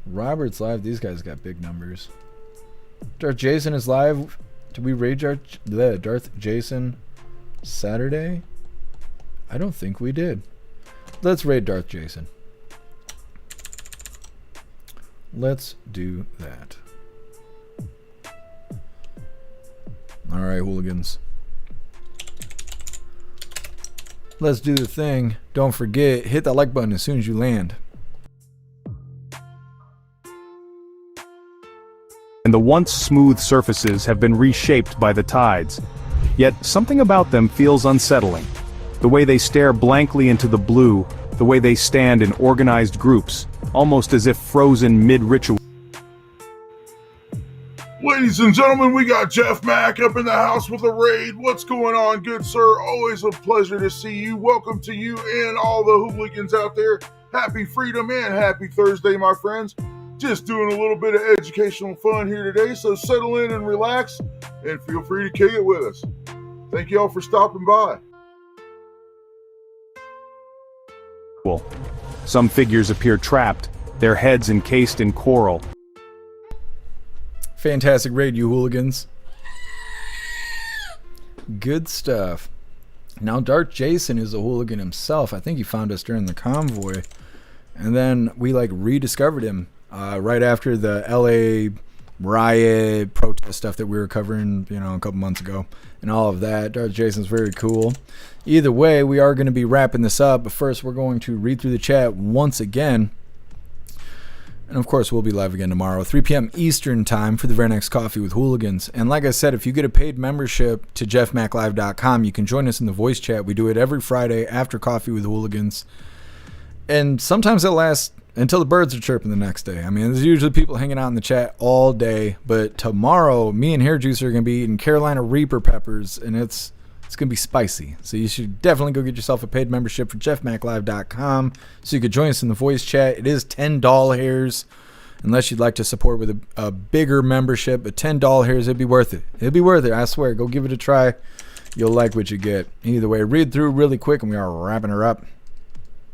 Robert's live. These guys got big numbers. Darth Jason is live. Did we raid Darth Jason Saturday? I don't think we did. Let's raid Darth Jason. Let's do that. Alright, hooligans. Let's do the thing. Don't forget, hit that like button as soon as you land. And the once smooth surfaces have been reshaped by the tides. Yet something about them feels unsettling. The way they stare blankly into the blue, the way they stand in organized groups, almost as if frozen mid-ritual. Ladies and gentlemen, we got Jeff Mack up in the house with a raid. What's going on, good sir? Always a pleasure to see you. Welcome to you and all the hooligans out there. Happy freedom and happy Thursday, my friends. Just doing a little bit of educational fun here today, so settle in and relax, and feel free to kick it with us. Thank you all for stopping by. Some figures appear trapped, their heads encased in coral. Fantastic raid, you hooligans. Good stuff. Now, Darth Jason is a hooligan himself. I think he found us during the convoy. And then we rediscovered him right after the LA riot protest stuff that we were covering, a couple months ago. And all of that. Darth Jason's very cool. Either way, we are going to be wrapping this up. But first, we're going to read through the chat once again. And of course, we'll be live again tomorrow, 3 p.m. Eastern time for the very next Coffee with Hooligans. And like I said, if you get a paid membership to jeffmaclive.com, you can join us in the voice chat. We do it every Friday after Coffee with Hooligans. And sometimes it lasts until the birds are chirping the next day. I mean, there's usually people hanging out in the chat all day. But tomorrow, me and Hair Juicer are going to be eating Carolina Reaper peppers, and it's going to be spicy. So you should definitely go get yourself a paid membership for jeffmaclive.com so you could join us in the voice chat. It is $10 hairs, unless you'd like to support with a bigger membership. But $10 hairs, it'd be worth it. It'd be worth it, I swear. Go give it a try. You'll like what you get. Either way, read through really quick, and we are wrapping her up.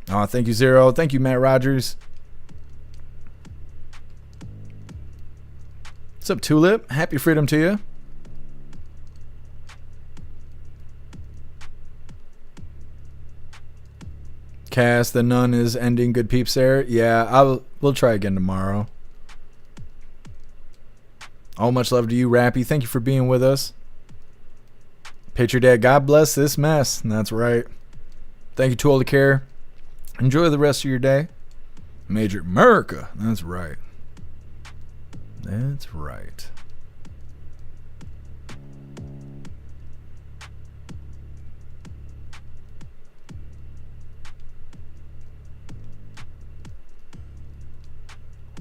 Oh, thank you, Zero. Thank you, Matt Rogers. What's up, Tulip? Happy freedom to you. Cass, the nun is ending. Good peeps there. Yeah, we'll try again tomorrow. All much love to you, Rappy. Thank you for being with us. Patriot Dad, God bless this mess. And that's right. Thank you to all the care. Enjoy the rest of your day. Major America. That's right. That's right.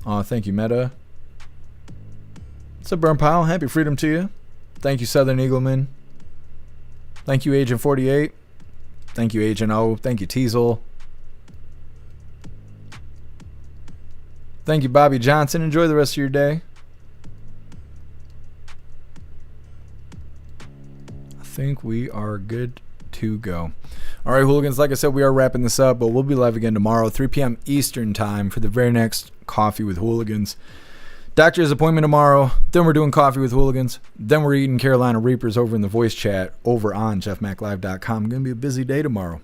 Oh, thank you, Meta. What's up, Burn Pile? Happy freedom to you. Thank you, Southern Eagleman. Thank you, Agent 48. Thank you, Agent O. Thank you, Teasel. Thank you, Bobby Johnson. Enjoy the rest of your day. I think we are good to go. All right, hooligans, like I said, we are wrapping this up, but we'll be live again tomorrow, 3 p.m. Eastern time for the very next Coffee with Hooligans. Doctor's appointment tomorrow. Then we're doing Coffee with Hooligans. Then we're eating Carolina Reapers over in the voice chat over on jeffmaclive.com. Going to be a busy day tomorrow.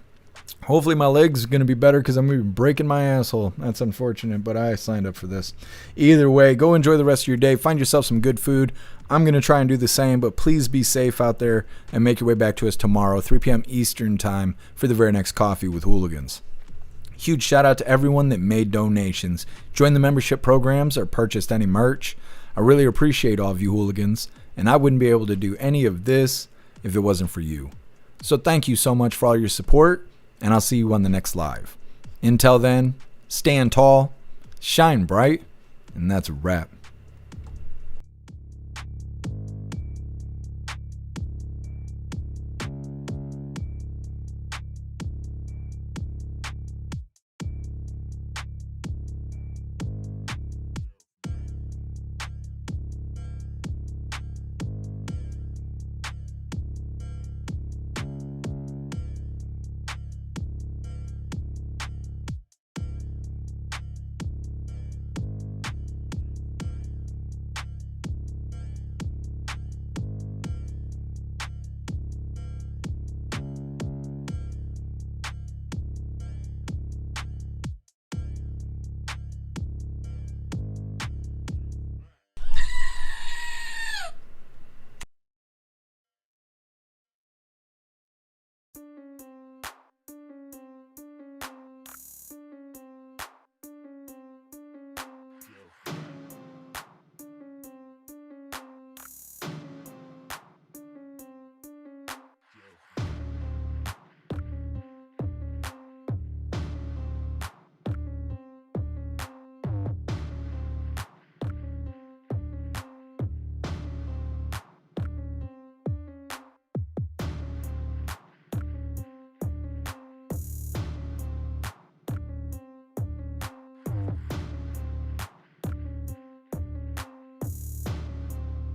Hopefully my leg's going to be better because I'm going to be breaking my asshole. That's unfortunate, but I signed up for this. Either way, go enjoy the rest of your day. Find yourself some good food. I'm going to try and do the same, but please be safe out there and make your way back to us tomorrow, 3 p.m. Eastern time for the very next Coffee with Hooligans. Huge shout out to everyone that made donations, joined the membership programs, or purchased any merch. I really appreciate all of you hooligans, and I wouldn't be able to do any of this if it wasn't for you. So thank you so much for all your support, and I'll see you on the next live. Until then, stand tall, shine bright, and that's a wrap.